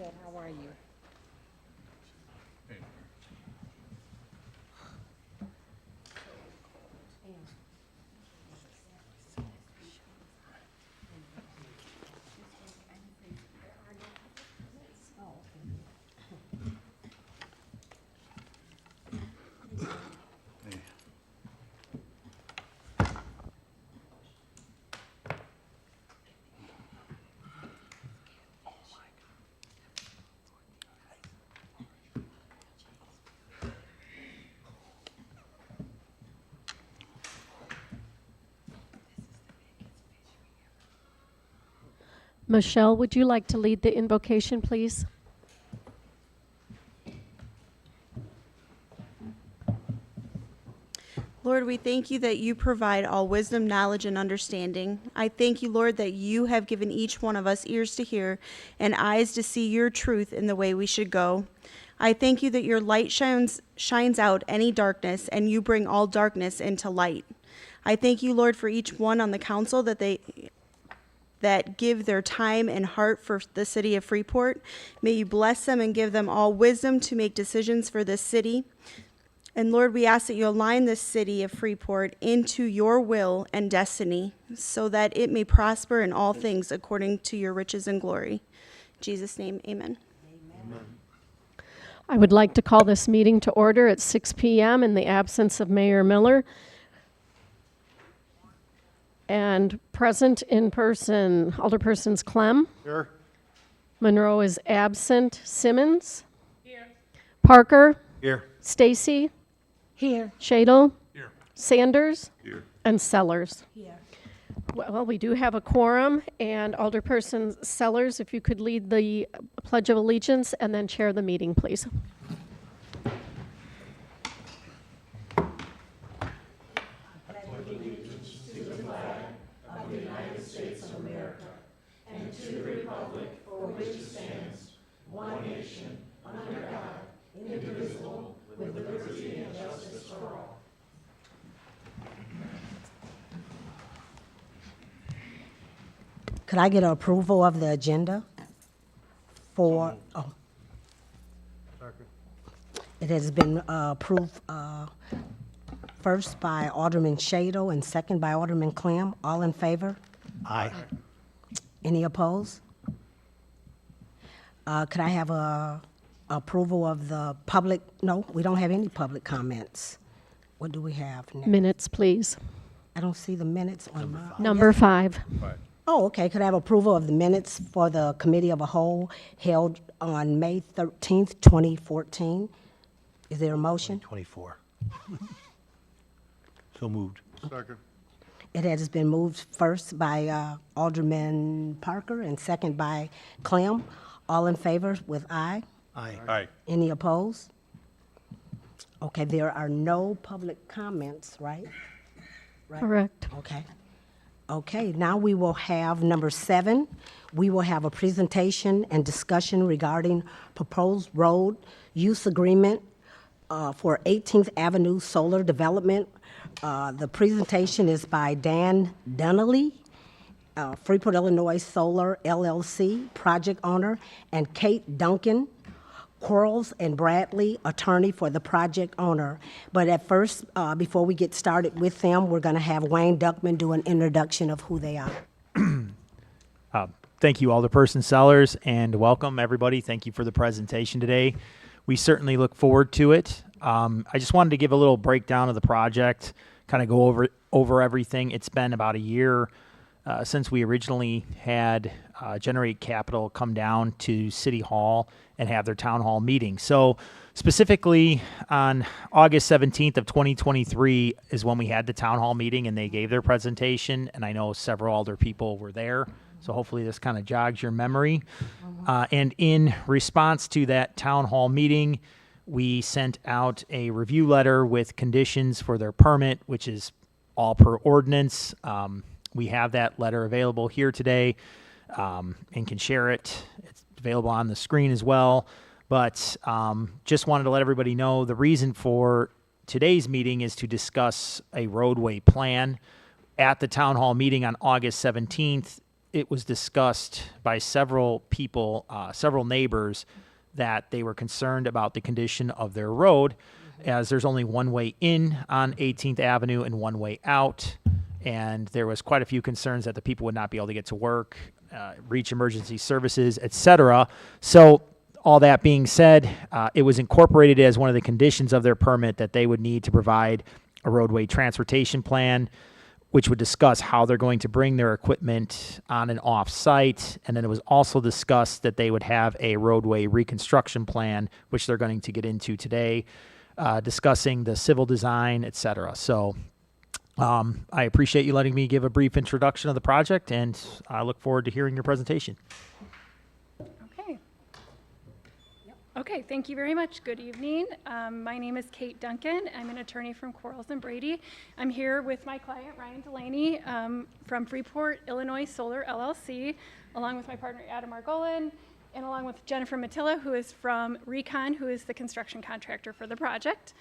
Good, how are you? Michelle, would you like to lead the invocation, please? Lord, we thank you that you provide all wisdom, knowledge, and understanding. I thank you, Lord, that you have given each one of us ears to hear and eyes to see your truth in the way we should go. I thank you that your light shines out any darkness, and you bring all darkness into light. I thank you, Lord, for each one on the council that give their time and heart for the city of Freeport. May you bless them and give them all wisdom to make decisions for this city. And Lord, we ask that you align this city of Freeport into your will and destiny so that it may prosper in all things according to your riches and glory. In Jesus' name, amen. Amen. I would like to call this meeting to order at 6 p.m. in the absence of Mayor Miller. And present in person, Alderpersons Clem. Here. Monroe is absent. Simmons. Here. Parker. Here. Stacy. Here. Shadle. Here. Sanders. Here. And Sellers. Here. Well, we do have a quorum, and Alderperson Sellers, if you could lead the Pledge of Allegiance and then chair the meeting, please. Could I get approval of the agenda for, it has been approved first by Alderman Shadle and second by Alderman Clem. All in favor? Aye. Any opposed? Could I have a approval of the public? No, we don't have any public comments. What do we have next? Minutes, please. I don't see the minutes on my. Number 5. Oh, okay. Could I have approval of the minutes for the committee of a whole held on May 13th, 2014? Is there a motion? 24. So moved. Second. It has been moved first by Alderman Parker and second by Clem. All in favor with aye? Aye. Aye. Any opposed? Okay, there are no public comments, right? Right. Correct. Okay. Okay, now we will have number 7. We will have a presentation and discussion regarding proposed road use agreement for 18th Avenue Solar Development. The presentation is by Dan Donnelly, Freeport, Illinois Solar LLC project owner, and Kate Duncan, Quarles and Bradley, attorney for the project owner. But at first, before we get started with them, we're going to have Wayne Duckman do an introduction of who they are. Thank you, Alderperson Sellers, and welcome, everybody. Thank you for the presentation today. We certainly look forward to it. I just wanted to give a little breakdown of the project, kind of go over everything. It's been about a year since we originally had Generate Capital come down to City Hall and have their town hall meeting. So specifically on August 17th of 2023 is when we had the town hall meeting and they gave their presentation, and I know several other people were there. So hopefully this kind of jogs your memory. And in response to that town hall meeting, we sent out a review letter with conditions for their permit, which is all per ordinance. We have that letter available here today and can share it. It's available on the screen as well. But just wanted to let everybody know the reason for today's meeting is to discuss a roadway plan. At the town hall meeting on August 17th, it was discussed by several people, several neighbors, that they were concerned about the condition of their road, as there's only one way in on 18th Avenue and one way out. And there was quite a few concerns that the people would not be able to get to work, reach emergency services, etc. So all that being said, it was incorporated as one of the conditions of their permit that they would need to provide a roadway transportation plan, which would discuss how they're going to bring their equipment on and off site. And then it was also discussed that they would have a roadway reconstruction plan, which they're going to get into today, discussing the civil design, et cetera. So I appreciate you letting me give a brief introduction of the project, and I look forward to hearing your presentation. Okay. Okay, thank you very much. Good evening. My name is Kate Duncan. I'm an attorney from Quarles and Brady. I'm here with my client, Ryan Delaney, from Freeport, Illinois Solar LLC, along with my partner, Adam Margolin, and along with Jennifer Matilla, who is from Recon, who is the construction contractor for the project.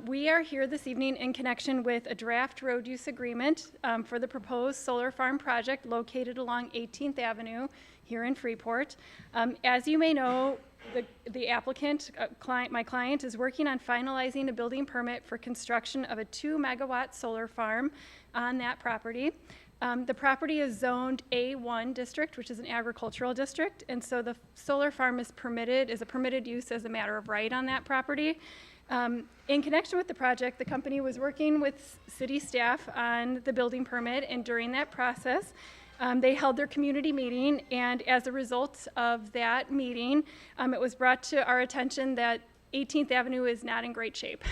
We are here this evening in connection with a draft road use agreement for the proposed solar farm project located along 18th Avenue here in Freeport. As you may know, the applicant, my client, is working on finalizing a building permit for construction of a 2-megawatt solar farm on that property. The property is zoned A1 district, which is an agricultural district, and so the solar farm is a permitted use as a matter of right on that property. In connection with the project, the company was working with city staff on the building permit, and during that process, they held their community meeting, and as a result of that meeting, it was brought to our attention that 18th Avenue is not in great shape,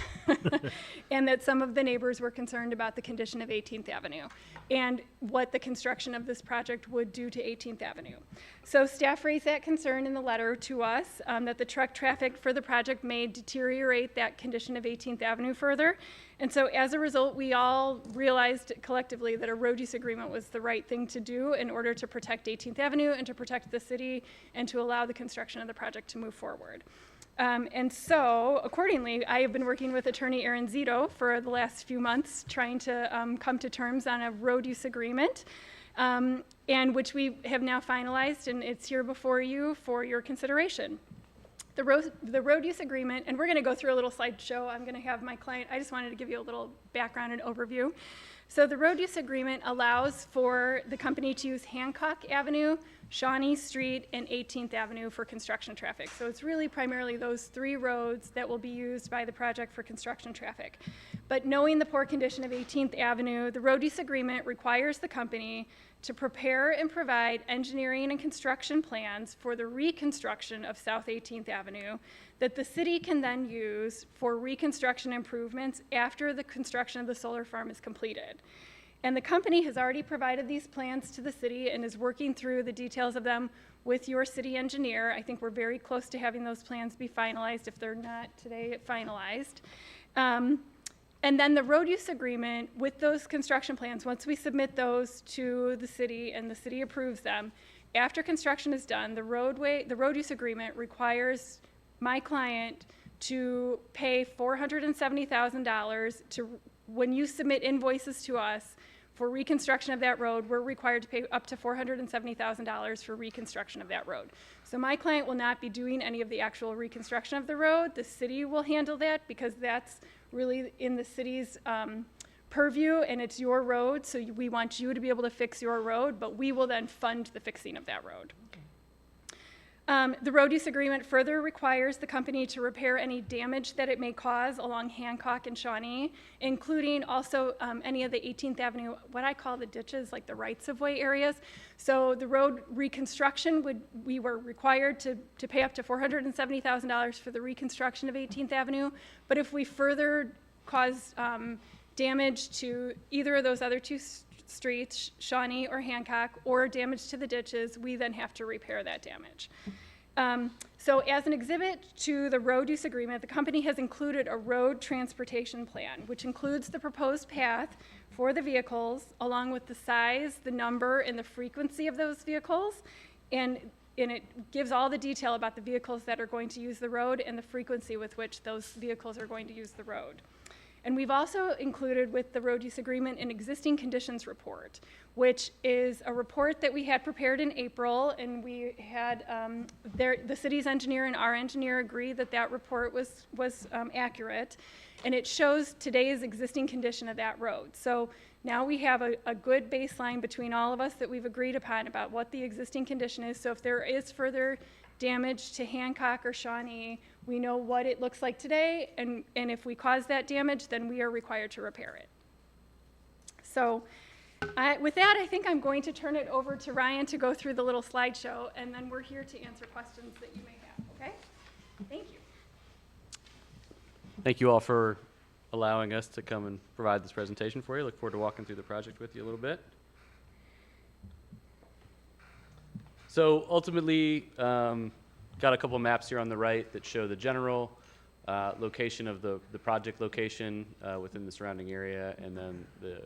and that some of the neighbors were concerned about the condition of 18th Avenue and what the construction of this project would do to 18th Avenue. So staff raised that concern in the letter to us, that the truck traffic for the project may deteriorate that condition of 18th Avenue further. And so as a result, we all realized collectively that a road use agreement was the right thing to do in order to protect 18th Avenue and to protect the city and to allow the construction of the project to move forward. And so, accordingly, I have been working with attorney Aaron Zito for the last few months, trying to come to terms on a road use agreement, and which we have now finalized, and it's here before you for your consideration. The road use agreement, and we're going to go through a little slideshow. I'm going to have my client, I just wanted to give you a little background and overview. So the road use agreement allows for the company to use Hancock Avenue, Shawnee Street, and 18th Avenue for construction traffic. So it's really primarily those 3 roads that will be used by the project for construction traffic. But knowing the poor condition of 18th Avenue, the road use agreement requires the company to prepare and provide engineering and construction plans for the reconstruction of South 18th Avenue that the city can then use for reconstruction improvements after the construction of the solar farm is completed. And the company has already provided these plans to the city and is working through the details of them with your city engineer. I think we're very close to having those plans be finalized, if they're not today finalized. And then the road use agreement with those construction plans, once we submit those to the city and the city approves them, after construction is done, the road use agreement requires my client to pay $470,000 when you submit invoices to us for reconstruction of that road. We're required to pay up to $470,000 for reconstruction of that road. So my client will not be doing any of the actual reconstruction of the road. The city will handle that because that's really in the city's purview, and it's your road, so we want you to be able to fix your road, but we will then fund the fixing of that road. The road use agreement further requires the company to repair any damage that it may cause along Hancock and Shawnee, including also any of the 18th Avenue, what I call the ditches, like the rights-of-way areas. So the road reconstruction, we were required to pay up to $470,000 for the reconstruction of 18th Avenue, but if we further cause damage to either of those other 2 streets, Shawnee or Hancock, or damage to the ditches, we then have to repair that damage. So as an exhibit to the road use agreement, the company has included a road transportation plan, which includes the proposed path for the vehicles, along with the size, the number, and the frequency of those vehicles, and it gives all the detail about the vehicles that are going to use the road and the frequency with which those vehicles are going to use the road. And we've also included with the road use agreement an existing conditions report, which is a report that we had prepared in April, and we had the city's engineer and our engineer agree that that report was accurate, and it shows today's existing condition of that road. So now we have a good baseline between all of us that we've agreed upon about what the existing condition is. So if there is further damage to Hancock or Shawnee, we know what it looks like today, and if we cause that damage, then we are required to repair it. So with that, I think I'm going to turn it over to Ryan to go through the little slideshow, and then we're here to answer questions that you may have, okay? Thank you. Thank you all for allowing us to come and provide this presentation for you. Look forward to walking through the project with you a little bit. So ultimately, got a couple maps here on the right that show the general location of the project location within the surrounding area, and then the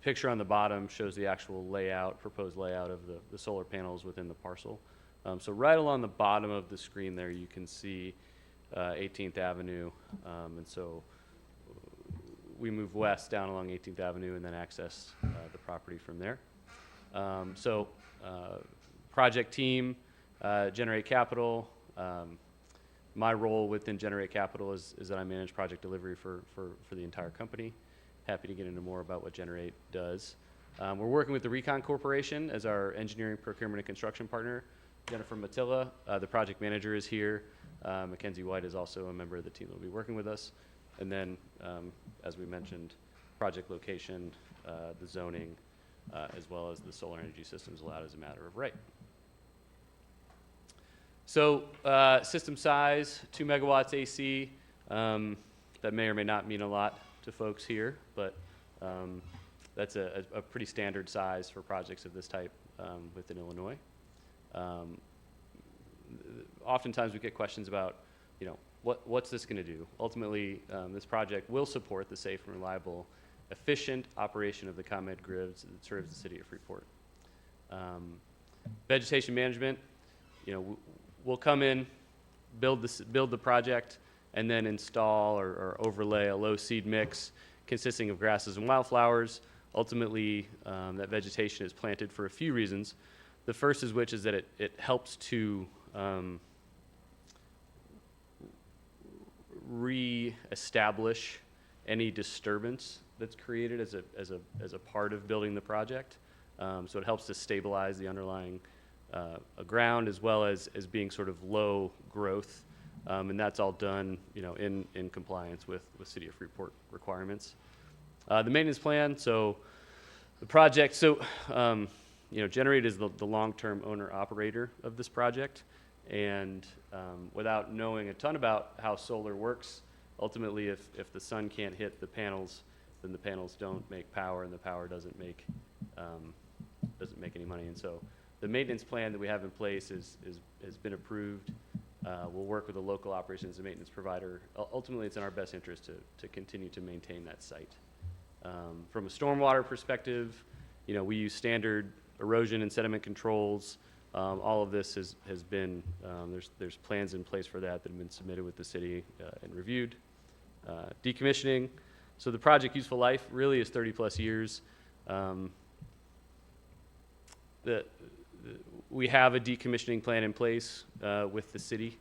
picture on the bottom shows the actual layout, proposed layout of the solar panels within the parcel. So right along the bottom of the screen there, you can see 18th Avenue, and so we move west down along 18th Avenue and then access the property from there. Project team, Generate Capital. My role within Generate Capital is that I manage project delivery for the entire company. Happy to get into more about what Generate does. We're working with the Recon Corporation as our engineering, procurement, and construction partner. Jennifer Matilla, the project manager, is here. Mackenzie White is also a member of the team that will be working with us. And then, as we mentioned, project location, the zoning, as well as the solar energy systems allowed as a matter of right. So system size, 2 megawatts AC. That may or may not mean a lot to folks here, but that's a pretty standard size for projects of this type within Illinois. Oftentimes we get questions about, what's this going to do? Ultimately, this project will support the safe and reliable, efficient operation of the ComEd grids that serves the city of Freeport. Vegetation management, we'll come in, build the project, and then install or overlay a low seed mix consisting of grasses and wildflowers. Ultimately, that vegetation is planted for a few reasons. The first is that it helps to re-establish any disturbance that's created as a part of building the project. So it helps to stabilize the underlying ground, as well as being sort of low growth, and that's all done in compliance with City of Freeport requirements. The maintenance plan, so the project, Generate is the long-term owner-operator of this project, and without knowing a ton about how solar works, ultimately if the sun can't hit the panels, then the panels don't make power, and the power doesn't make any money. And so the maintenance plan that we have in place has been approved. We'll work with a local operations and maintenance provider. Ultimately, it's in our best interest to continue to maintain that site. From a stormwater perspective, we use standard erosion and sediment controls. All of this has been, there's plans in place for that have been submitted with the city and reviewed. Decommissioning, so the project useful life really is 30 plus years. We have a decommissioning plan in place with the city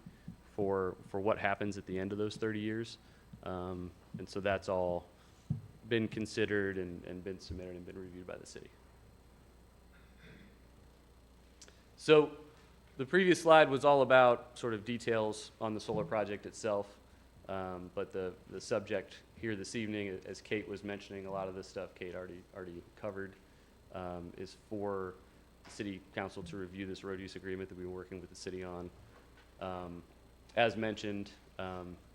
for what happens at the end of those 30 years. And so that's all been considered and been submitted and been reviewed by the city. So the previous slide was all about sort of details on the solar project itself, but the subject here this evening, as Kate was mentioning, a lot of this stuff Kate already covered, is for the city council to review this road use agreement that we've been working with the city on. As mentioned,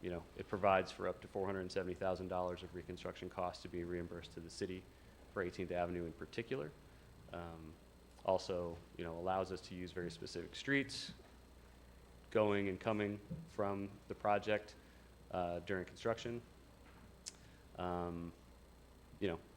it provides for up to $470,000 of reconstruction costs to be reimbursed to the city for 18th Avenue in particular. Also, allows us to use very specific streets going and coming from the project during construction.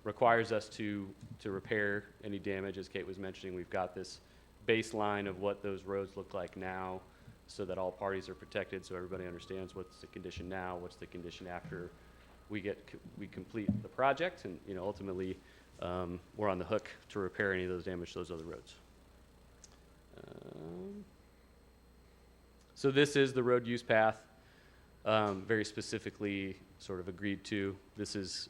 Requires us to repair any damage. As Kate was mentioning, we've got this baseline of what those roads look like now. so that all parties are protected, so everybody understands what's the condition now, what's the condition after we complete the project, and, you know, ultimately, we're on the hook to repair any of those damage to those other roads. So this is the road use path, very specifically sort of agreed to. This is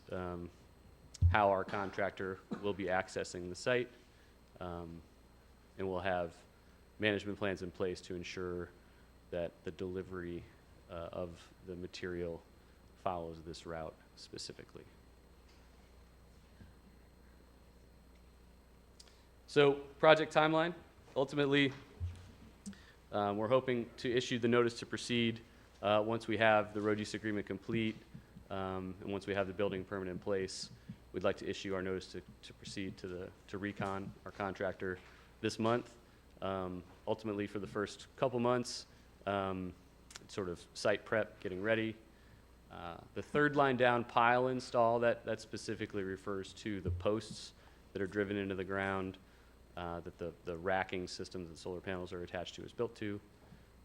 how our contractor will be accessing the site, and we'll have management plans in place to ensure that the delivery of the material follows this route specifically. So project timeline, ultimately, we're hoping to issue the notice to proceed once we have the road use agreement complete, and once we have the building permit in place. We'd like to issue our notice to proceed to Recon, our contractor, this month. Ultimately, for the first couple months, sort of site prep, getting ready. The third line down pile install, that specifically refers to the posts that are driven into the ground, that the racking system that the solar panels are attached to is built to.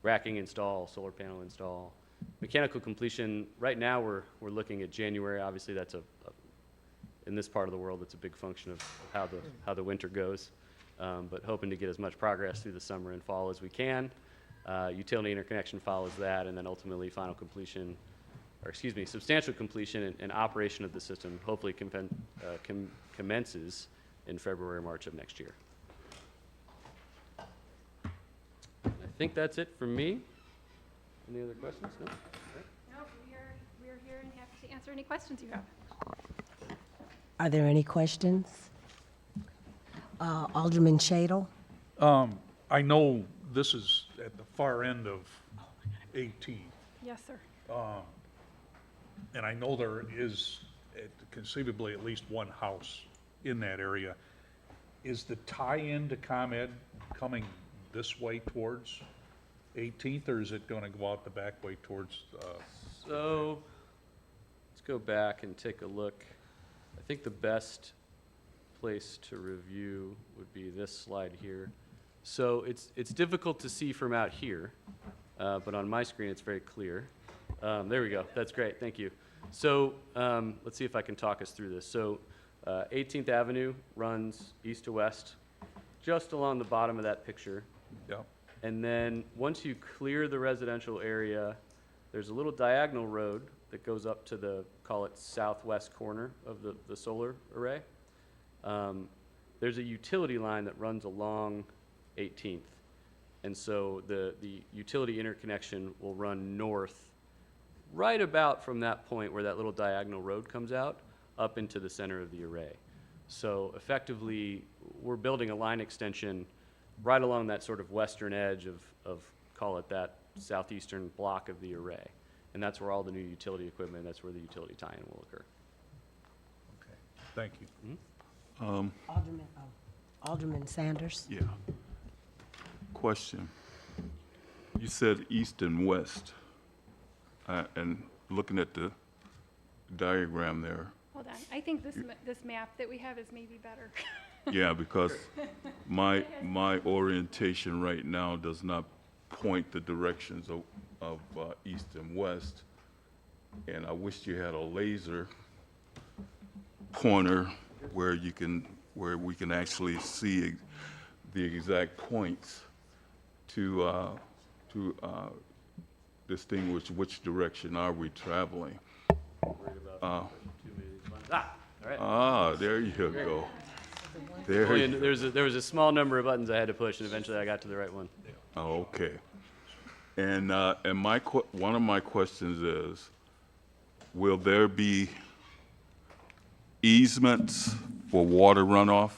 Racking install, solar panel install. Mechanical completion, right now we're looking at January. Obviously, that's in this part of the world, it's a big function of how the winter goes. But hoping to get as much progress through the summer and fall as we can. Utility interconnection follows that, and then ultimately final completion, or excuse me, substantial completion and operation of the system hopefully commences in February or March of next year. I think that's it from me. Any other questions? No? No, we are here and happy to answer any questions you have. Are there any questions? Alderman Shadle? I know this is at the far end of 18, Yes, sir. and I know there is conceivably at least one house in that area. Is the tie-in to ComEd coming this way towards 18th, or is it going to go out the back way towards? So let's go back and take a look. I think the best place to review would be this slide here. So it's difficult to see from out here, but on my screen it's very clear. There we go. That's great. Thank you. So let's see if I can talk us through this. So 18th Avenue runs east to west, just along the bottom of that picture. Yeah. And then once you clear the residential area, there's a little diagonal road that goes up to the, call it southwest corner of the solar array. There's a utility line that runs along 18th. And so the utility interconnection will run north right about from that point where that little diagonal road comes out up into the center of the array. So effectively, we're building a line extension right along that sort of western edge of call it that southeastern block of the array. And that's where all the new utility equipment, that's where the utility tie-in will occur. Okay. Thank you. Alderman Sanders? Yeah. Question. You said east and west, and looking at the diagram there, Hold on. I think this map that we have is maybe better. yeah, because my orientation right now does not point the directions of east and west, and I wish you had a laser pointer where we can actually see the exact points to distinguish which direction are we traveling. Worried about too many of these buttons. All right. There you go. Oh, yeah, there was a small number of buttons I had to push, and eventually I got to the right one. Oh, okay. And one of my questions is, will there be easements for water runoff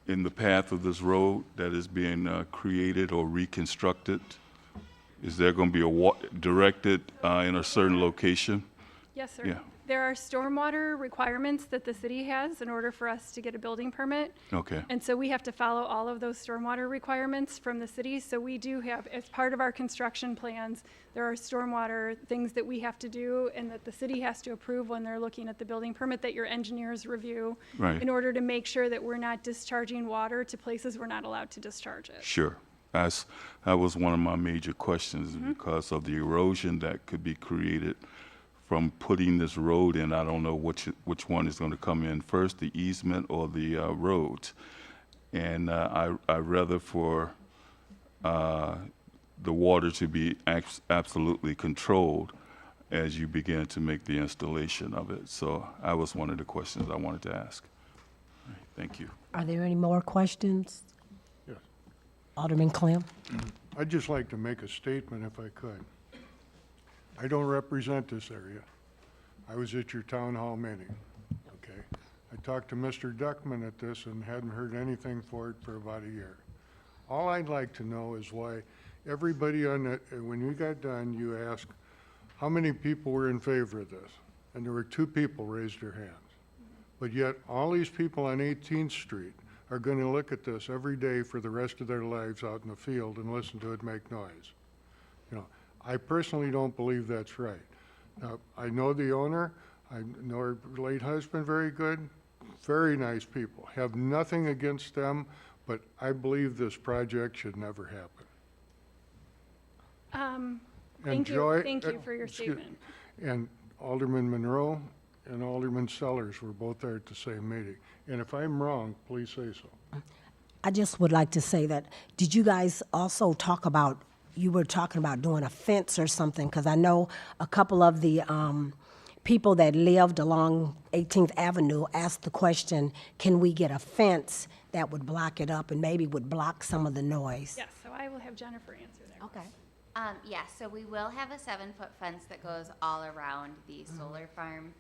in the path of this road that is being created or reconstructed? Is there going to be directed in a certain location? Yes, sir. Yeah. There are stormwater requirements that the city has in order for us to get a building permit. Okay. And so we have to follow all of those stormwater requirements from the city. So we do have, as part of our construction plans, there are stormwater things that we have to do and that the city has to approve when they're looking at the building permit that your engineers review. Right. In order to make sure that we're not discharging water to places we're not allowed to discharge it. Sure. that was one of my major questions because of the erosion that could be created from putting this road in. I don't know which one is going to come in first, the easement or the road. And I rather for the water to be absolutely controlled as you begin to make the installation of it. So that was one of the questions I wanted to ask. All right, thank you. Are there any more questions? Yes. Alderman Clem? I'd just like to make a statement if I could. I don't represent this area. I was at your town hall meeting, okay? I talked to Mr. Duckman at this and hadn't heard anything for it for about a year. All I'd like to know is why everybody on that, when you got done, you asked, how many people were in favor of this? And there were 2 people raised their hands. But yet, all these people on 18th Street are going to look at this every day for the rest of their lives out in the field and listen to it make noise. You know, I personally don't believe that's right. Now, I know the owner, I know her late husband very good, very nice people. Have nothing against them, but I believe this project should never happen. Thank Joy- you for your excuse- statement. And Alderman Monroe and Alderman Sellers were both there at the same meeting. And if I'm wrong, please say so. I just would like to say that, did you guys also talk about, you were talking about doing a fence or something? Because I know a couple of the people that lived along 18th Avenue asked the question, can we get a fence that would block it up and maybe would block some of the noise? Yes, so I will have Jennifer answer that. Okay. Yes, so we will have a 7-foot fence that goes all around the solar farm.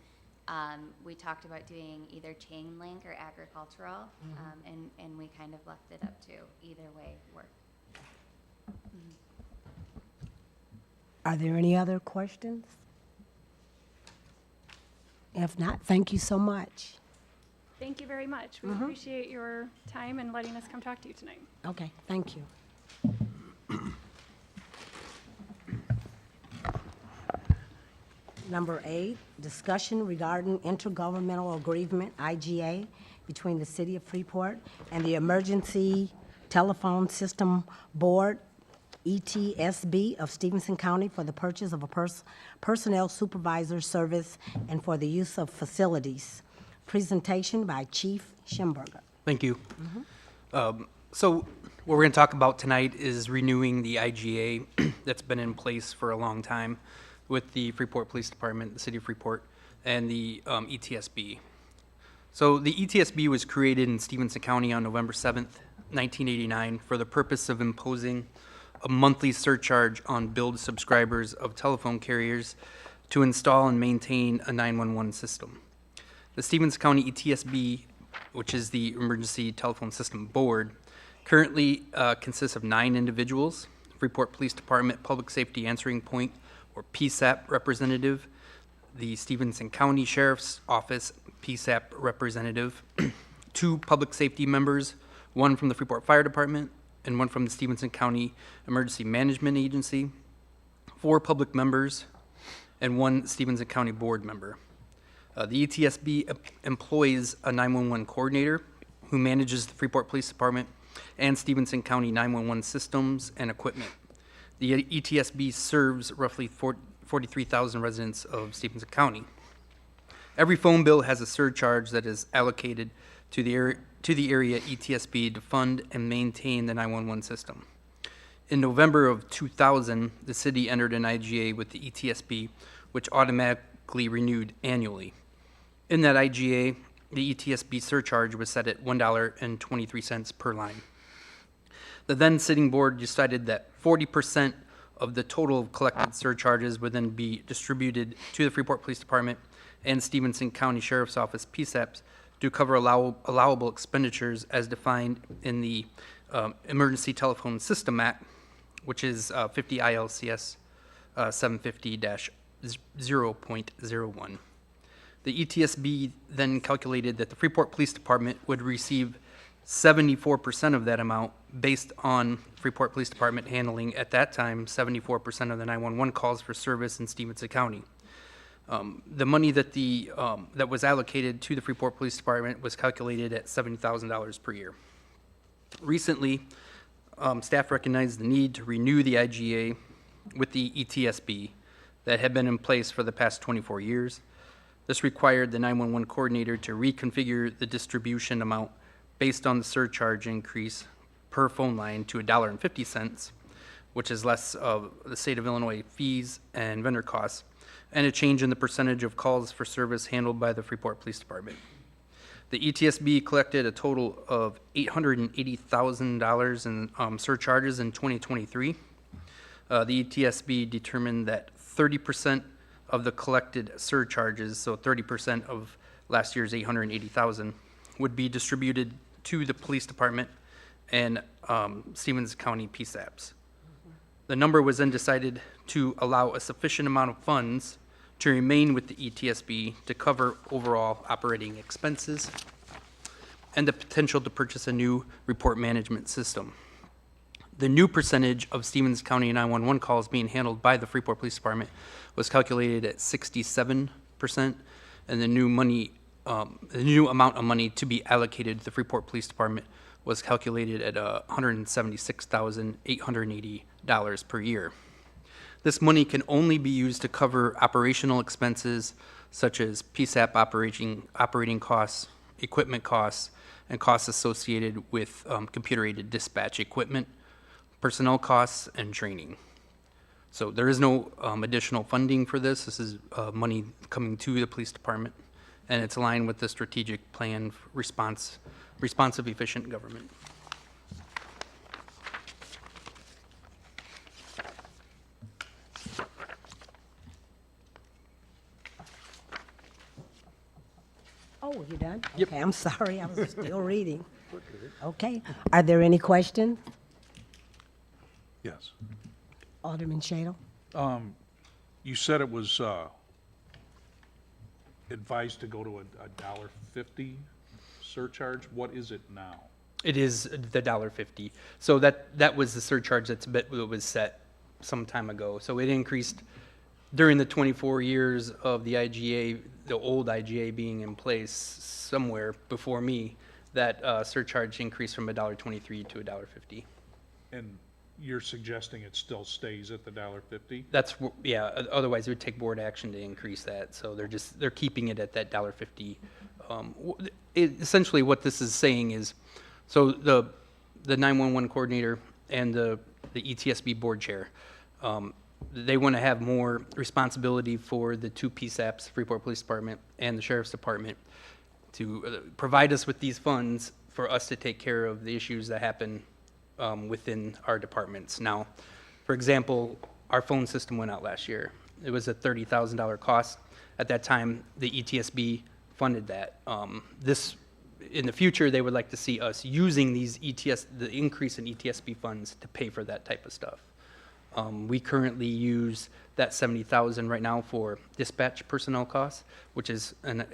We talked about doing either chain link or agricultural, and we kind of left it up to either way work. Are there any other questions? If not, thank you so much. Thank you very much. We appreciate your time and letting us come talk to you tonight. Okay, thank you. Number 8, discussion regarding intergovernmental agreement, IGA, between the City of Freeport and the Emergency Telephone System Board, ETSB of Stevenson County for the purchase of a personnel supervisor service and for the use of facilities. Presentation by Chief Schimberger. Thank you. So what we're going to talk about tonight is renewing the IGA that's been in place for a long time with the Freeport Police Department, the City of Freeport, and the ETSB. So the ETSB was created in Stevenson County on November 7th, 1989 for the purpose of imposing a monthly surcharge on billed subscribers of telephone carriers to install and maintain a 911 system. The Stevenson County ETSB, which is the Emergency Telephone System Board, currently consists of 9 individuals: Freeport Police Department Public Safety Answering Point, or PSAP representative, the Stevenson County Sheriff's Office PSAP representative, 2 public safety members, 1 from the Freeport Fire Department, and 1 from the Stevenson County Emergency Management Agency, 4 public members, and 1 Stevenson County board member. The ETSB employs a 911 coordinator who manages the Freeport Police Department and Stevenson County 911 systems and equipment. The ETSB serves roughly 43,000 residents of Stevenson County. Every phone bill has a surcharge that is allocated to the area ETSB to fund and maintain the 911 system. In November of 2000, the city entered an IGA with the ETSB, which automatically renewed annually. In that IGA, the ETSB surcharge was set at $1.23 per line. The then sitting board decided that 40% of the total collected surcharges would then be distributed to the Freeport Police Department and Stevenson County Sheriff's Office PSAPs to cover allowable expenditures as defined in the Emergency Telephone System Act, which is 50 ILCS 750-0.01. The ETSB then calculated that the Freeport Police Department would receive 74% of that amount based on Freeport Police Department handling, at that time, 74% of the 911 calls for service in Stevenson County. The money that that was allocated to the Freeport Police Department was calculated at $70,000 per year. Recently, staff recognized the need to renew the IGA with the ETSB that had been in place for the past 24 years. This required the 911 coordinator to reconfigure the distribution amount based on the surcharge increase per phone line to $1.50, which is less of the state of Illinois fees and vendor costs, and a change in the percentage of calls for service handled by the Freeport Police Department. The ETSB collected a total of $880,000 in surcharges in 2023. The ETSB determined that 30% of the collected surcharges, so 30% of last year's $880,000, would be distributed to the police department and Stevens County PSAPs. The number was then decided to allow a sufficient amount of funds to remain with the ETSB to cover overall operating expenses and the potential to purchase a new report management system. The new percentage of Stevens County 911 calls being handled by the Freeport Police Department was calculated at 67%, and the new amount of money to be allocated to the Freeport Police Department was calculated at $176,880 per year. This money can only be used to cover operational expenses such as PSAP operating costs, equipment costs, and costs associated with computer-aided dispatch equipment, personnel costs, and training. So there is no additional funding for this. This is money coming to the police department, and it's aligned with the strategic plan for responsive, efficient government. Oh, you done? Yep. Okay, I'm sorry, I was still reading. Okay, are there any questions? Yes. Alderman Shadle? You said it was advised to go to a $1.50 surcharge. What is it now? It is the $1.50. So that was the surcharge that was set some time ago. So it increased during the 24 years of the IGA, the old IGA being in place somewhere before me, that surcharge increased from $1.23 to $1.50. And you're suggesting it still stays at the $1.50? That's, yeah, otherwise it would take board action to increase that. So they're keeping it at that $1.50. Essentially what this is saying is, so the 911 coordinator and the ETSB board chair, they want to have more responsibility for the two PSAPs, Freeport Police Department and the Sheriff's Department, to provide us with these funds for us to take care of the issues that happen within our departments. Now, for example, our phone system went out last year. It was a $30,000 cost. At that time, the ETSB funded that. In the future, they would like to see us using the increase in ETSB funds to pay for that type of stuff. We currently use that $70,000 right now for dispatch personnel costs, which is an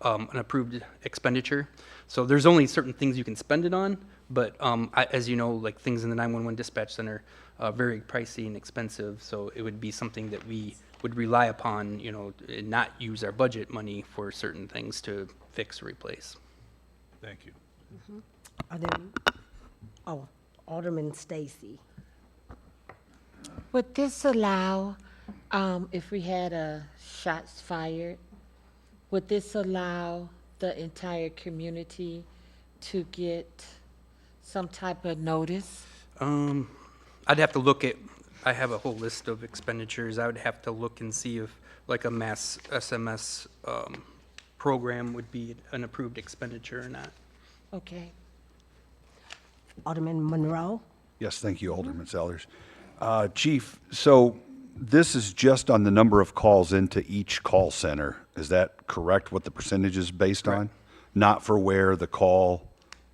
approved expenditure. So there's only certain things you can spend it on, but as you know, like things in the 911 dispatch center, very pricey and expensive. So it would be something that we would rely upon, and not use our budget money for certain things to fix or replace. Thank you. Are there, Alderman Stacy? Would this allow, if we had a shots fired, would this allow the entire community to get some type of notice? I'd have to look at, I have a whole list of expenditures. I would have to look and see if like a mass SMS program would be an approved expenditure or not. Okay. Alderman Monroe? Yes, thank you, Alderman Sellers. Chief, so this is just on the number of calls into each call center. Is that correct, what the percentage is based on? Not for where the call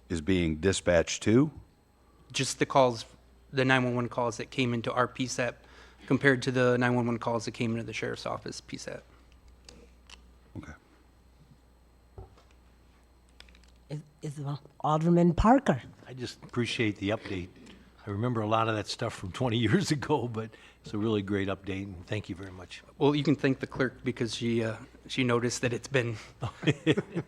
is being dispatched to? Just the calls, the 911 calls that came into our PSAP compared to the 911 calls that came into the sheriff's office PSAP. Okay. Is Alderman Parker? I just appreciate the update. I remember a lot of that stuff from 20 years ago, but it's a really great update, and thank you very much. Well, you can thank the clerk because she noticed that it's been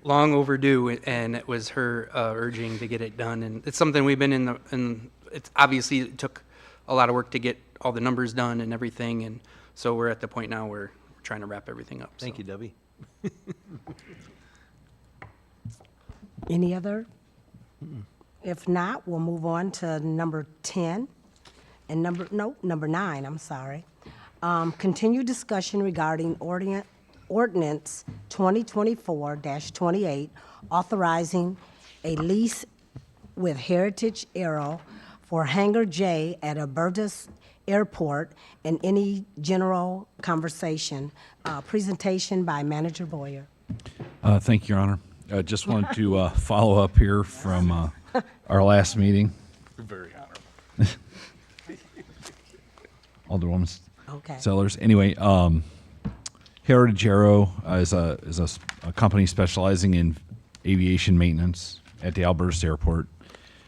long overdue, and it was her urging to get it done. And it's something we've been and it's obviously it took a lot of work to get all the numbers done and everything. And so we're at the point now where we're trying to wrap everything up. Thank you, Debbie. Any other? If not, we'll move on to number 10 and number 9, I'm sorry. Continue discussion regarding ordinance 2024-28, authorizing a lease with Heritage Aero for Hangar J at Alberta's Airport, and any general conversation. Presentation by Manager Boyer. Thank you, Your Honor. I just wanted to follow up here from our last meeting. Very honorable. Alderwoman Okay. Sellers. Anyway, Heritage Aero is a company specializing in aviation maintenance at the Alberta Airport.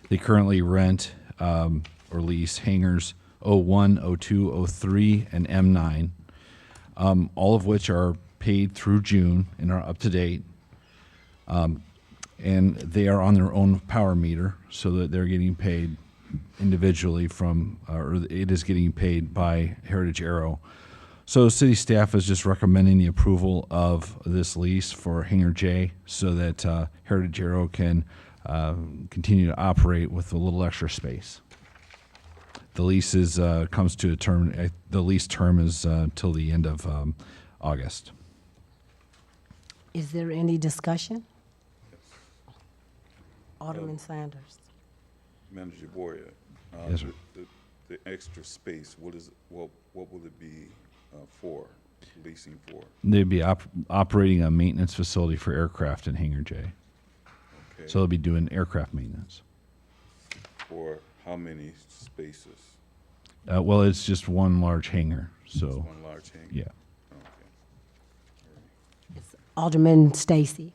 They currently rent or lease hangars 01, 02, 03, and M9, all of which are paid through June and are up to date. And they are on their own power meter, so that they're getting paid individually from, or it is getting paid by Heritage Aero. So city staff is just recommending the approval of this lease for Hangar J so that Heritage Aero can continue to operate with a little extra space. The lease is comes to a term. The lease term is till the end of August. Is there any discussion? Alderman Sanders. Manager Boyer, Yes, sir. the extra space, what will it be for, leasing for? They'd be operating a maintenance facility for aircraft in Hangar J. Okay. So they'll be doing aircraft maintenance. For how many spaces? Well, it's just one large hangar. So One large hangar? yeah. Okay. Alderman Stacy.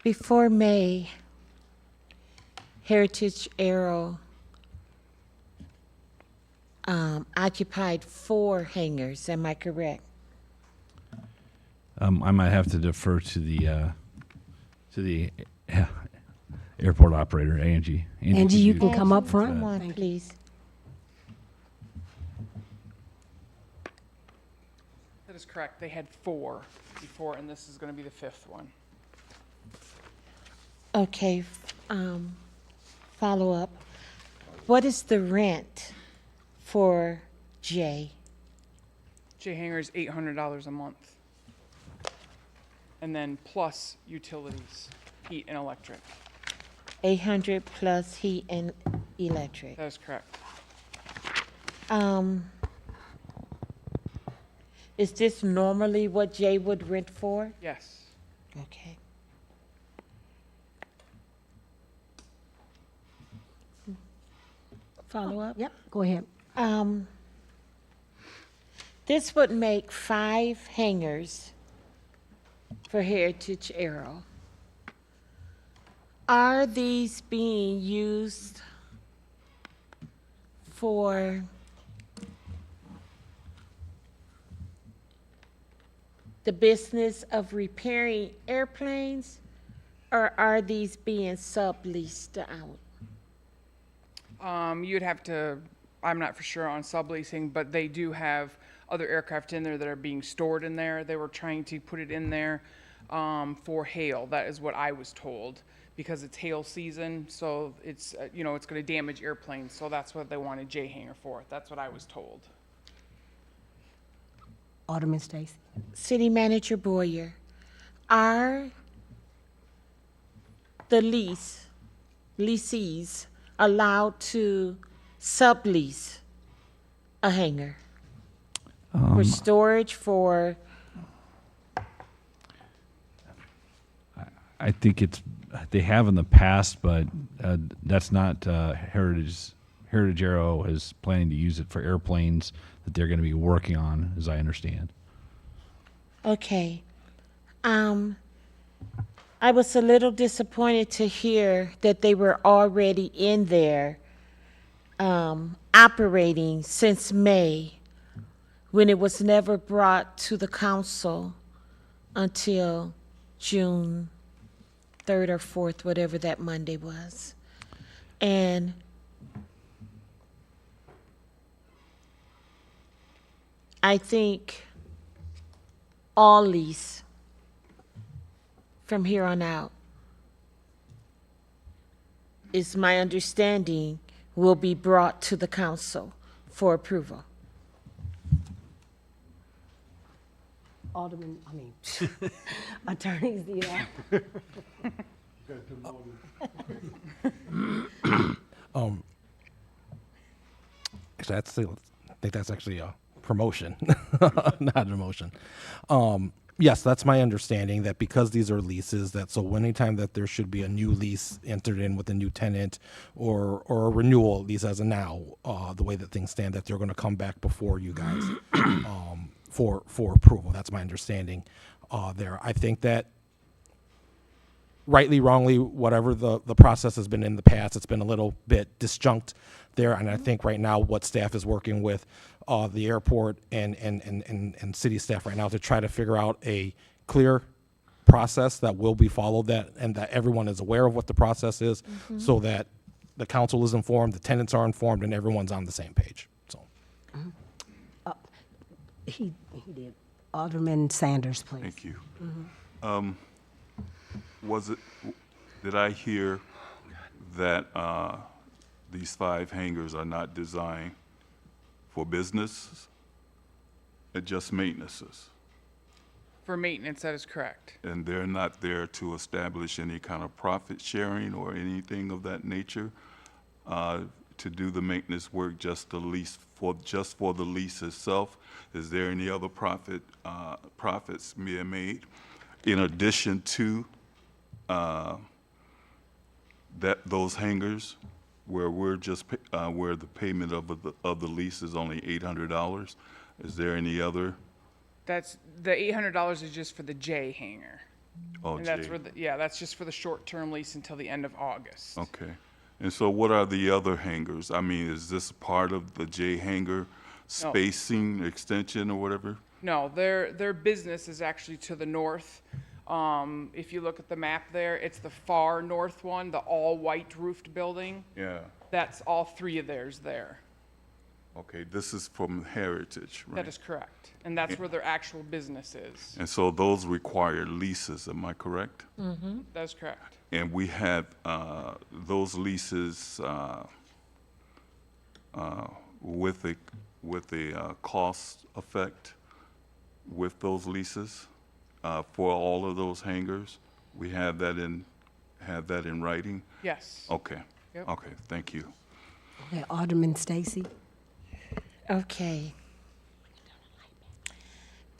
Before May, Heritage Aero occupied 4 hangars. Am I correct? I might have to defer to the airport operator, Angie. Angie, could you can come up front. Come on, please. That is correct. They had 4 before, and this is going to be the 5th one. Okay, follow up. What is the rent for J? J Hangar is $800 a month. And then plus utilities, heat and electric. 800 plus heat and electric. That is correct. Is this normally what J would rent for? Yes. Okay. Follow up? Yep, go ahead. This would make 5 hangars for Heritage Aero. Are these being used for the business of repairing airplanes, or are these being subleased out? You'd have to, I'm not for sure on subleasing, but they do have other aircraft in there that are being stored in there. They were trying to put it in there for hail. That is what I was told, because it's hail season, so it's, it's going to damage airplanes. So that's what they wanted J Hangar for. That's what I was told. Alderman Stacy. City Manager Boyer, are the lessees allowed to sublease a hangar for storage for? I think they have in the past, but that's not Heritage Aero is planning to use it for airplanes that they're going to be working on, as I understand. Okay. I was a little disappointed to hear that they were already in there operating since May, when it was never brought to the council until June 3rd or 4th, whatever that Monday was. And I think all lease from here on out, is my understanding, will be brought to the council for approval. Alderman, Attorney Zito. Actually, I think that's actually a promotion, not a motion. Yes, that's my understanding, that because these are leases, that so anytime that there should be a new lease entered in with a new tenant or a renewal, at least as of now, the way that things stand, that they're going to come back before you guys for approval. That's my understanding there. I think that rightly, wrongly, whatever the process has been in the past, it's been a little bit disjunct there. And I think right now what staff is working with the airport and city staff right now to try to figure out a clear process that will be followed, that and that everyone is aware of what the process is, so that the council is informed, the tenants are informed, and everyone's on the same page. So He did. Alderman Sanders, please. Thank you. Did I hear that these 5 hangars are not designed for business, just maintenances? For maintenance, that is correct. And they're not there to establish any kind of profit sharing or anything of that nature, to do the maintenance work, just for the lease itself? Is there any other profits being made in addition to those hangars, where we're just where the payment of the lease is only $800? Is there any other? That's the $800 is just for the J hangar. Oh, And that's J. where that's just for the short-term lease until the end of August. Okay. And so what are the other hangars? I mean, is this part of the J hangar spacing extension or whatever? No, their business is actually to the north. If you look at the map there, it's the far north one, the all-white roofed building. Yeah. That's all 3 of theirs there. Okay, this is from Heritage, right? That is correct. And that's where their actual business is. And so those require leases, am I correct? That is correct. And we have those leases with a cost effect with those leases for all of those hangars. We have that in writing. Yes. Okay. Yep. Okay. Thank you. Okay, Alderman Stacy. Okay.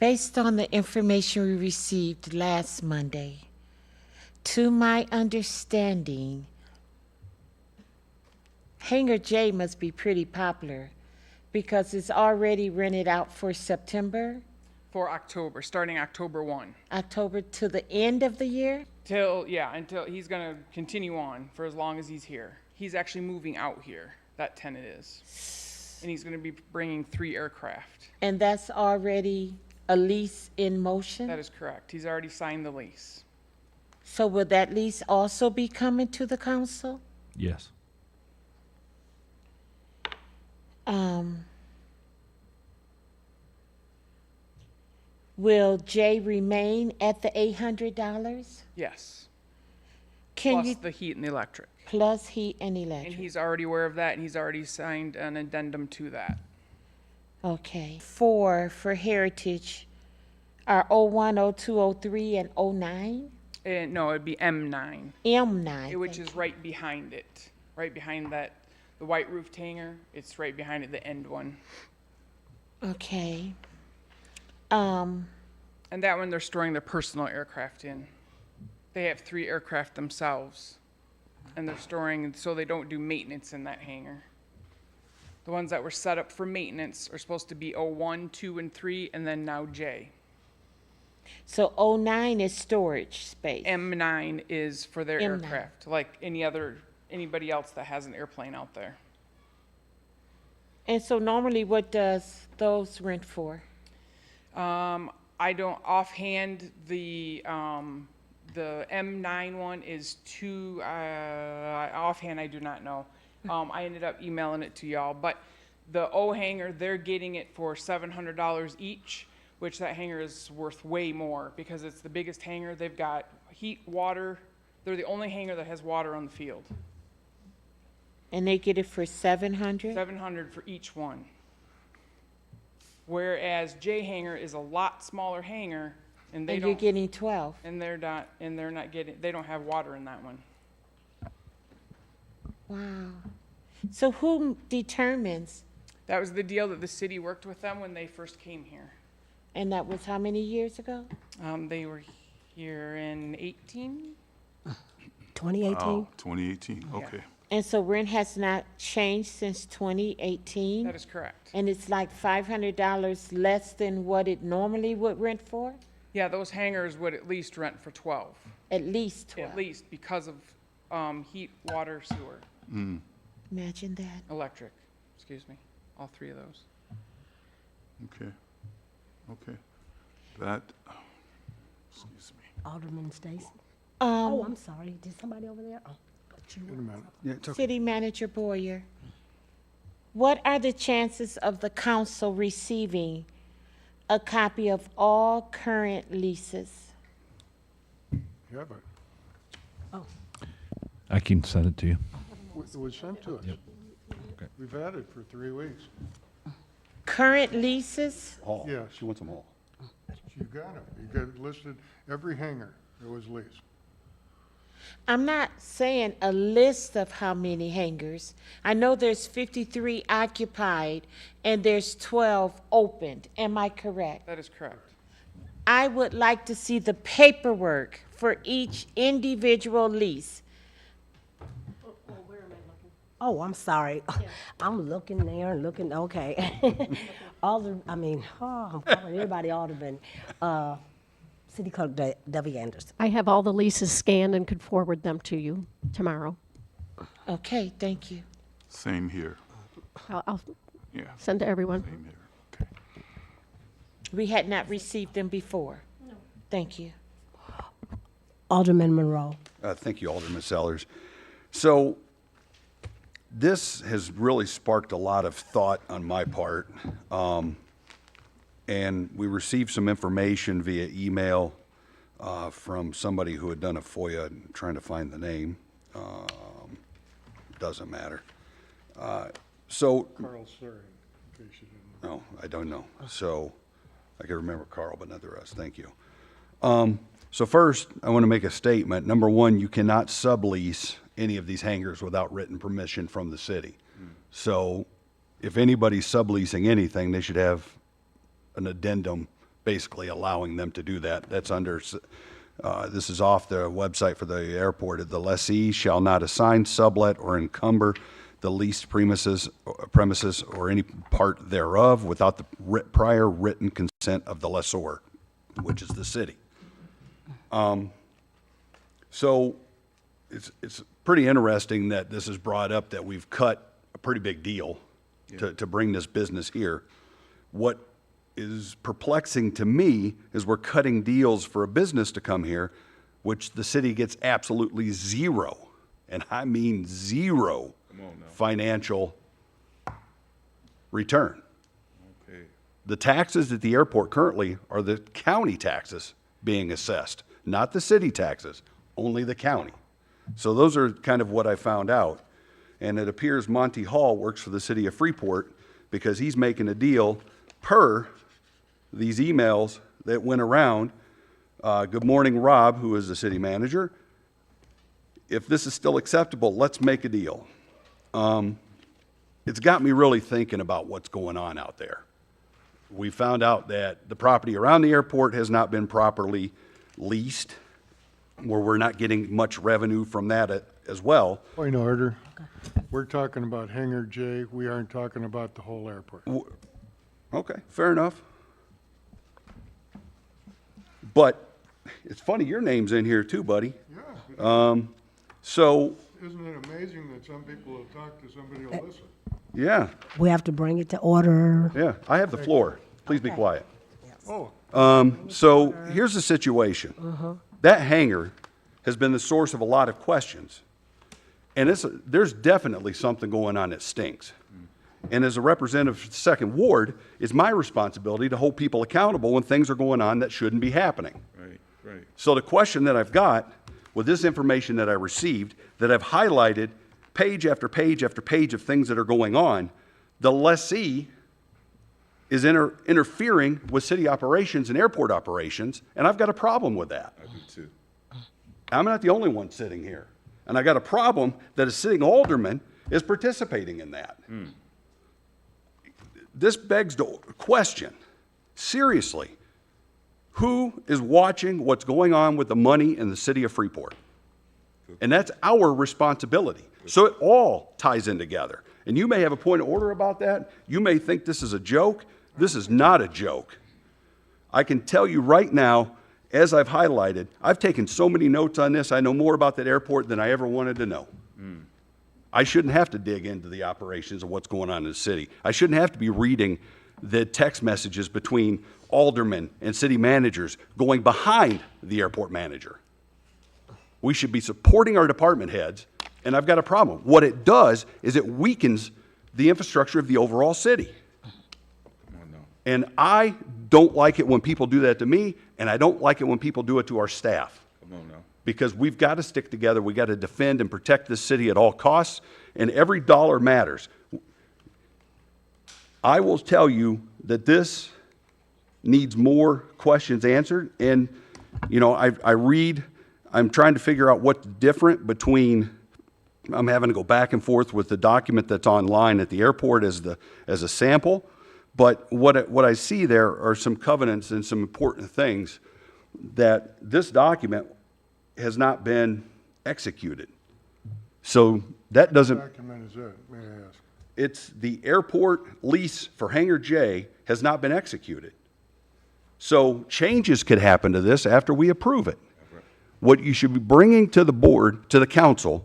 Based on the information we received last Monday, to my understanding, Hangar J must be pretty popular because it's already rented out for September, For October, starting October 1. October to the end of the year? Until he's going to continue on for as long as he's here. He's actually moving out here, that tenant is. And he's going to be bringing 3 aircraft. And that's already a lease in motion? That is correct. He's already signed the lease. So will that lease also be coming to the council? Yes. Will Jay remain at the $800? Yes. Can Plus you, the heat and the electric. plus heat and And electric? he's already aware of that, and he's already signed an addendum to that. Okay. 4 for Heritage are 01, 02, 03, and 09? And no, it'd be M9, M9. which is right behind it. Right behind that, the white roofed hangar. It's right behind it, the end one. Okay. And that one, they're storing their personal aircraft in. They have 3 aircraft themselves. And they're storing, so they don't do maintenance in that hangar. The ones that were set up for maintenance are supposed to be 01, 2, and 3, and then now J. So '09 is storage space. M9 is for their M9. aircraft, like anybody else that has an airplane out there. And so normally what does those rent for? I don't offhand, the M9 one is too, offhand, I do not know. I ended up emailing it to y'all, but the O hangar, they're getting it for $700 each, which that hangar is worth way more because it's the biggest hangar. They've got heat, water. They're the only hangar that has water on the field. And they get it for 700? 700 for each one. Whereas J hangar is a lot smaller hangar, and they And don't. you're getting 12. And they're not getting. They don't have water in that one. Wow. So who determines? That was the deal that the city worked with them when they first came here. And that was how many years ago? They were here in 18. 2018? Wow, 2018, okay. And so rent has not changed since 2018? That is correct. And it's like $500 less than what it normally would rent for? Yeah, those hangars would at least rent for 12. At least 12? At least because of heat, water, sewer. Imagine that. Electric, excuse me, all three of those. Okay, okay. That, excuse me. Alderman Stacy? Oh, I'm sorry. Did somebody over there? Oh, but you. Wait a minute. Yeah, it's okay. City Manager Boyer, what are the chances of the council receiving a copy of all current leases? Yeah, but Oh, I can send it to you. it was sent to us. We've had it for 3 weeks. Current leases? All. Yes. She wants them all. You got it. You got it listed, every hangar that was leased. I'm not saying a list of how many hangars. I know there's 53 occupied and there's 12 opened. Am I correct? That is correct. I would like to see the paperwork for each individual lease. oh, I'm sorry. I'm looking there and looking, okay. I'm calling everybody Alderman. City Clerk Debbie Anderson. I have all the leases scanned and could forward them to you tomorrow. Okay, thank you. Same here, I'll yeah, send to everyone. same here, okay. We had not received them before. No. Thank you. Alderman Monroe. Thank you, Alderman Sellers. So this has really sparked a lot of thought on my part. And we received some information via email from somebody who had done a FOIA, I'm trying to find the name. Doesn't matter. So, Carl Surrey, in case you didn't know. no, I don't know. So I can remember Carl, but not the rest. Thank you. So first, I want to make a statement. Number one, you cannot sublease any of these hangars without written permission from the city. So if anybody's subleasing anything, they should have an addendum basically allowing them to do that. That's under, this is off the website for the airport. The lessee shall not assign, sublet, or encumber the leased premises or any part thereof without the prior written consent of the lessor, which is the city. So it's pretty interesting that this is brought up, that we've cut a pretty big deal to bring this business here. What is perplexing to me is we're cutting deals for a business to come here, which the city gets absolutely zero, and I mean zero, financial return. Okay. The taxes at the airport currently are the county taxes being assessed, not the city taxes, only the county. So those are kind of what I found out. And it appears Monty Hall works for the city of Freeport because he's making a deal per these emails that went around. Good morning, Rob, who is the city manager. If this is still acceptable, let's make a deal. It's got me really thinking about what's going on out there. We found out that the property around the airport has not been properly leased, where we're not getting much revenue from that as well. Point of order. We're talking about Hangar J. We aren't talking about the whole airport. Okay, fair enough. But it's funny, your name's in here too, buddy. Yeah. So, Isn't it amazing that some people will talk to somebody who'll listen? yeah, We have to bring it to order. yeah, I have the floor. Please be quiet. Oh, So here's the situation. That hangar has been the source of a lot of questions. And there's definitely something going on that stinks. And as a representative of the Second Ward, it's my responsibility to hold people accountable when things are going on that shouldn't be happening. Right. So the question that I've got with this information that I received, that I've highlighted page after page after page of things that are going on, the lessee is interfering with city operations and airport operations, and I've got a problem with that. I do too. I'm not the only one sitting here. And I got a problem that a sitting alderman is participating in that. This begs the question, seriously, who is watching what's going on with the money in the city of Freeport? And that's our responsibility. So it all ties in together. And you may have a point of order about that. You may think this is a joke. This is not a joke. I can tell you right now, as I've highlighted, I've taken so many notes on this, I know more about that airport than I ever wanted to know. I shouldn't have to dig into the operations of what's going on in the city. I shouldn't have to be reading the text messages between aldermen and city managers going behind the airport manager. We should be supporting our department heads, and I've got a problem. What it does is it weakens the infrastructure of the overall city. And I don't like it when people do that to me, and I don't like it when people do it to our staff. Come on now. Because we've got to stick together, we've got to defend and protect this city at all costs, and every dollar matters. I will tell you that this needs more questions answered, and, you know, I'm trying to figure out what's different between, I'm having to go back and forth with the document that's online at the airport as a sample, but what I see there are some covenants and some important things that this document has not been executed. So that doesn't. what document is that, may I ask? It's the airport lease for Hangar J has not been executed. So changes could happen to this after we approve it. What you should be bringing to the board, to the council,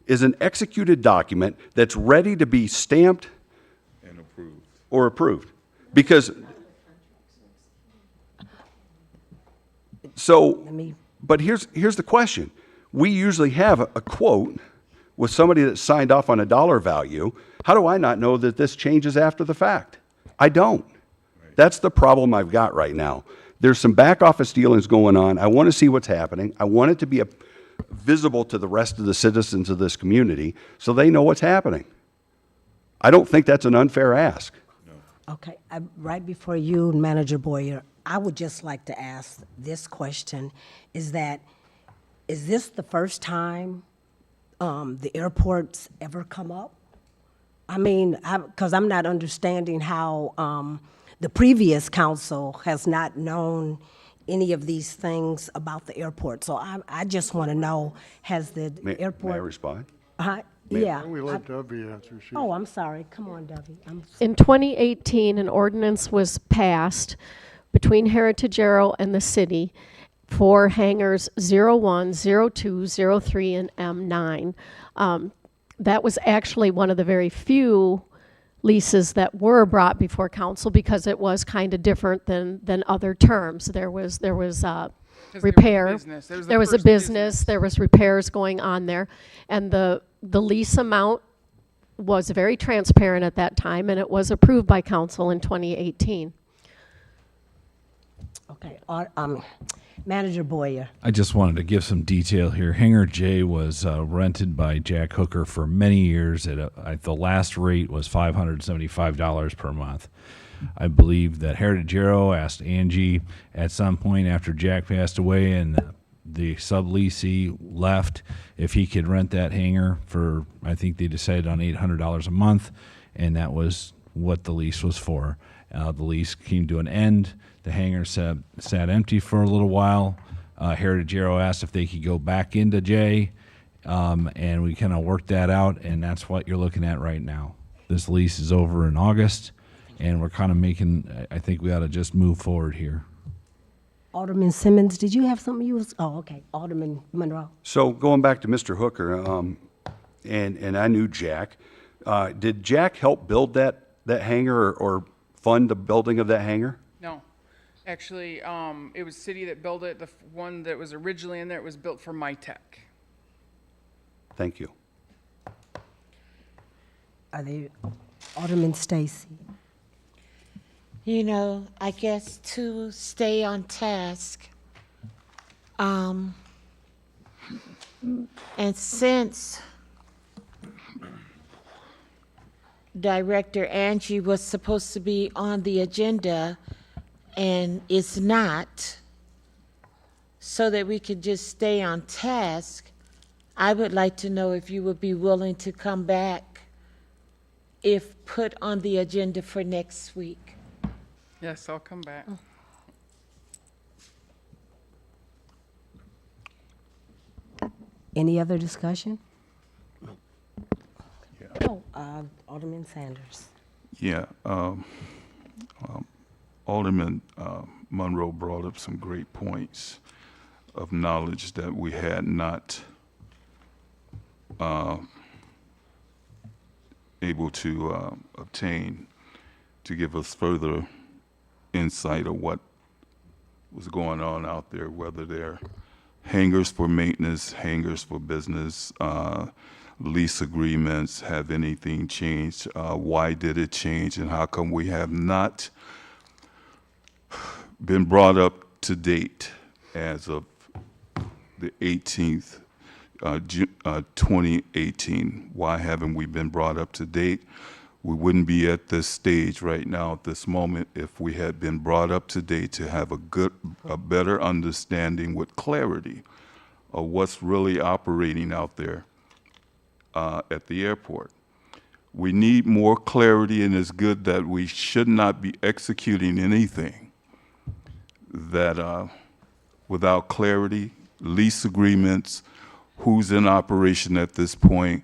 is an executed document that's ready to be stamped And approved. or approved. Because, so, but here's the question. We usually have a quote with somebody that signed off on a dollar value. How do I not know that this changes after the fact? I don't. That's the problem I've got right now. There's some back office dealings going on. I want to see what's happening. I want it to be visible to the rest of the citizens of this community so they know what's happening. I don't think that's an unfair ask. Okay, right before you, Manager Boyer, I would just like to ask this question, is this the first time the airport's ever come up? I mean, because I'm not understanding how the previous council has not known any of these things about the airport. So I just want to know, has the airport? May I respond? Yeah. We let Debbie answer. Oh, I'm sorry. Come on, Debbie. In 2018, an ordinance was passed between Heritage Aero and the city for hangars 01, 02, 03, and M9. That was actually one of the very few leases that were brought before council because it was kind of different than other terms. There was repair. There was a business. There was repairs going on there, and the lease amount was very transparent at that time, and it was approved by council in 2018. Okay, Manager Boyer. I just wanted to give some detail here. Hangar J was rented by Jack Hooker for many years. The last rate was $575 per month. I believe that Heritage Aero asked Angie at some point after Jack passed away and the subleasee left if he could rent that hangar for, I think they decided on $800 a month, and that was what the lease was for. The lease came to an end. The hangar sat empty for a little while. Heritage Aero asked if they could go back into J, and we kind of worked that out, and that's what you're looking at right now. This lease is over in August, and we're kind of making, I think we ought to just move forward here. Alderman Simmons, did you have something you was, oh, okay, Alderman Monroe. So going back to Mr. Hooker, and I knew Jack, did Jack help build that hangar or fund the building of that hangar? No. Actually, it was city that built it. The one that was originally in there, it was built for MyTech. Thank you. Are they, Alderman Stacy? You know, I guess to stay on task, and since Director Angie was supposed to be on the agenda and is not, so that we could just stay on task, I would like to know if you would be willing to come back if put on the agenda for next week. Yes, I'll come back. Any other discussion? Oh, Alderman Sanders. Yeah, Alderman Monroe brought up some great points of knowledge that we had not able to obtain to give us further insight of what was going on out there, whether they're hangars for maintenance, hangars for business, lease agreements, have anything changed? Why did it change, and how come we have not been brought up to date as of the 18th, 2018? Why haven't we been brought up to date? We wouldn't be at this stage right now at this moment if we had been brought up to date to have a better understanding with clarity of what's really operating out there at the airport. We need more clarity, and it's good that we should not be executing anything that without clarity, lease agreements, who's in operation at this point,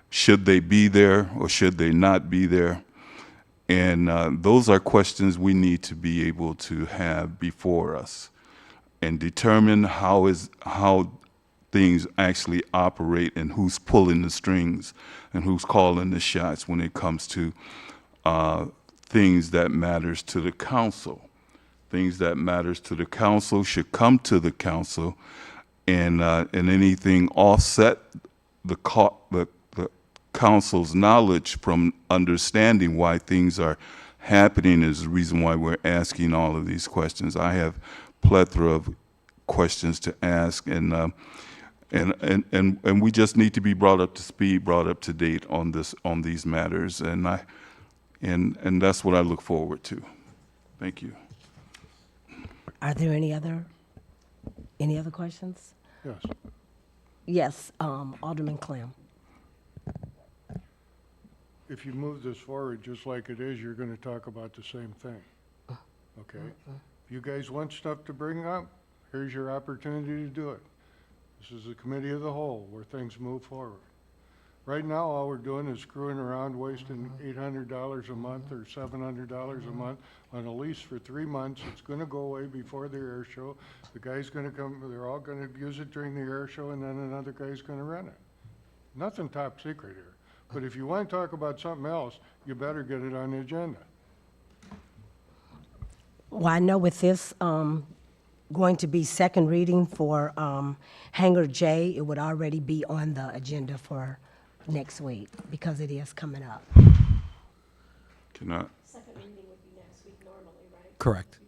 should they be there or should they not be there? And those are questions we need to be able to have before us and determine how things actually operate and who's pulling the strings and who's calling the shots when it comes to things that matters to the council. Things that matters to the council should come to the council, and anything offset the council's knowledge from understanding why things are happening is the reason why we're asking all of these questions. I have plethora of questions to ask, and we just need to be brought up to speed, brought up to date on these matters, and that's what I look forward to. Thank you. Are there any other questions? Yes. Yes, Alderman Clem. If you move this forward just like it is, you're going to talk about the same thing. Okay? If you guys want stuff to bring up, here's your opportunity to do it. This is a committee of the whole where things move forward. Right now, all we're doing is screwing around, wasting $800 a month or $700 a month on a lease for 3 months. It's going to go away before the air show. The guy's going to come, they're all going to use it during the air show, and then another guy's going to rent it. Nothing top secret here. But if you want to talk about something else, you better get it on the agenda. Well, I know with this going to be second reading for Hangar J, it would already be on the agenda for next week because it is coming up. Cannot. Second reading would be next week normally, right? Correct.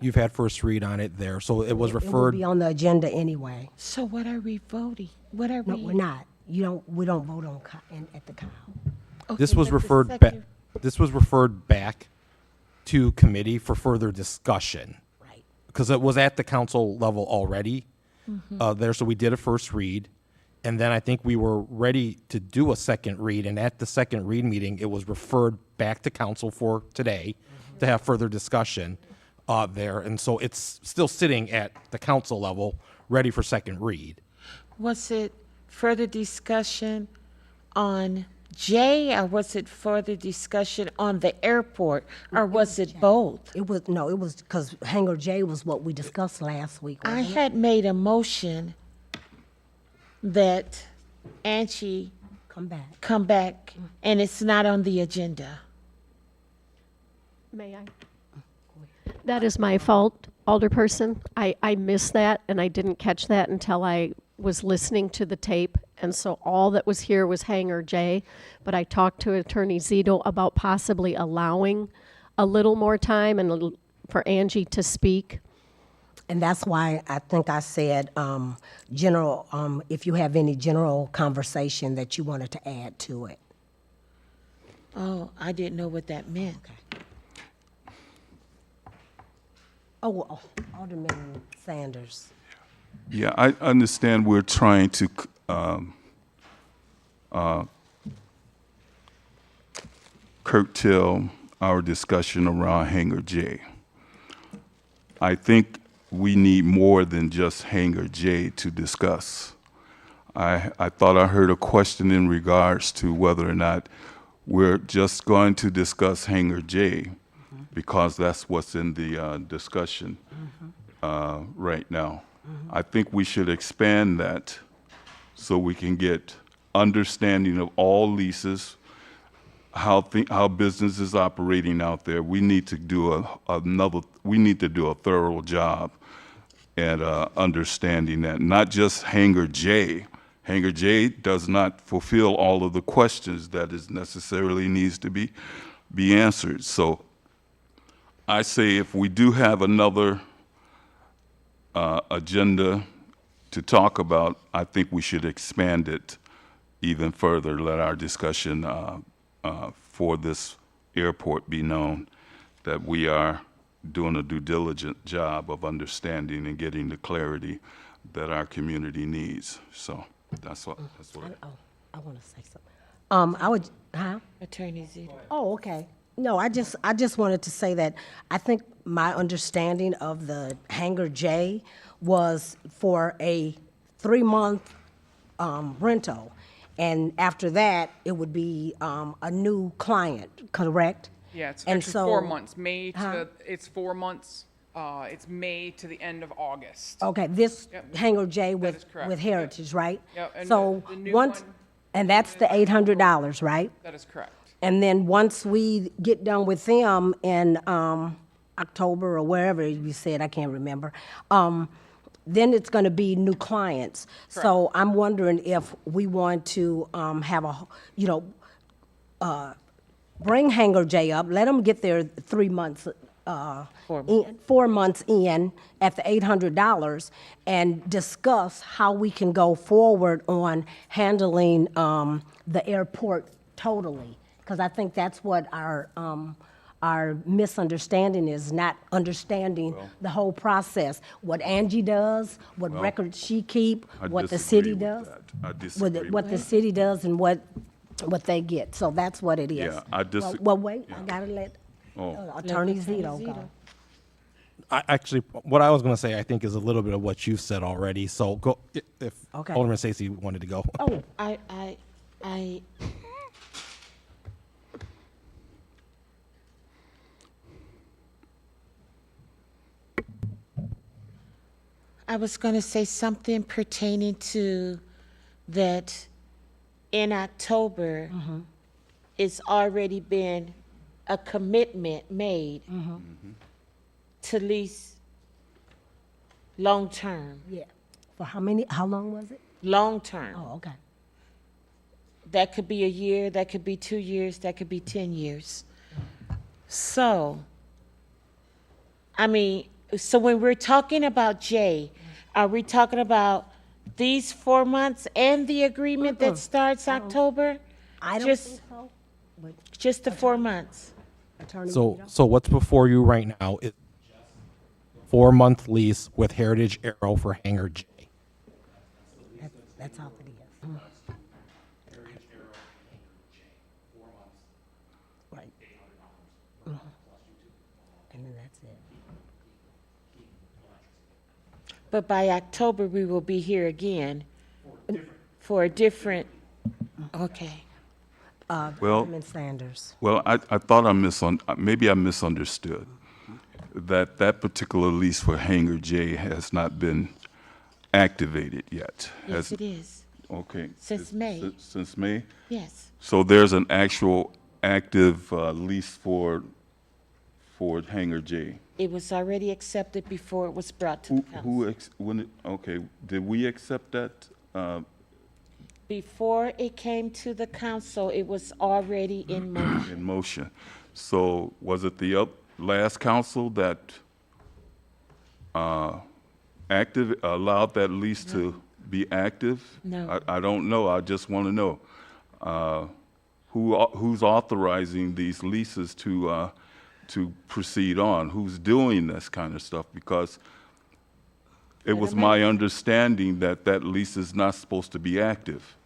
You've had first read on it there, so it was It will referred. be on the agenda anyway. So what are we voting? What are No, we? we're not. We don't vote on at the cow. This Okay, was but the referred back. second- This was referred back to committee for further discussion. Right. Because it was at the council level already there, so we did a first read. And then I think we were ready to do a second read, and at the second read meeting, it was referred back to council for today to have further discussion there. And so it's still sitting at the council level, ready for second read. Was it further discussion on J, or was it further discussion on the airport, or was it both? It was, no, it was, because hangar J was what we discussed last week, I wasn't it? had made a motion that Angie Come back. come back, and it's not on the agenda. May I? That is my fault, Alderperson. I missed that, and I didn't catch that until I was listening to the tape. And so all that was here was hangar J. But I talked to Attorney Zito about possibly allowing a little more time and for Angie to speak. And that's why I think I said, general, if you have any general conversation that you wanted to add to it. Oh, I didn't know what that meant. Oh, well, Alderman Sanders. Yeah, I understand we're trying to curtail our discussion around hangar J. I think we need more than just hangar J to discuss. I thought I heard a question in regards to whether or not we're just going to discuss hangar J because that's what's in the discussion right now. I think we should expand that so we can get understanding of all leases, how business is operating out there. We need to do a thorough job at understanding that, not just hangar J. Hangar J does not fulfill all of the questions that is necessarily needs to be answered. So I say if we do have another agenda to talk about, I think we should expand it even further. Let our discussion for this airport be known that we are doing a due diligent job of understanding and getting the clarity that our community needs. So that's what. I want to say something. I would, huh? Attorney Zito. Oh, okay. No, I just wanted to say that I think my understanding of the hangar J was for a 3-month rental. And after that, it would be a new client, correct? Yeah, it's And actually so- 4 months, May Huh? to, it's 4 months, it's May to the end of August. Okay, this Yep. hangar J That with, is correct. with Heritage, right? Yep, and So the new once, one- and that's the $800, right? That is correct. And then once we get done with them in October or wherever you said, I can't remember, then it's going to be new clients. So I'm wondering if we want to have a, bring hangar J up, let them get their 3 months, 4 months in at the $800, and discuss how we can go forward on handling the airport totally. Because I think that's what our misunderstanding is, not understanding the whole process. What Angie does, what records she keep, I what the disagree city with does. that. I disagree What with the that. city does and what they get. So that's what it is. Yeah, I disagree. Well, wait, I gotta let Oh. Attorney Zito go. Actually, what I was going to say, I think, is a little bit of what you've said already. So go if Okay. Alderman Stacey wanted to go. Oh, I was going to say something pertaining to that in October, it's already been a commitment made to lease long-term, yeah. For how long was it? long-term. Oh, okay. That could be a year, that could be 2 years, that could be 10 years. So, I mean, so when we're talking about J, are we talking about these 4 months and the agreement that starts October? I don't Just- think so. But Just the 4 months? Attorney So Zito? so what's before you right now is 4-month lease with Heritage Aero for hangar J. That's all it is. Right. And then that's it. But by October, we will be here again for a different, okay. Well- Alderman Sanders. Well, I thought maybe I misunderstood that that particular lease for Hangar J has not been activated yet. Yes, it is. Okay. Since May. Since May? Yes. So there's an actual active lease for Hangar J. It was already accepted before it was brought to the council. Okay, did we accept that? Before it came to the council, it was already in motion. In motion. So was it the last council that allowed that lease to be active? No. I don't know. I just want to know who's authorizing these leases to proceed on? Who's doing this kind of stuff? Because it was my understanding that that lease is not supposed to be active.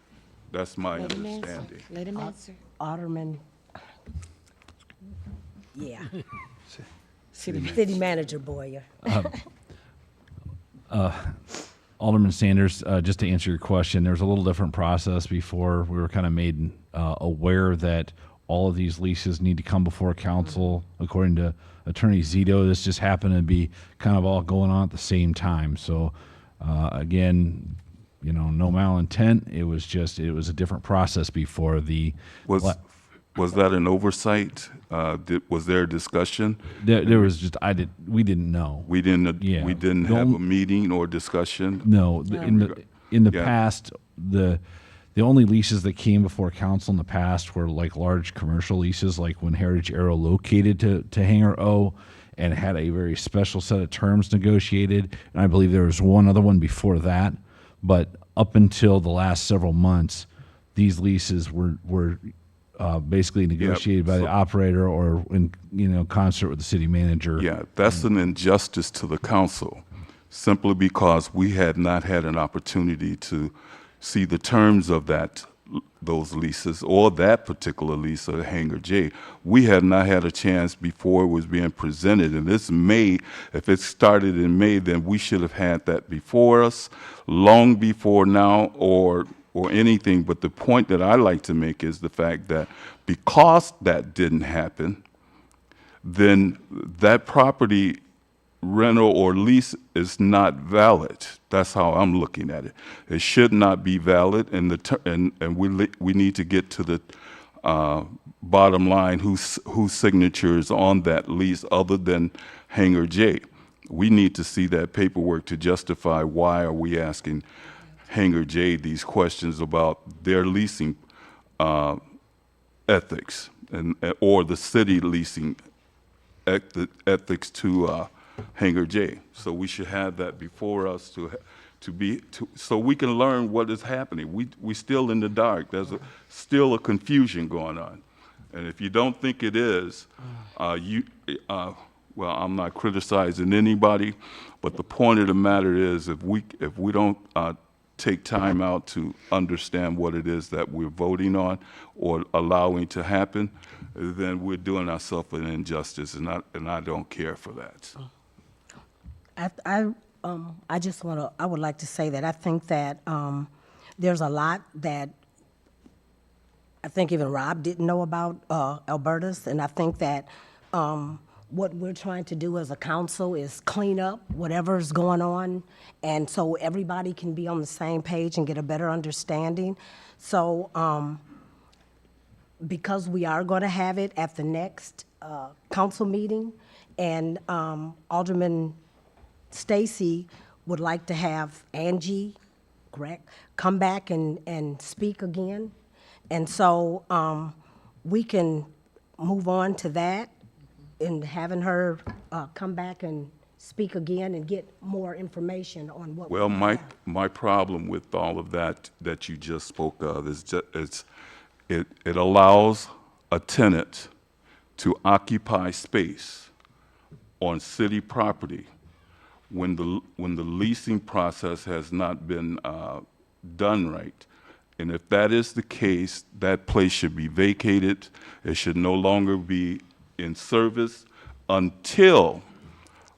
That's my Let him answer. understanding. Let him answer. Alderman, yeah, City city manager Boyer. Alderman Sanders, just to answer your question, there's a little different process before. We were kind of made aware that all of these leases need to come before council. According to Attorney Zito, this just happened to be kind of all going on at the same time. So, again, no malintent. It was a different process before the. Was that an oversight? Was there a discussion? There was just we didn't know. We didn't. Yeah. We didn't have a meeting or discussion. No, in the Yeah. past, the only leases that came before council in the past were like large commercial leases, like when Heritage Aero located to Hangar O and had a very special set of terms negotiated. And I believe there was one other one before that. But up until the last several months, these leases were basically negotiated by the operator or in concert with the city manager. Yeah, that's an injustice to the council, simply because we had not had an opportunity to see the terms of those leases or that particular lease of Hangar J. We had not had a chance before it was being presented. And this May, if it started in May, then we should have had that before us, long before now, or anything. But the point that I like to make is the fact that because that didn't happen, then that property rental or lease is not valid. That's how I'm looking at it. It should not be valid, and we need to get to the bottom line, whose signature is on that lease other than Hangar J. We need to see that paperwork to justify why are we asking Hangar J these questions about their leasing ethics or the city leasing ethics to Hangar J. So we should have that before us so we can learn what is happening. We still in the dark. There's still a confusion going on. And if you don't think it is, well, I'm not criticizing anybody, but the point of the matter is if we don't take time out to understand what it is that we're voting on or allowing to happen, then we're doing ourselves an injustice, and I don't care for that. I would like to say that I think that there's a lot that I think even Rob didn't know about Albertus, and I think that what we're trying to do as a council is clean up whatever's going on, and so everybody can be on the same page and get a better understanding. So because we are going to have it at the next council meeting, and Alderman Stacy would like to have Angie, correct, come back and speak again. And so we can move on to that and having her come back and speak again and get more information on what. Well, my problem with all of that you just spoke of is it allows a tenant to occupy space on city property when the leasing process has not been done right. And if that is the case, that place should be vacated. It should no longer be in service until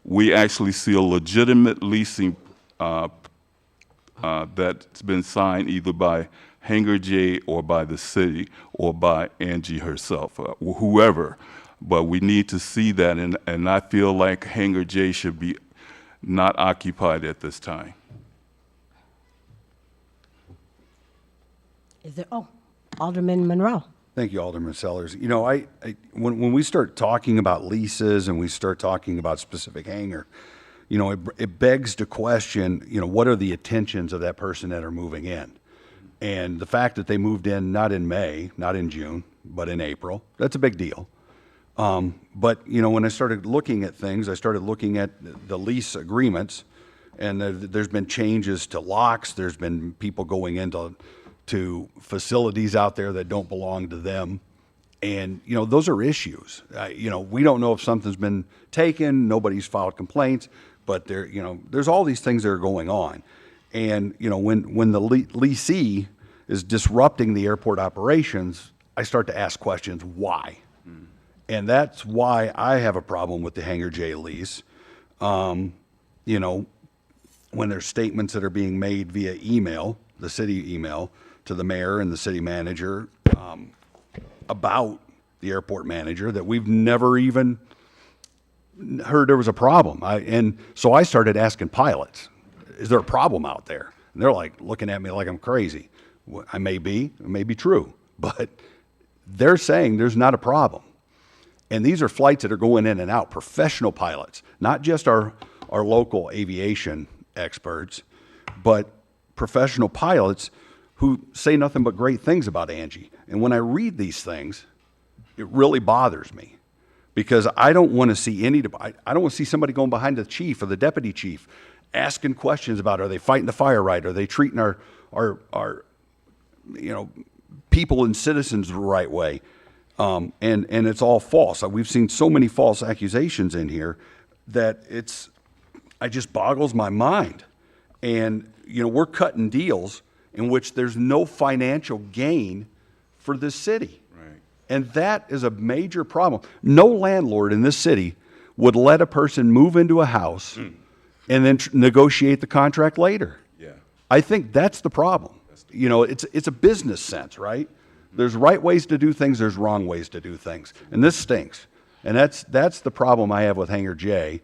we actually see a legitimate leasing that's been signed either by Hangar J or by the city or by Angie herself, whoever. But we need to see that, and I feel like Hangar J should be not occupied at this time. Is there, Alderman Monroe. Thank you, Alderman Sellers. You know, when we start talking about leases and we start talking about specific hangar, you know, it begs to question, you know, what are the intentions of that person that are moving in? And the fact that they moved in not in May, not in June, but in April, that's a big deal. But, you know, when I started looking at things, I started looking at the lease agreements, and there's been changes to locks. There's been people going into facilities out there that don't belong to them. And, you know, those are issues. You know, we don't know if something's been taken. Nobody's filed complaints, but you know, there's all these things that are going on. And, you know, when the leasee is disrupting the airport operations, I start to ask questions, why? And that's why I have a problem with the Hangar J lease. You know, when there's statements that are being made via email, the city email, to the mayor and the city manager about the airport manager that we've never even heard there was a problem. And so I started asking pilots, is there a problem out there? And they're like looking at me like I'm crazy. It may be true, but they're saying there's not a problem. And these are flights that are going in and out, professional pilots, not just our local aviation experts, but professional pilots who say nothing but great things about Angie. And when I read these things, it really bothers me because I don't want to see I don't want to see somebody going behind the chief or the deputy chief asking questions about, are they fighting the fire right? Are they treating our you know, people and citizens the right way? And it's all false. We've seen so many false accusations in here that it just boggles my mind. And, you know, we're cutting deals in which there's no financial gain for this city. Right. And that is a major problem. No landlord in this city would let a person move into a house and then negotiate the contract later. Yeah. I think that's the problem. You know, it's a business sense, right? There's right ways to do things, there's wrong ways to do things. And this stinks. And that's the problem I have with Hangar J.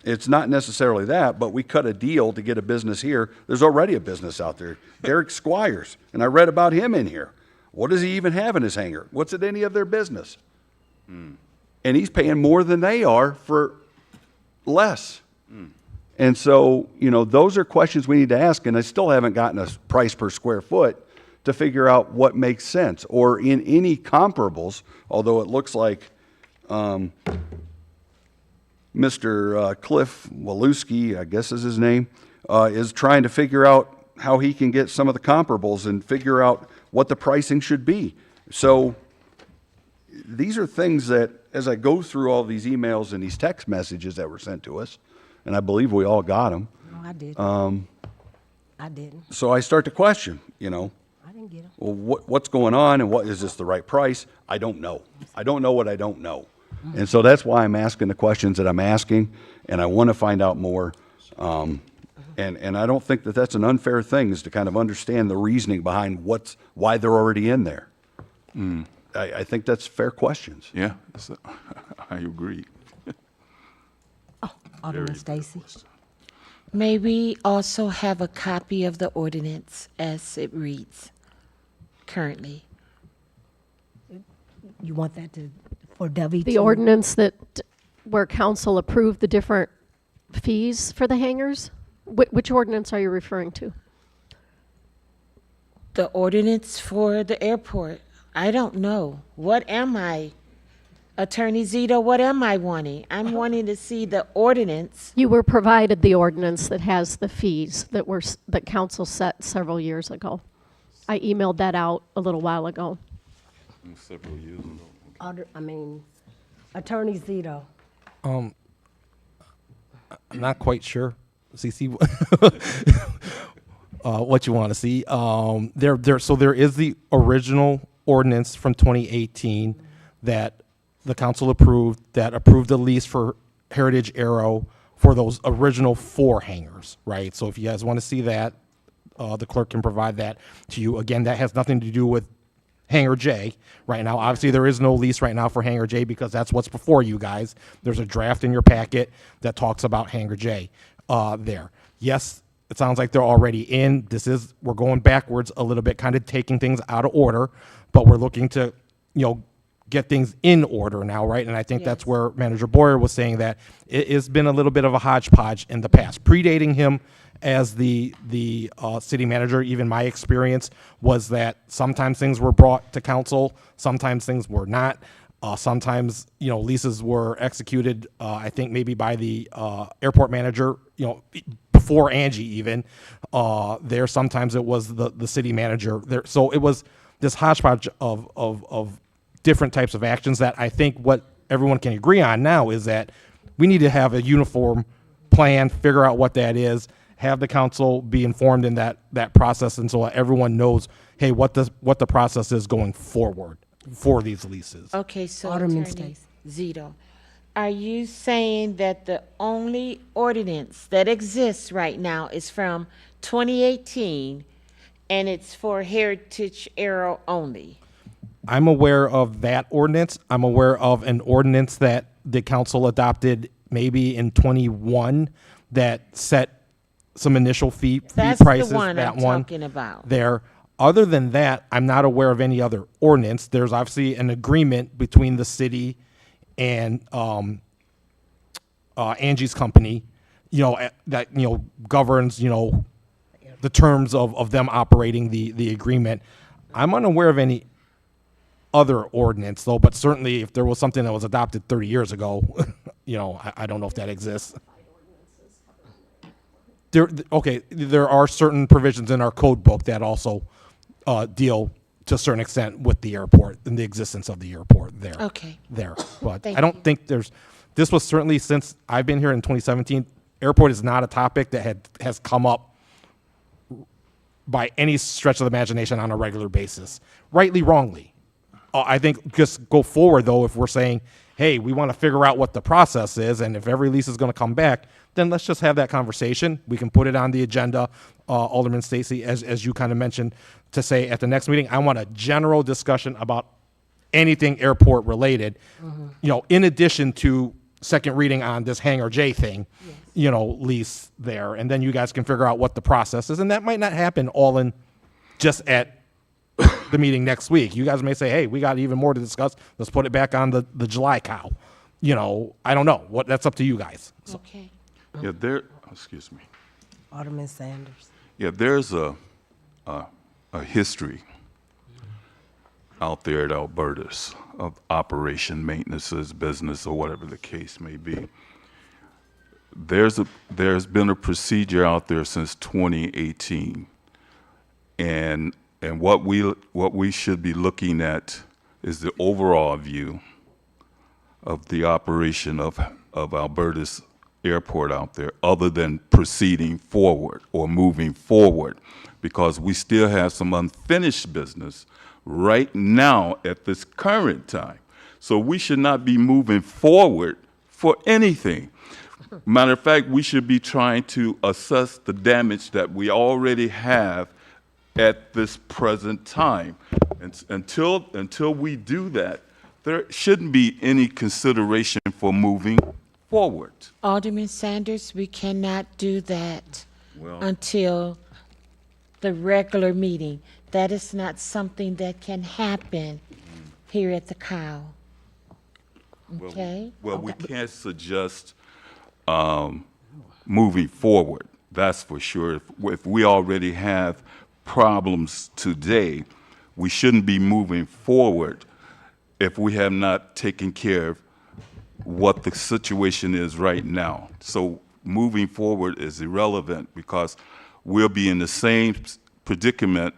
It's not necessarily that, but we cut a deal to get a business here. There's already a business out there, Derek Squires, and I read about him in here. What does he even have in his hangar? What's it any of their business? And he's paying more than they are for less. And so, you know, those are questions we need to ask, and I still haven't gotten a price per square foot to figure out what makes sense, or in any comparables, although it looks like Mr. Cliff Walewski, I guess is his name, is trying to figure out how he can get some of the comparables and figure out what the pricing should be. So these are things that, as I go through all these emails and these text messages that were sent to us, and I believe we all got them. No, I didn't. I didn't. So I start to question, you know, I didn't get them. well, what's going on, and is this the right price? I don't know. I don't know what I don't know. And so that's why I'm asking the questions that I'm asking, and I want to find out more. And I don't think that that's an unfair thing, is to kind of understand the reasoning behind why they're already in there. I think that's fair questions. Yeah, I agree. Alderman Stacy. May we also have a copy of the ordinance as it reads currently? You want that for W2? The ordinance where council approved the different fees for the hangars? Which ordinance are you referring to? The ordinance for the airport. I don't know. What am I? Attorney Zito, what am I wanting? I'm wanting to see the ordinance. You were provided the ordinance that has the fees that council set several years ago. I emailed that out a little while ago. Several years ago. Attorney Zito. I'm not quite sure, CC, what you want to see. So there is the original ordinance from 2018 that the council approved, that approved the lease for Heritage Aero for those original 4 hangars, right? So if you guys want to see that, the clerk can provide that to you. Again, that has nothing to do with Hangar J right now. Obviously, there is no lease right now for Hangar J because that's what's before you guys. There's a draft in your packet that talks about Hangar J there. Yes, it sounds like they're already in. We're going backwards a little bit, kind of taking things out of order, but we're looking to, get things in order now, right? And I think that's where Manager Boyer was saying that it has been a little bit of a hodgepodge in the past. Predating him as the city manager, even my experience was that sometimes things were brought to council, sometimes things were not. Sometimes, leases were executed, I think maybe by the airport manager, before Angie even. There, sometimes it was the city manager there. So it was this hodgepodge of different types of actions that I think what everyone can agree on now is that we need to have a uniform plan, figure out what that is, have the council be informed in that process, and so everyone knows, hey, what the process is going forward for these leases. Okay, so Alderman Attorney Stacy. Zito, are you saying that the only ordinance that exists right now is from 2018 and it's for Heritage Era only? I'm aware of that ordinance. I'm aware of an ordinance that the council adopted maybe in 21 that set some initial fee That's prices. the one that I'm one talking about. there. Other than that, I'm not aware of any other ordinance. There's obviously an agreement between the city and Angie's company, that governs the terms of them operating the agreement. I'm unaware of any other ordinance though, but certainly if there was something that was adopted 30 years ago, I don't know if that exists. There are certain provisions in our code book that also deal to a certain extent with the airport and the existence of the airport there. Okay. But Thank I don't you. think this was certainly, since I've been here in 2017, airport is not a topic that has come up by any stretch of the imagination on a regular basis. Rightly, wrongly. I think just go forward, though, if we're saying, hey, we want to figure out what the process is, and if every lease is going to come back, then let's just have that conversation. We can put it on the agenda, Alderman Stacy, as you kind of mentioned, to say at the next meeting, I want a general discussion about anything airport related, in addition to second reading on this Hangar J thing, lease there. And then you guys can figure out what the process is. And that might not happen all in just at the meeting next week. You guys may say, hey, we got even more to discuss. Let's put it back on the July cow. I don't know. That's up to you guys. So. Okay. Yeah, excuse me. Alderman Sanders. Yeah, there's a history out there at Alberta's of operation, maintenances, business, or whatever the case may be. There's been a procedure out there since 2018, and what we should be looking at is the overall view of the operation of Alberta's airport out there, other than proceeding forward or moving forward, because we still have some unfinished business right now at this current time. So we should not be moving forward for anything. Matter of fact, we should be trying to assess the damage that we already have at this present time. And until we do that, there shouldn't be any consideration for moving forward. Alderman Sanders, we cannot do that Well- until the regular meeting. That is not something that can happen here at the cow. Okay? Well, we can't suggest moving forward, that's for sure. If we already have problems today, we shouldn't be moving forward if we have not taken care of what the situation is right now. So moving forward is irrelevant because we'll be in the same predicament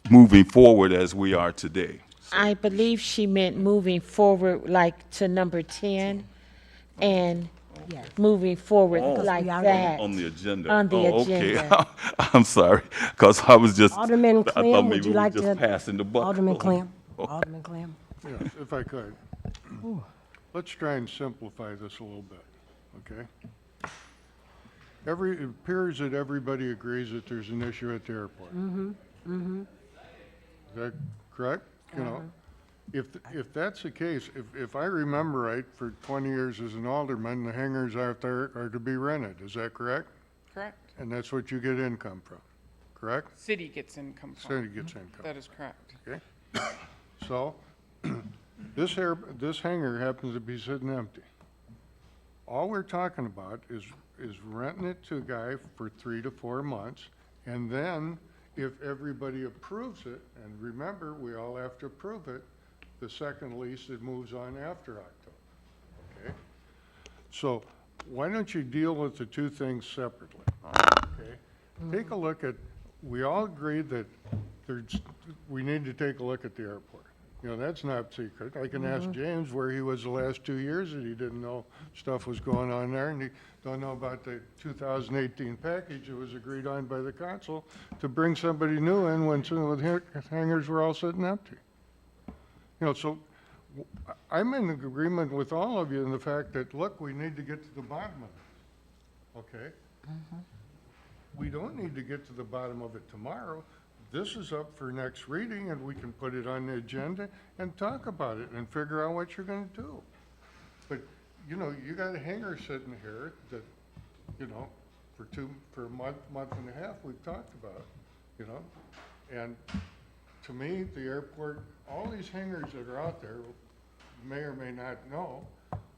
moving forward as we are today. I believe she meant moving forward like to number 10 and moving forward like that. On the agenda. On the Okay. agenda. I'm sorry, because I was just, Alderman I thought Clem, would maybe you we were like just to? passing the buck. Alderman Clem. Alderman Clem. Yes, if I could. let's try and simplify this a little bit, okay? It appears that everybody agrees that there's an issue at the airport. Is that correct? You know, if that's the case, if I remember right, for 20 years as an alderman, the hangars out there are to be rented, is that correct? Correct. And that's what you get income from, correct? City gets income from. City gets income. That is correct. Okay? So, this hangar happens to be sitting empty. All we're talking about is renting it to a guy for 3 to 4 months, and then if everybody approves it, and remember, we all have to approve it, the second lease, it moves on after October, okay? So, why don't you deal with the two things separately, okay? Take a look at, we all agree that we need to take a look at the airport. You know, that's not secret. I can ask James where he was the last 2 years that he didn't know stuff was going on there, and he don't know about the 2018 package that was agreed on by the council to bring somebody new in when some of the hangars were all sitting empty. You know, so I'm in agreement with all of you in the fact that, look, we need to get to the bottom of it, okay? We don't need to get to the bottom of it tomorrow. This is up for next reading, and we can put it on the agenda and talk about it and figure out what you're gonna do. But, you know, you got a hangar sitting here that, you know, for a month and a half, we've talked about, you know? And to me, the airport, all these hangars that are out there, you may or may not know,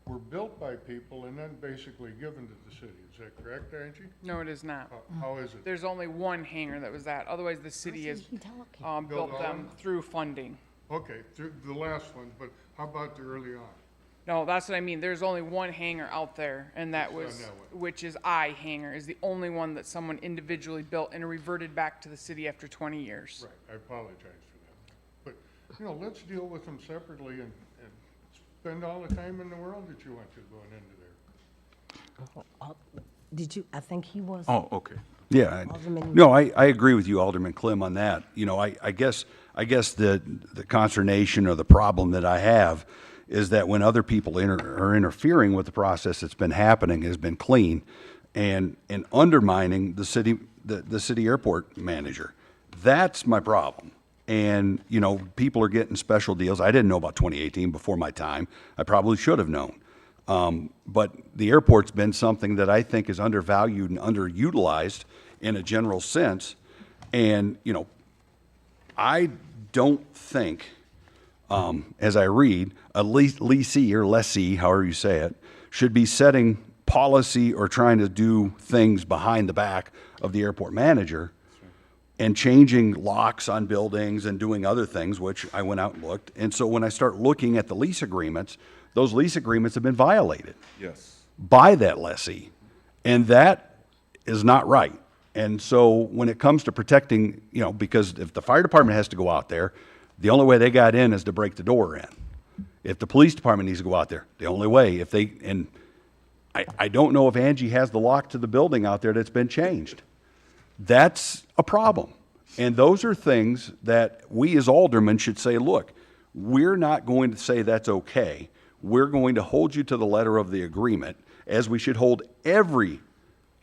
were built by people and then basically given to the city. Is that correct, Angie? No, it is not. How is it? There's only one hangar that was that. Otherwise, the city has Built built all them of them? through funding. Okay, through the last one, but how about the early on? No, that's what I mean. There's only one hangar out there, and that Which was, one that one? which is I hangar, is the only one that someone individually built and it reverted back to the city after 20 years. Right, I apologize for that. But, you know, let's deal with them separately and spend all the time in the world that you want to going into there. Did you, I think he was. Oh, okay. Yeah, Alderman- no, I agree with you, Alderman Clem, on that. You know, I guess the consternation or the problem that I have is that when other people are interfering with the process that's been happening, has been clean, and undermining the city airport manager. That's my problem. And, you know, people are getting special deals. I didn't know about 2018 before my time. I probably should have known. But the airport's been something that I think is undervalued and underutilized in a general sense. And, you know, I don't think, as I read, a leasee or lessee, however you say it, should be setting policy or trying to do things behind the back of the airport manager and changing locks on buildings and doing other things, which I went out and looked. And so when I start looking at the lease agreements, those lease agreements have been violated Yes. by that lessee. And that is not right. And so when it comes to protecting, you know, because if the fire department has to go out there, the only way they got in is to break the door in. If the police department needs to go out there, the only way, and I don't know if Angie has the lock to the building out there that's been changed. That's a problem. And those are things that we as aldermen should say, look, we're not going to say that's okay. We're going to hold you to the letter of the agreement, as we should hold every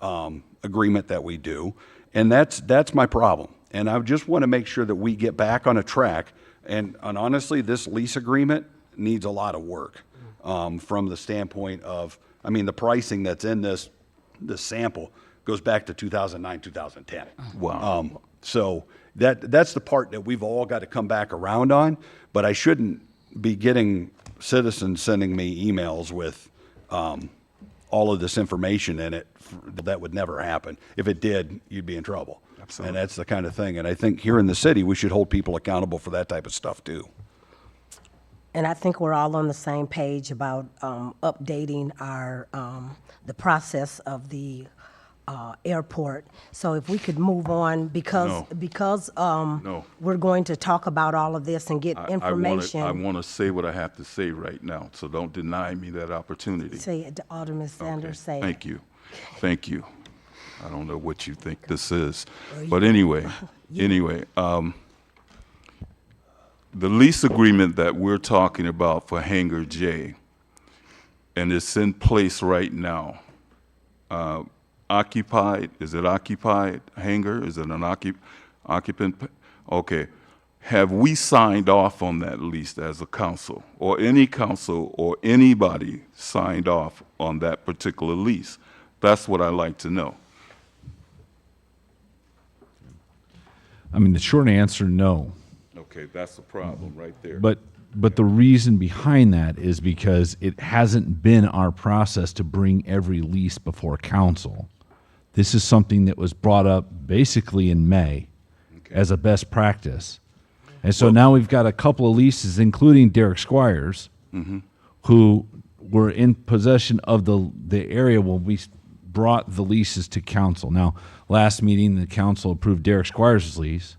agreement that we do. And that's my problem. And I just want to make sure that we get back on a track. And honestly, this lease agreement needs a lot of work from the standpoint of, I mean, the pricing that's in this sample goes back to 2009, 2010. Wow. So that's the part that we've all got to come back around on, but I shouldn't be getting citizens sending me emails with all of this information in it. That would never happen. If it did, you'd be in trouble. Absolutely. And that's the kind of thing. And I think here in the city, we should hold people accountable for that type of stuff too. And I think we're all on the same page about updating our, the process of the airport. So if we could move on, because No. we're going to talk about all of this and get information. I want to say what I have to say right now, so don't deny me that opportunity. Say it, Alderman Sanders, say it. Thank you. Thank you. I don't know what you think this is, but anyway, the lease agreement that we're talking about for Hangar J and it's in place right now. Occupied, is it occupied hangar? Is it an occupant? Okay. Have we signed off on that lease as a council, or any council or anybody signed off on that particular lease? That's what I'd like to know. I mean, the short answer, no. Okay, that's the problem right there. But the reason behind that is because it hasn't been our process to bring every lease before council. This is something that was brought up basically in May as a best practice. And so now we've got a couple of leases, including Derek Squires, who were in possession of the area when we brought the leases to council. Now, last meeting, the council approved Derek Squires' lease.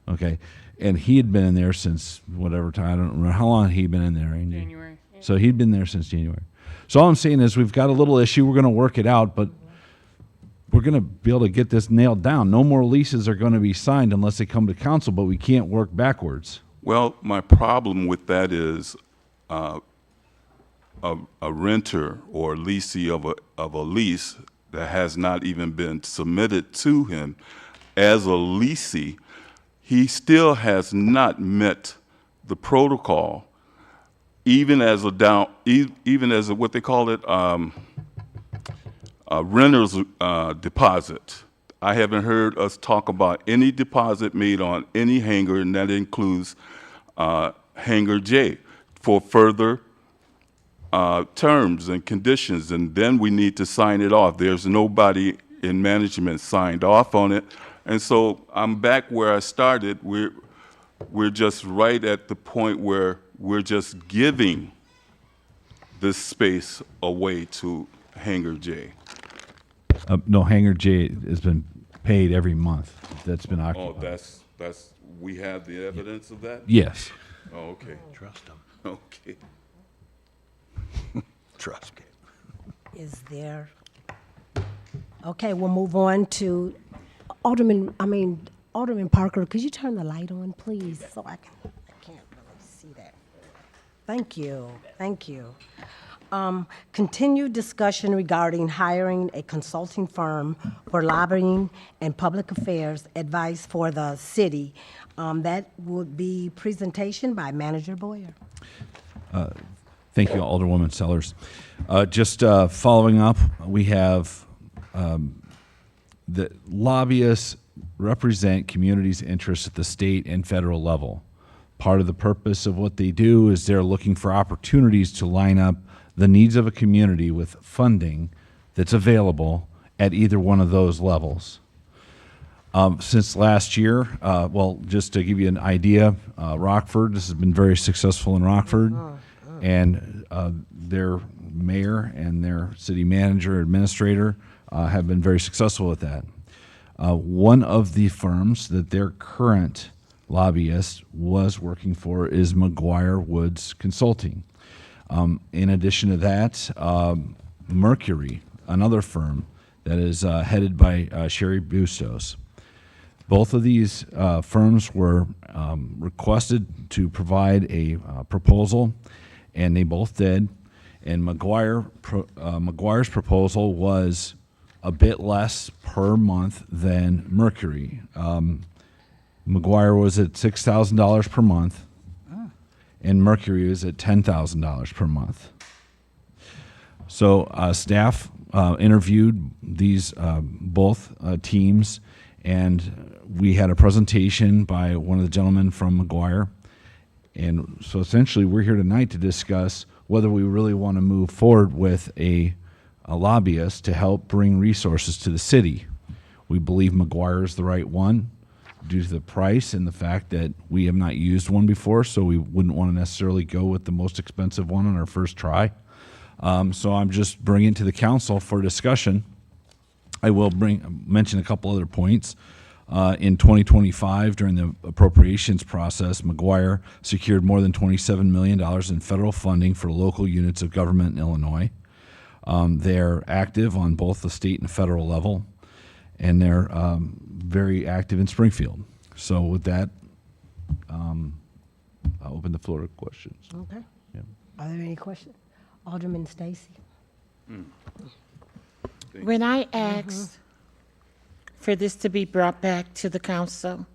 Okay. And he had been in there since whatever time, I don't remember. How long had he been in there, Angie? January. So he'd been there since January. So all I'm saying is we've got a little issue. We're going to work it out, but we're going to be able to get this nailed down. No more leases are going to be signed unless they come to council, but we can't work backwards. Well, my problem with that is a renter or leasee of a lease that has not even been submitted to him as a leasee, he still has not met the protocol, even as a what they call it, renter's deposit. I haven't heard us talk about any deposit made on any hangar, and that includes hangar J, for further terms and conditions, and then we need to sign it off. There's nobody in management signed off on it, and so I'm back where I started. We're just right at the point where we're just giving this space away to hangar J. No, hangar J has been paid every month. That's been occupied. Oh, that's we have the evidence of that? Yes. Oh, okay. Trust them. Okay. Trust me. Is there? Okay, we'll move on to Alderman Parker. Could you turn the light on, please, so I can't really see that. Thank you. Continued discussion regarding hiring a consulting firm for lobbying and public affairs advice for the city. That would be presentation by Manager Boyer. Thank you, Alderwoman Sellers. Just following up, we have the lobbyists represent communities' interests at the state and federal level. Part of the purpose of what they do is they're looking for opportunities to line up the needs of a community with funding that's available at either one of those levels. Since last year, well, just to give you an idea, Rockford, this has been very successful in Rockford, and their mayor and their city manager, administrator have been very successful with that. One of the firms that their current lobbyist was working for is McGuire Woods Consulting. In addition to that, Mercury, another firm that is headed by Sherry Bustos. Both of these firms were requested to provide a proposal, and they both did. And McGuire's proposal was a bit less per month than Mercury. McGuire was at $6,000 per month, and Mercury is at $10,000 per month. So staff interviewed these both teams, and we had a presentation by one of the gentlemen from McGuire. And so essentially we're here tonight to discuss whether we really want to move forward with a lobbyist to help bring resources to the city. We believe McGuire is the right one due to the price and the fact that we have not used one before, so we wouldn't want to necessarily go with the most expensive one on our first try. So I'm just bringing it to the council for discussion. I will mention a couple other points. In 2025, during the appropriations process, McGuire secured more than $27 million in federal funding for local units of government in Illinois. They're active on both the state and federal level, and they're very active in Springfield. So with that, I'll open the floor to questions. Okay. Yeah. Are there any questions? Alderman Stacy. When I asked for this to be brought back to the council,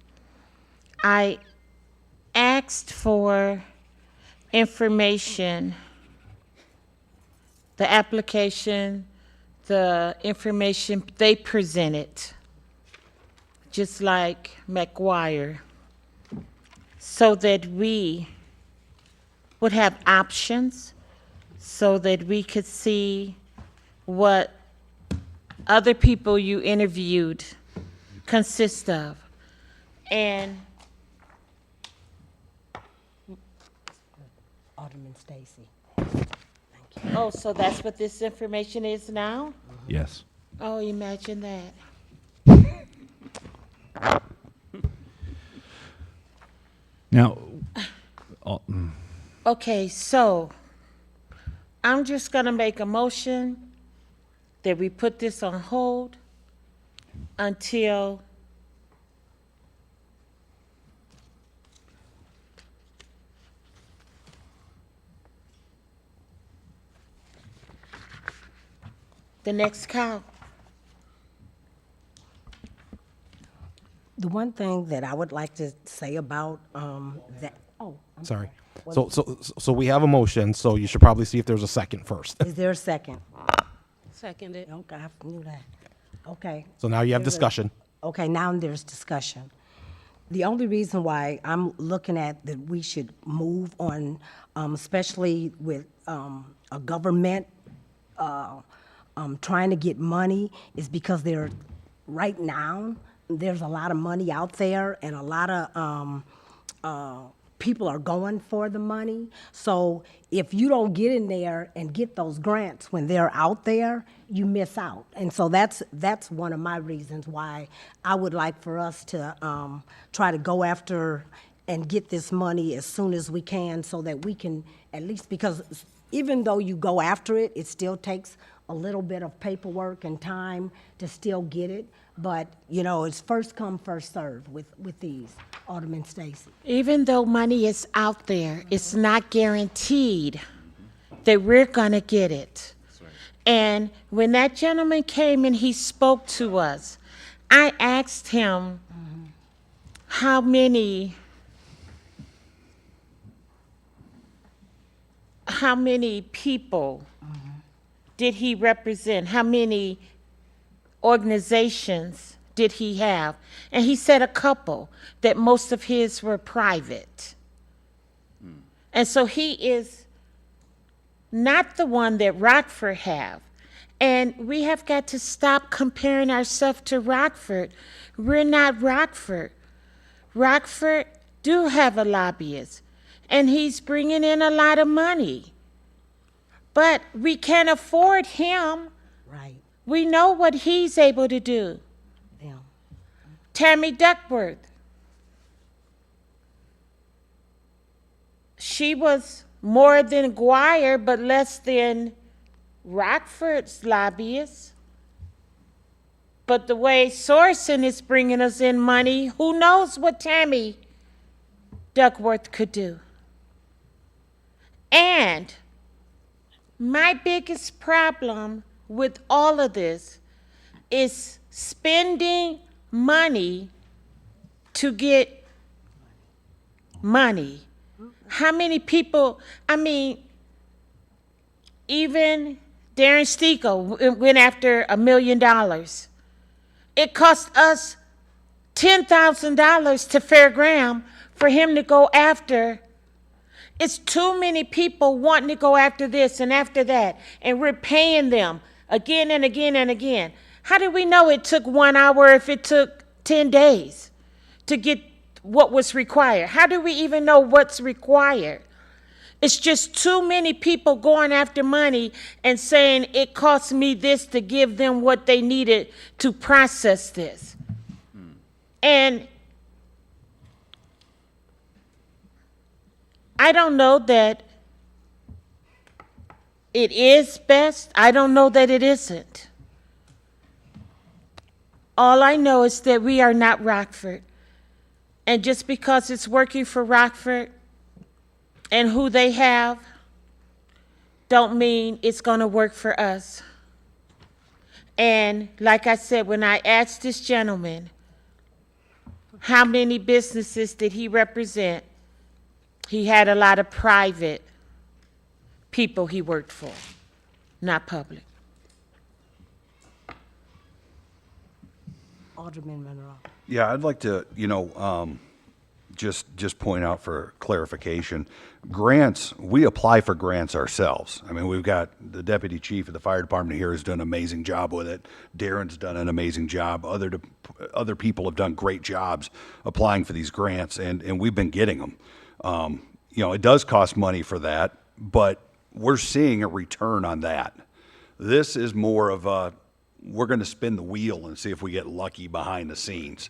I asked for information, the application, the information they presented, just like McGuire, so that we would have options, so that we could see what other people you interviewed consist of. And Alderman Stacy. oh, so that's what this information is now? Yes. Oh, imagine that. Now, Okay, so I'm just gonna make a motion that we put this on hold until the next call. The one thing that I would like to say about that, I'm Sorry. What- So we have a motion, so you should probably see if there's a second first. Is there a second? Seconded. Okay, I knew that. Okay. So now you have There's a- discussion. Okay, now there's discussion. The only reason why I'm looking at that we should move on, especially with a government trying to get money, is because right now, there's a lot of money out there and a lot of people are going for the money. So if you don't get in there and get those grants when they're out there, you miss out. And so that's one of my reasons why I would like for us to try to go after and get this money as soon as we can so that we can at least, because even though you go after it, it still takes a little bit of paperwork and time to still get it. But, it's first come, first served with these, Alderman Stacy. Even though money is out there, it's not guaranteed that we're gonna get it. And when that gentleman came and he spoke to us, I asked him how many people did he represent? How many organizations did he have? And he said a couple, that most of his were private. And so he is not the one that Rockford have. And we have got to stop comparing ourselves to Rockford. We're not Rockford. Rockford do have a lobbyist, and he's bringing in a lot of money. But we can't afford him. Right. We know what he's able to do. Yeah. Tammy Duckworth. She was more than Guire, but less than Rockford's lobbyist. But the way Sorensen is bringing us in money, who knows what Tammy Duckworth could do. And my biggest problem with all of this is spending money to get money. How many people, even Darren Stiegel went after $1 million. It cost us $10,000 to Fair Graham for him to go after. It's too many people wanting to go after this and after that, and we're paying them again and again and again. How do we know it took 1 hour if it took 10 days to get what was required? How do we even know what's required? It's just too many people going after money and saying it cost me this to give them what they needed to process this. And I don't know that it is best. I don't know that it isn't. All I know is that we are not Rockford. And just because it's working for Rockford and who they have, don't mean it's going to work for us. And like I said, when I asked this gentleman how many businesses did he represent, he had a lot of private people he worked for, not public. Alderman Monroe. Yeah, I'd like to, just point out for clarification, grants, we apply for grants ourselves. I mean, we've got the deputy chief of the fire department here has done an amazing job with it. Darren's done an amazing job. Other people have done great jobs applying for these grants, and we've been getting them. It does cost money for that, but we're seeing a return on that. This is more of a, we're going to spin the wheel and see if we get lucky behind the scenes.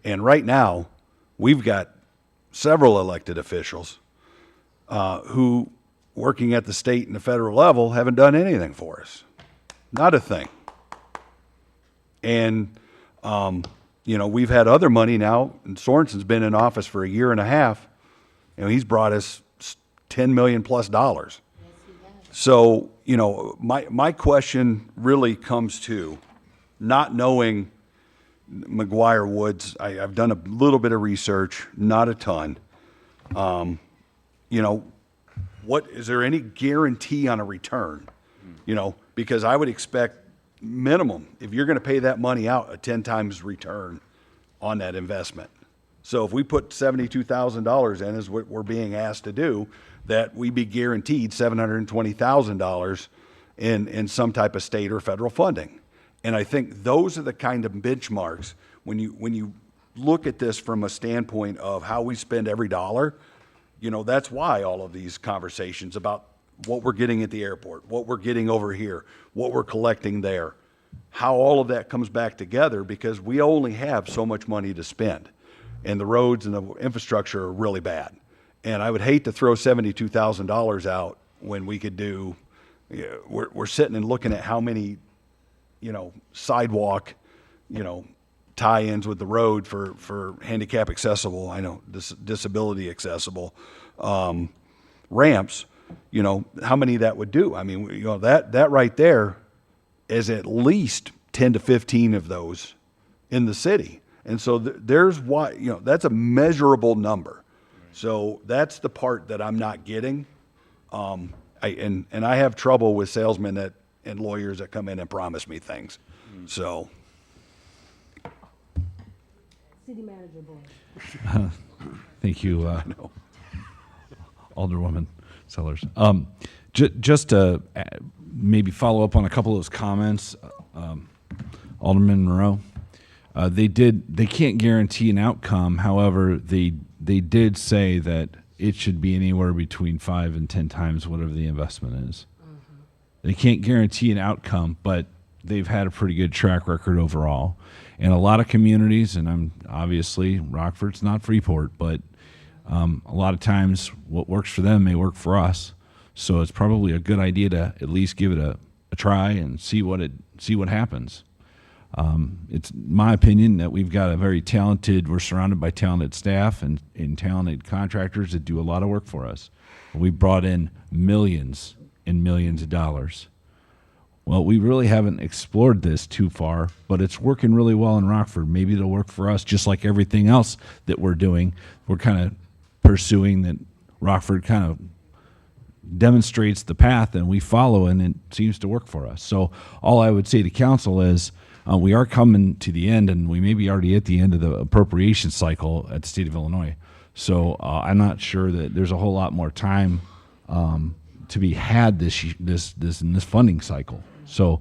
And right now, we've got several elected officials who, working at the state and the federal level, haven't done anything for us. Not a thing. And, we've had other money now, and Sorensen's been in office for a year and a half, and he's brought us $10 million plus. So, my question really comes to not knowing McGuire Woods. I've done a little bit of research, not a ton. What is there any guarantee on a return? Because I would expect minimum, if you're going to pay that money out, a 10 times return on that investment. So if we put $72,000 in, is what we're being asked to do, that we be guaranteed $720,000 in some type of state or federal funding. And I think those are the kind of benchmarks when you look at this from a standpoint of how we spend every dollar. That's why all of these conversations about what we're getting at the airport, what we're getting over here, what we're collecting there, how all of that comes back together, because we only have so much money to spend, and the roads and the infrastructure are really bad. And I would hate to throw $72,000 out when we could do. We're sitting and looking at how many, sidewalk, tie-ins with the road for handicap accessible. I know disability accessible ramps. How many that would do. I mean, that right there is at least 10 to 15 of those in the city. And so there's why, that's a measurable number. So that's the part that I'm not getting. I have trouble with salesmen and lawyers that come in and promise me things. So. City Manager Boyd. Thank you, Alderwoman Sellers. Just to maybe follow up on a couple of those comments, Alderman Monroe. They can't guarantee an outcome. However, they did say that it should be anywhere between 5 and 10 times whatever the investment is. Mm-hmm. They can't guarantee an outcome, but they've had a pretty good track record overall. And a lot of communities, and obviously Rockford's not Freeport, but a lot of times what works for them may work for us. So it's probably a good idea to at least give it a try and see what happens. It's my opinion that we've got we're surrounded by talented staff and talented contractors that do a lot of work for us. We brought in millions and millions of dollars. Well, we really haven't explored this too far, but it's working really well in Rockford. Maybe it'll work for us just like everything else that we're doing. We're kind of pursuing that Rockford kind of demonstrates the path and we follow, and it seems to work for us. So all I would say to council is we are coming to the end, and we may be already at the end of the appropriation cycle at the state of Illinois. So I'm not sure that there's a whole lot more time to be had this funding cycle. So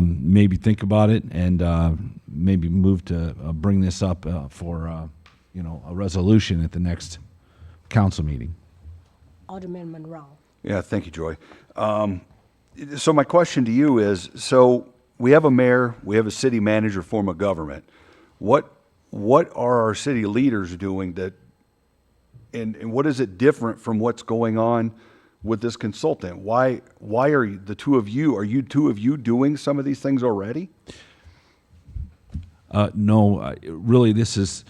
maybe think about it and maybe move to bring this up for a resolution at the next council meeting. Alderman Monroe. Yeah, thank you, Joy. So my question to you is, we have a mayor, we have a city manager form of government. What are our city leaders doing and what is it different from what's going on with this consultant? Why are you two of you doing some of these things already? No, really, this is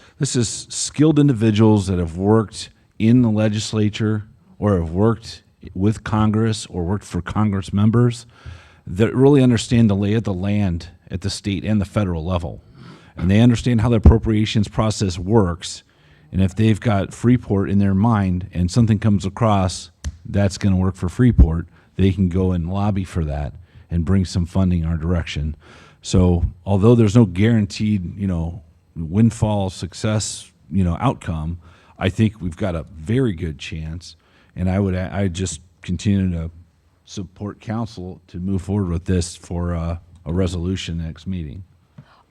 skilled individuals that have worked in the legislature or have worked with Congress or worked for Congress members that really understand the lay of the land at the state and the federal level. And they understand how the appropriations process works. And if they've got Freeport in their mind and something comes across that's going to work for Freeport, they can go and lobby for that and bring some funding our direction. So although there's no guaranteed, windfall success, outcome, I think we've got a very good chance. And I just continue to support council to move forward with this for a resolution next meeting.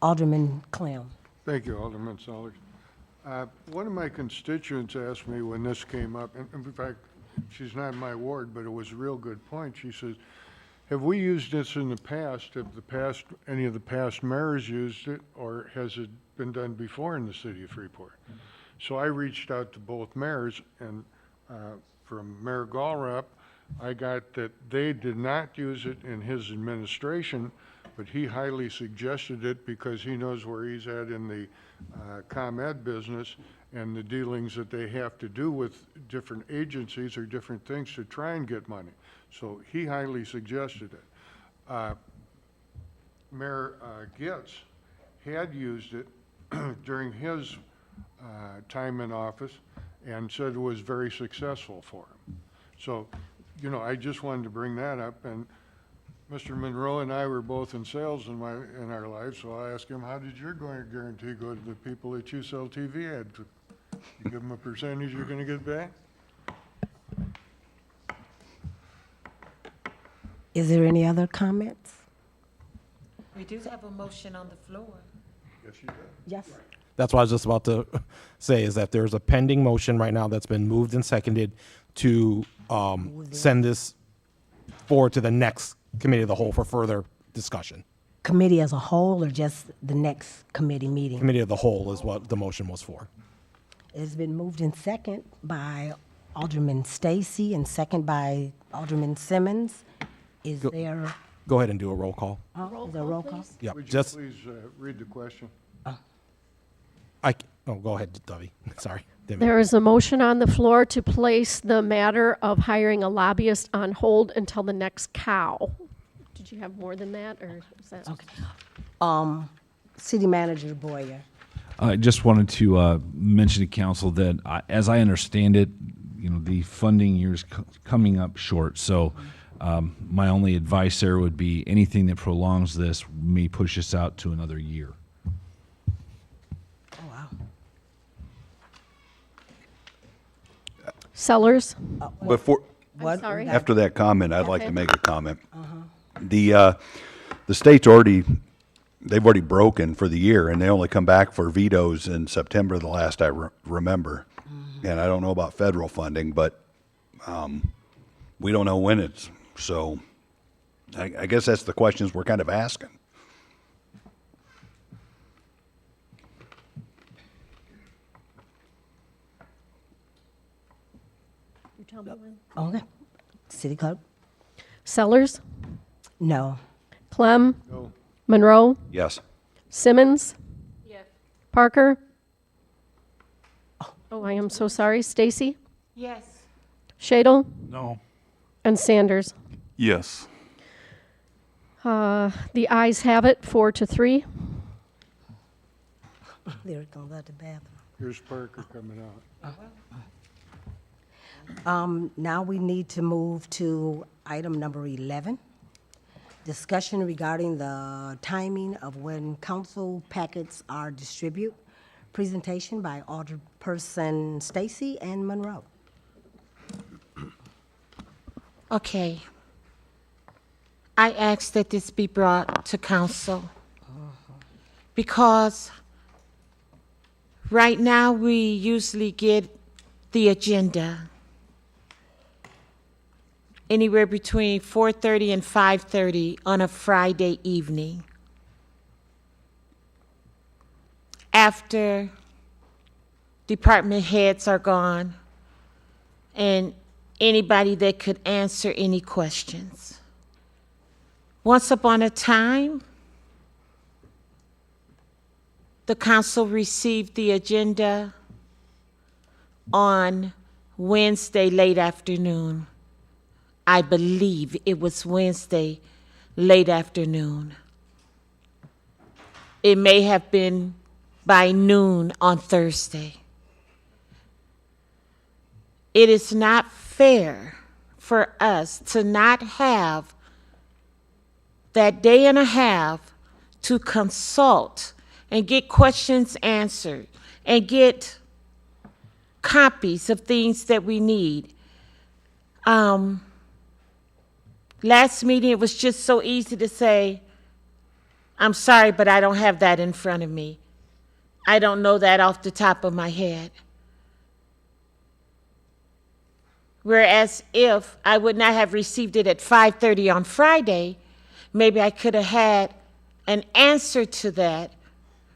Alderman Clem. Thank you, Alderman Sellers. One of my constituents asked me when this came up, and in fact, she's not in my ward, but it was a real good point. She says, have we used this in the past? Have any of the past mayors used it, or has it been done before in the city of Freeport? So I reached out to both mayors, and from Mayor Gallrup, I got that they did not use it in his administration, but he highly suggested it because he knows where he's at in the ComEd business and the dealings that they have to do with different agencies or different things to try and get money. So he highly suggested it. Mayor Gitz had used it during his time in office and said it was very successful for him. So, I just wanted to bring that up. And Mr. Monroe and I were both in sales in our lives, so I asked him, how did your guarantee go to the people that you sell TV ads to? You give them a percentage you're going to get back? Is there any other comments? We do have a motion on the floor. Yes, you do. Yes. That's what I was just about to say, is that there's a pending motion right now that's been moved and seconded to send this forward to the next committee of the whole for further discussion. Committee as a whole or just the next committee meeting? Committee of the whole is what the motion was for. It's been moved in second by Alderman Stacy and second by Alderman Simmons. Is there? Go ahead and do a roll call. Is there a roll call? Yeah, Would you just, please read the question? go ahead, Dovey. Sorry. Didn't- There is a motion on the floor to place the matter of hiring a lobbyist on hold until the next cow. Did you have more than that, or is that? Okay. City Manager Boyer. I just wanted to mention to council that, as I understand it, the funding year's coming up short. So my only advice there would be anything that prolongs this may push us out to another year. Oh, wow. Sellers? Before, What? sorry. after that comment, I'd like Okay. to make a comment. The state's they've already broken for the year, and they only come back for vetoes in September, the last I remember. And I don't know about federal funding, but we don't know when it's, so I guess that's the questions we're kind of asking. You tell me when. Okay. City Clerk? Sellers? No. Clem? No. Monroe? Yes. Simmons? Yes. Parker? Oh, I am so sorry. Stacy? Yes. Shadle? No. And Sanders? Yes. The ayes have it, 4-3. Lyric on the bathroom. Here's Parker coming out. Now we need to move to item number 11. Discussion regarding the timing of when council packets are distributed. Presentation by Alderperson Stacy and Monroe. Okay. I ask that this be brought to council because right now we usually get the agenda anywhere between 4:30 and 5:30 on a Friday evening. After department heads are gone and anybody that could answer any questions. Once upon a time, the council received the agenda on Wednesday late afternoon. I believe it was Wednesday, late afternoon. It may have been by noon on Thursday. It is not fair for us to not have that day and a half to consult and get questions answered and get copies of things that we need. Last meeting, it was just so easy to say, I'm sorry, but I don't have that in front of me. I don't know that off the top of my head. Whereas if I would not have received it at 5:30 on Friday, maybe I could have had an answer to that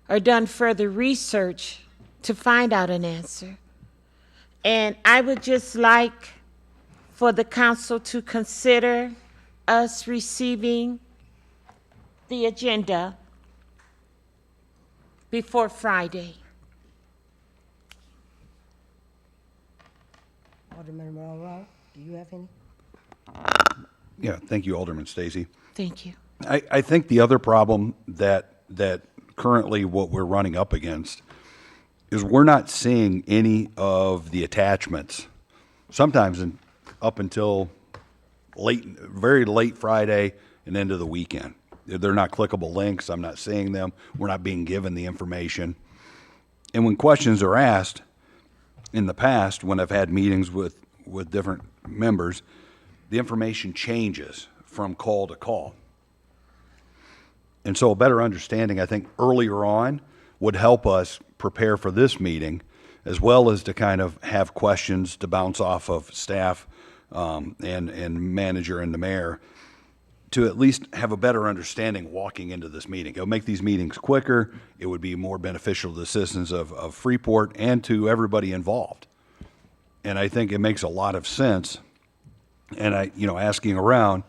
or done further research to find out an answer. And I would just like for the council to consider us receiving the agenda before Friday. Alderman Monroe, do you have any? Yeah, thank you, Alderman Stacy. Thank you. I think the other problem that currently what we're running up against is we're not seeing any of the attachments, sometimes up until very late Friday and into the weekend. They're not clickable links. I'm not seeing them. We're not being given the information. And when questions are asked, in the past, when I've had meetings with different members, the information changes from call to call. And so a better understanding, I think, earlier on would help us prepare for this meeting, as well as to kind of have questions to bounce off of staff and manager and the mayor, to at least have a better understanding walking into this meeting. It'll make these meetings quicker. It would be more beneficial to the citizens of Freeport and to everybody involved. And I think it makes a lot of sense. And asking around,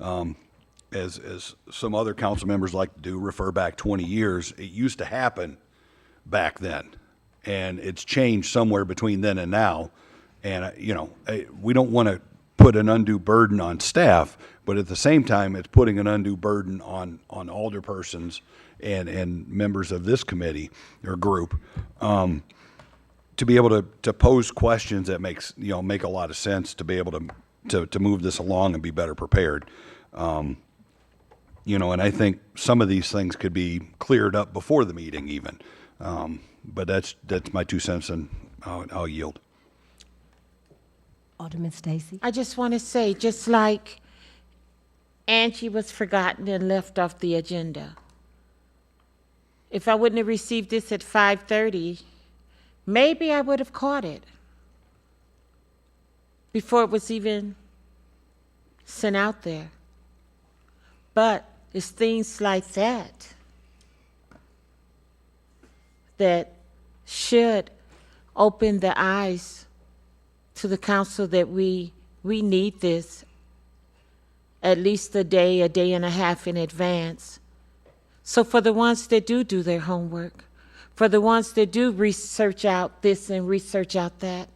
as some other council members like to do, refer back 20 years, it used to happen back then. And it's changed somewhere between then and now. And, we don't want to put an undue burden on staff, but at the same time, it's putting an undue burden on alderpersons and members of this committee or group to be able to pose questions that make a lot of sense, to be able to move this along and be better prepared. And I think some of these things could be cleared up before the meeting even. But that's my 2 cents, and I'll yield. Alderman Stacy? I just want to say, just like Angie was forgotten and left off the agenda, if I wouldn't have received this at 5:30, maybe I would have caught it before it was even sent out there. But it's things like that that should open the eyes to the council that we need this at least a day and a half in advance. So for the ones that do their homework, for the ones that do research out this and research out that,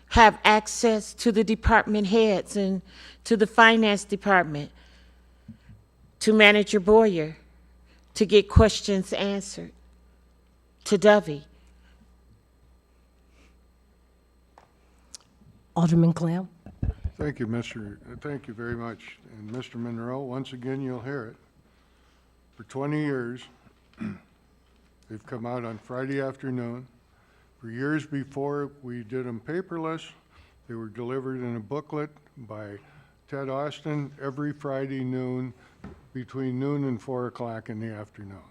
have access to the department heads and to the finance department, to Manager Boyer, to get questions answered, to Dovey. Alderman Clem? Thank you, thank you very much. And Mr. Monroe, once again, you'll hear it. For 20 years, they've come out on Friday afternoon. For years before, we did them paperless. They were delivered in a booklet by Ted Austin every Friday noon, between noon and 4 o'clock in the afternoon.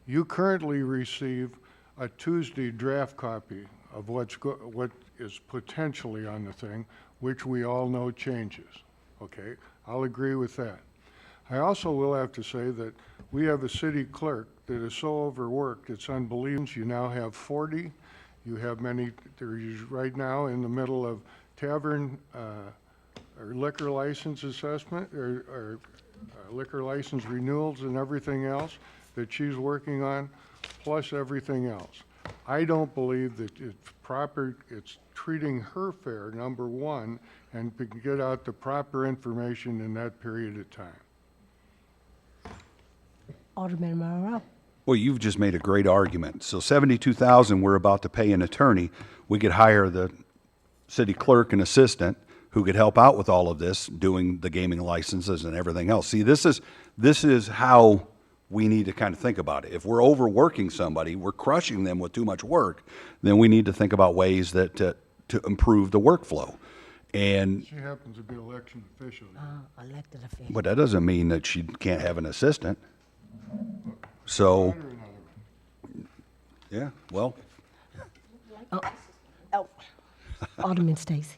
You currently receive a Tuesday draft copy of what is potentially on the thing, which we all know changes. Okay, I'll agree with that. I also will have to say that we have a city clerk that is so overworked, it's unbelievable. You now have 40. You have many, they're right now in the middle of tavern or liquor license assessment or liquor license renewals and everything else that she's working on, plus everything else. I don't believe that it's proper, it's treating her fair, number one, and to get out the proper information in that period of time. Alderman Monroe. Well, you've just made a great argument. So 72,000 we're about to pay an attorney. We could hire the city clerk and assistant who could help out with all of this, doing the gaming licenses and everything else. See, this is how we need to kind of think about it. If we're overworking somebody, we're crushing them with too much work, then we need to think about ways that to improve the workflow. And She happens to be election official. Elected official. but that doesn't mean that she can't have an assistant. So, yeah, well, Alderman Stacy.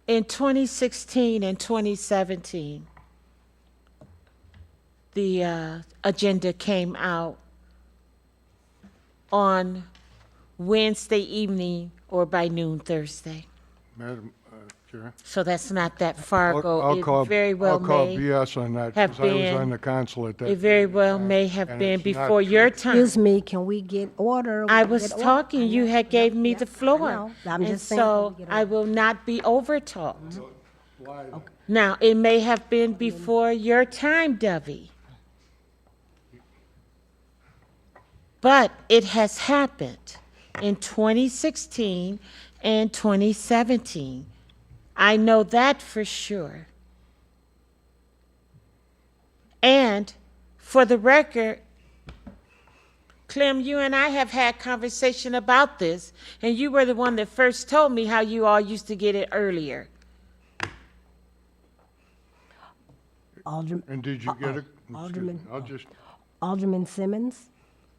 In 2016 and 2017, the agenda came out on Wednesday evening or by noon Thursday. Madam Chair. So that's not that far ago. I'll It call very well BS may on that, have because I was been- on the council at that. It very well may have And been it's not before your true. time. Excuse me, can we get order? I We was get order? talking, you had gave me Yeah, the I floor. know. I'm And just saying, so can we get I order? will not be over-talked. Now, it may have been before your time, Dovey. But it has happened in 2016 and 2017. I know that for sure. And for the record, Clem, you and I have had conversation about this, and you were the one that first told me how you all used to get it earlier. Alderman, And did you get it? Alderman. I'll just, Alderman Simmons.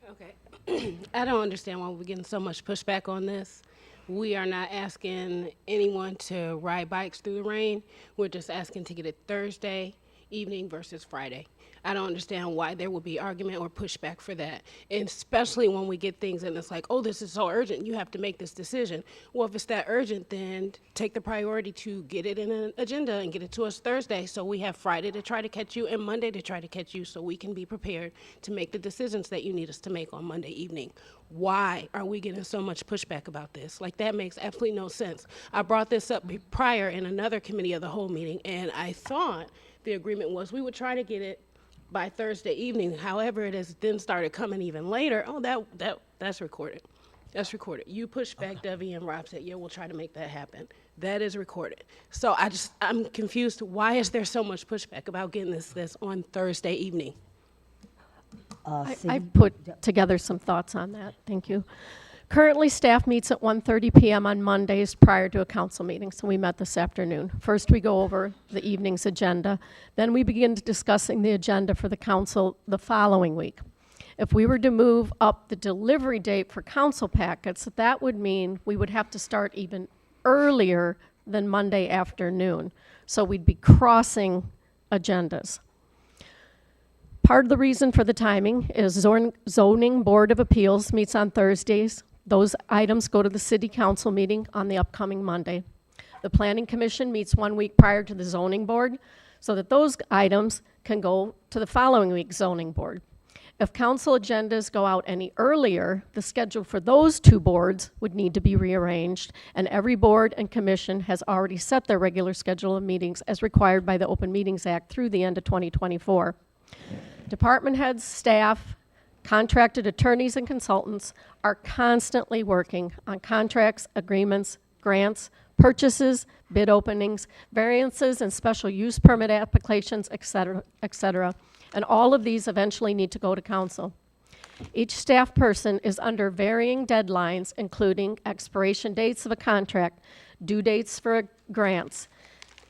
Okay. I don't understand why we're getting so much pushback on this. We are not asking anyone to ride bikes through the rain. We're just asking to get it Thursday evening versus Friday. I don't understand why there would be argument or pushback for that, and especially when we get things and it's like, oh, this is so urgent, you have to make this decision. Well, if it's that urgent, then take the priority to get it in an agenda and get it to us Thursday, so we have Friday to try to catch you and Monday to try to catch you, so we can be prepared to make the decisions that you need us to make on Monday evening. Why are we getting so much pushback about this? Like, that makes absolutely no sense. I brought this up prior in another committee of the whole meeting, and I thought the agreement was we would try to get it by Thursday evening. However, it has then started coming even later. Oh, that's recorded. That's recorded. You pushed back, Debbie, and Rob said, yeah, we'll try to make that happen. That is recorded. So I'm confused. Why is there so much pushback about getting this on Thursday evening? I put together some thoughts on that. Thank you. Currently, staff meets at 1:30 p.m. on Mondays prior to a council meeting, so we met this afternoon. First, we go over the evening's agenda. Then we begin discussing the agenda for the council the following week. If we were to move up the delivery date for council packets, that would mean we would have to start even earlier than Monday afternoon. So we'd be crossing agendas. Part of the reason for the timing is Zoning Board of Appeals meets on Thursdays. Those items go to the city council meeting on the upcoming Monday. The Planning Commission meets 1 week prior to the zoning board, so that those items can go to the following week's zoning board. If council agendas go out any earlier, the schedule for those two boards would need to be rearranged, and every board and commission has already set their regular schedule of meetings as required by the Open Meetings Act through the end of 2024. Department heads, staff, contracted attorneys and consultants are constantly working on contracts, agreements, grants, purchases, bid openings, variances and special use permit applications, et cetera. And all of these eventually need to go to council. Each staff person is under varying deadlines, including expiration dates of a contract, due dates for grants,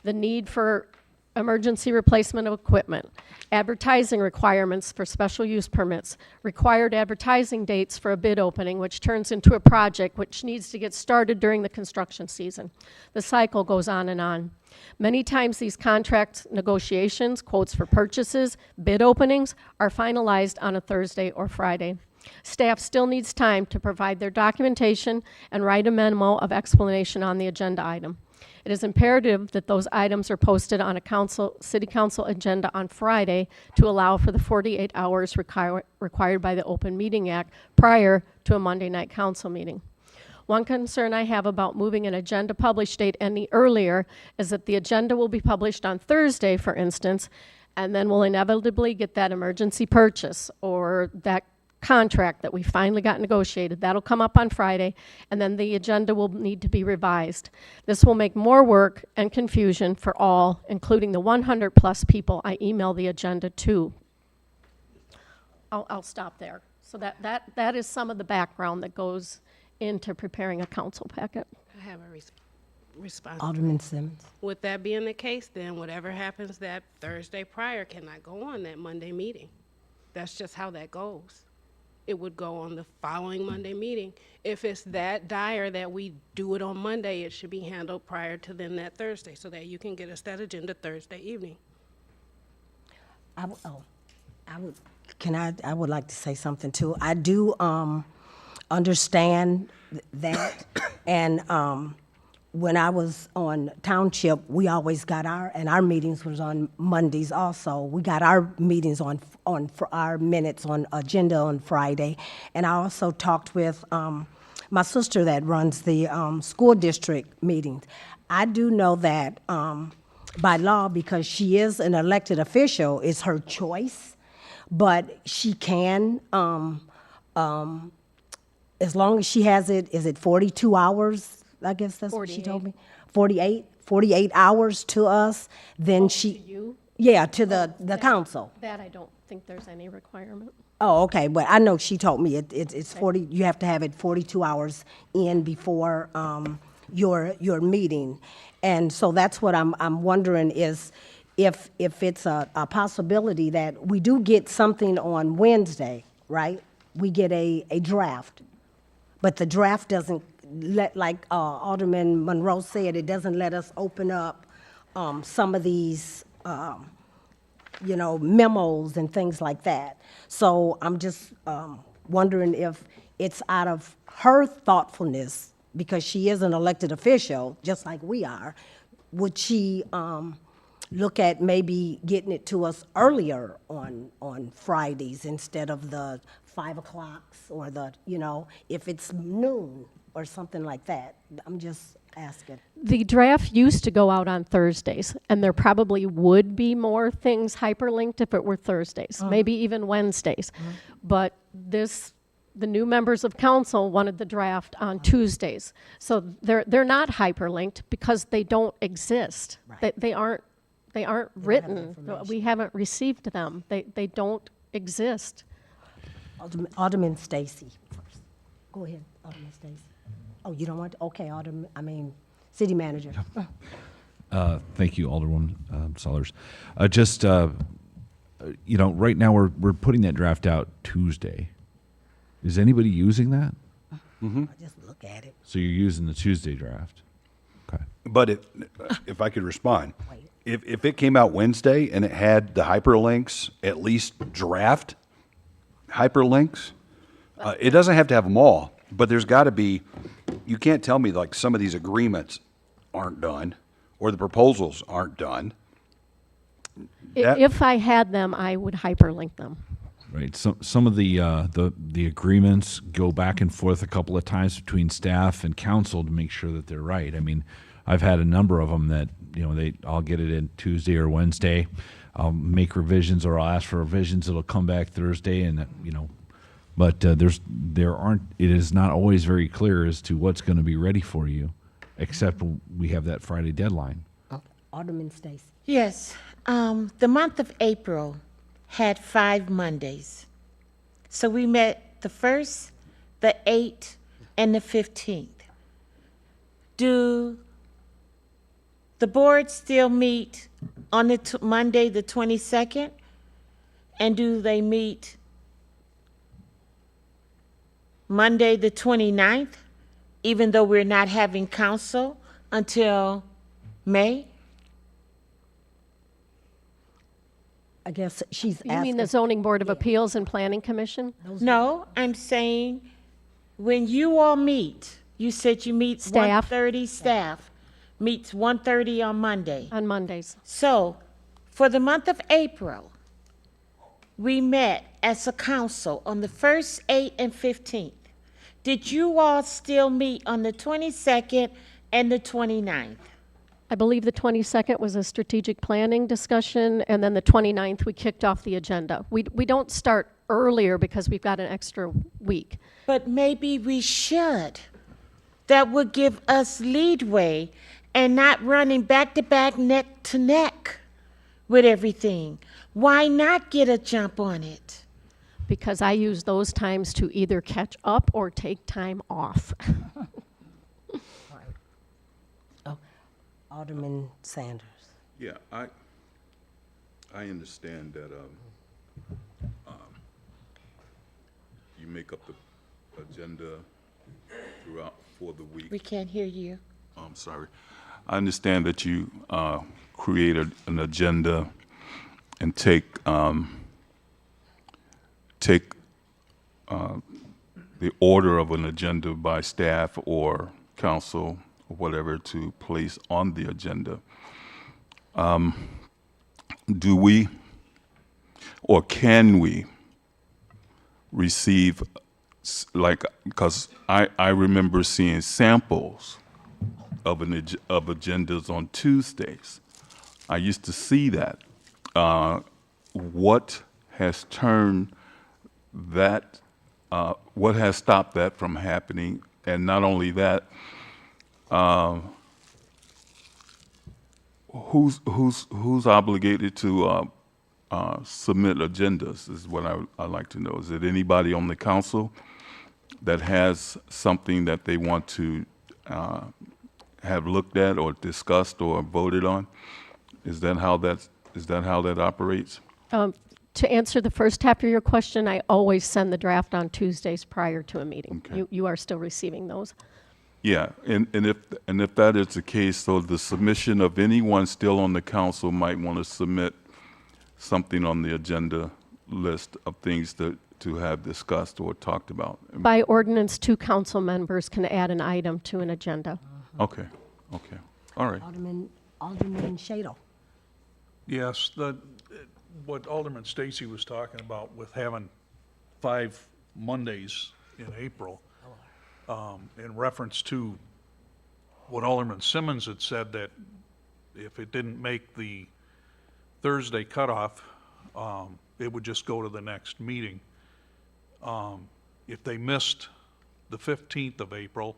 the need for emergency replacement of equipment, advertising requirements for special use permits, required advertising dates for a bid opening, which turns into a project which needs to get started during the construction season. The cycle goes on and on. Many times these contract negotiations, quotes for purchases, bid openings are finalized on a Thursday or Friday. Staff still needs time to provide their documentation and write a memo of explanation on the agenda item. It is imperative that those items are posted on a city council agenda on Friday to allow for the 48 hours required by the Open Meeting Act prior to a Monday night council meeting. One concern I have about moving an agenda publish date any earlier is that the agenda will be published on Thursday, for instance, and then we'll inevitably get that emergency purchase or that contract that we finally got negotiated. That'll come up on Friday, and then the agenda will need to be revised. This will make more work and confusion for all, including the 100-plus people I email the agenda to. I'll stop there. So that is some of the background that goes into preparing a council packet. I have a response. Alderman Simmons. With that being the case, then whatever happens that Thursday prior cannot go on that Monday meeting. That's just how that goes. It would go on the following Monday meeting. If it's that dire that we do it on Monday, it should be handled prior to then that Thursday so that you can get us that agenda Thursday evening. I would like to say something too. I do understand that, and when I was on township, we always got our meetings was on Mondays also. We got our meetings on for our minutes on agenda on Friday, and I also talked with my sister that runs the school district meetings. I do know that by law, because she is an elected official, it's her choice, but she can, as long as she has it, is it 42 hours? I guess that's what she told me. 48 hours to us, then she. To you? Yeah, to the council. That I don't think there's any requirement. Oh, okay, but I know she told me it's 40, you have to have it 42 hours in before your meeting. And so that's what I'm wondering is if it's a possibility that we do get something on Wednesday, right? We get a draft, but the draft doesn't let, like Alderman Monroe said, it doesn't let us open up some of these memos and things like that. So I'm just wondering if it's out of her thoughtfulness, because she is an elected official, just like we are, would she look at maybe getting it to us earlier on Fridays instead of the 5 o'clocks or if it's noon or something like that? I'm just asking. The draft used to go out on Thursdays, and there probably would be more things hyperlinked if it were Thursdays, maybe even Wednesdays. But the new members of council wanted the draft on Tuesdays. So they're not hyperlinked because they don't exist. Right. They aren't written. We haven't received them. They don't exist. Alderman Stacy first. Go ahead, Alderman Stacy. Oh, you don't want, okay, City Manager. Thank you, Alderwoman Sellers. Right now we're putting that draft out Tuesday. Is anybody using that? I just look at it. So you're using the Tuesday draft? Okay. But if I could respond, if it came out Wednesday and it had the hyperlinks, at least draft hyperlinks, it doesn't have to have them all, but there's got to be, you can't tell me like some of these agreements aren't done or the proposals aren't done. If I had them, I would hyperlink them. Right. Some of the agreements go back and forth a couple of times between staff and council to make sure that they're right. I mean, I've had a number of them that I'll get it in Tuesday or Wednesday. I'll make revisions or I'll ask for revisions. It'll come back Thursday, and but it is not always very clear as to what's going to be ready for you, except we have that Friday deadline. Alderman Stacy. Yes, the month of April had 5 Mondays. So we met the 1st, the 8th, and the 15th. Do the board still meet on the Monday, the 22nd? And do they meet Monday, the 29th, even though we're not having council until May? I guess she's asking. You mean the Zoning Board of Appeals and Planning Commission? No, I'm saying when you all meet, you said you meet Staff. 130 staff. meets 1:30 on Monday. On Mondays. So, for the month of April, we met as a council on the 1st, 8th, and 15th. Did you all still meet on the 22nd and the 29th? I believe the 22nd was a strategic planning discussion, and then the 29th, we kicked off the agenda. We don't start earlier because we've got an extra week. But maybe we should. That would give us leadway and not running back to back, neck to neck with everything. Why not get a jump on it? Because I use those times to either catch up or take time off. Oh, Alderman Sanders. Yeah, I understand that you make up the agenda throughout for the week. We can't hear you. I'm sorry. I understand that you create an agenda and take the order of an agenda by staff or council or whatever to place on the agenda. Do we or can we receive, like, because I remember seeing samples of agendas on Tuesdays. I used to see that. What has turned that? What has stopped that from happening? And not only that, who's obligated to submit agendas? Is what I'd like to know. Is it anybody on the council that has something that they want to have looked at or discussed or voted on? Is that how that operates? To answer the first half of your question, I always send the draft on Tuesdays prior to a meeting. Okay. You are still receiving those. Yeah, and if that is the case, so the submission of anyone still on the council might want to submit something on the agenda list of things to have discussed or talked about. By ordinance, 2 council members can add an item to an agenda. Okay, all right. Alderman Shadle. Yes, what Alderman Stacy was talking about with having 5 Mondays in April, in reference to what Alderman Simmons had said, that if it didn't make the Thursday cutoff, it would just go to the next meeting. If they missed the 15th of April,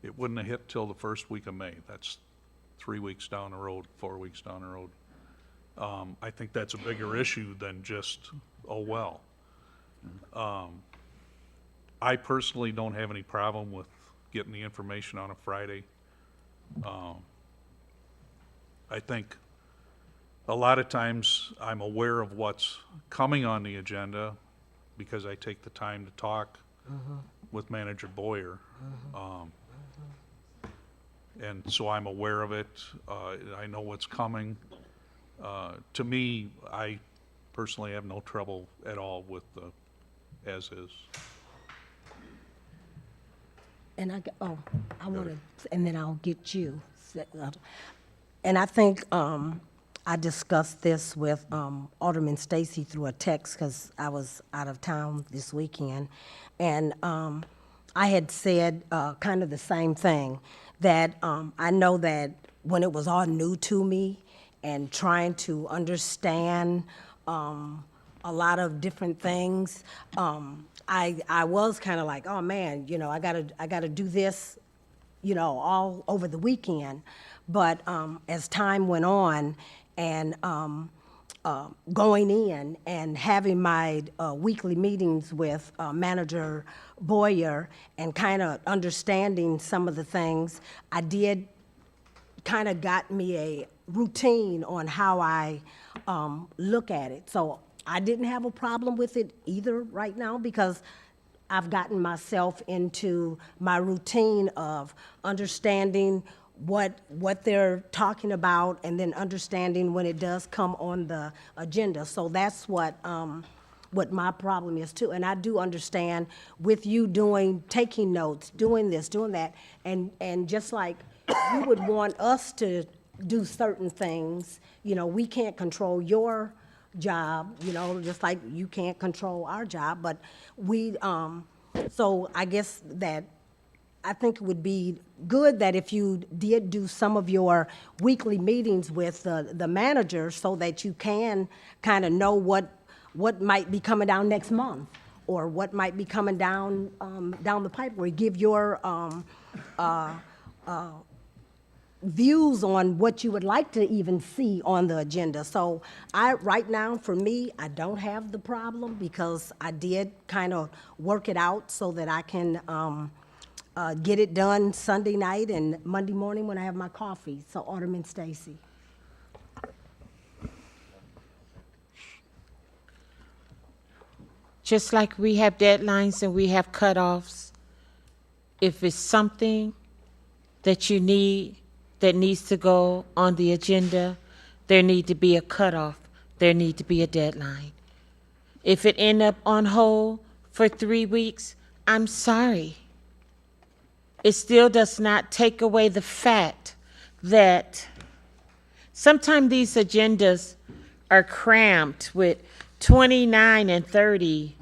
it wouldn't have hit till the first week of May. That's 3 weeks down the road, 4 weeks down the road. I think that's a bigger issue than just, oh, well. I personally don't have any problem with getting the information on a Friday. I think a lot of times I'm aware of what's coming on the agenda because I take the time to talk with Manager Boyer. And so I'm aware of it. I know what's coming. To me, I personally have no trouble at all with the as is. And I want to, and then I'll get you. And I think I discussed this with Alderman Stacy through a text because I was out of town this weekend. And I had said kind of the same thing, that I know that when it was all new to me and trying to understand a lot of different things, I was kind of like, oh man, you know, I gotta do this, you know, all over the weekend. But as time went on and going in and having my weekly meetings with Manager Boyer and kind of understanding some of the things, I did kind of got me a routine on how I look at it. So I didn't have a problem with it either right now because I've gotten myself into my routine of understanding what they're talking about and then understanding when it does come on the agenda. So that's what what my problem is too. And I do understand with you taking notes, doing this, doing that, and just like you would want us to do certain things, you know, we can't control your job, you know, just like you can't control our job, but so I guess that I think it would be good that if you did do some of your weekly meetings with the manager so that you can kind of know what might be coming down next month or what might be coming down the pipe, where you give your views on what you would like to even see on the agenda. So right now, for me, I don't have the problem because I did kind of work it out so that I can get it done Sunday night and Monday morning when I have my coffee. So Alderman Stacy. Just like we have deadlines and we have cutoffs, if it's something that you need that needs to go on the agenda, there need to be a cutoff. There need to be a deadline. If it end up on hold for 3 weeks, I'm sorry. It still does not take away the fact that sometimes these agendas are crammed with 29 and 30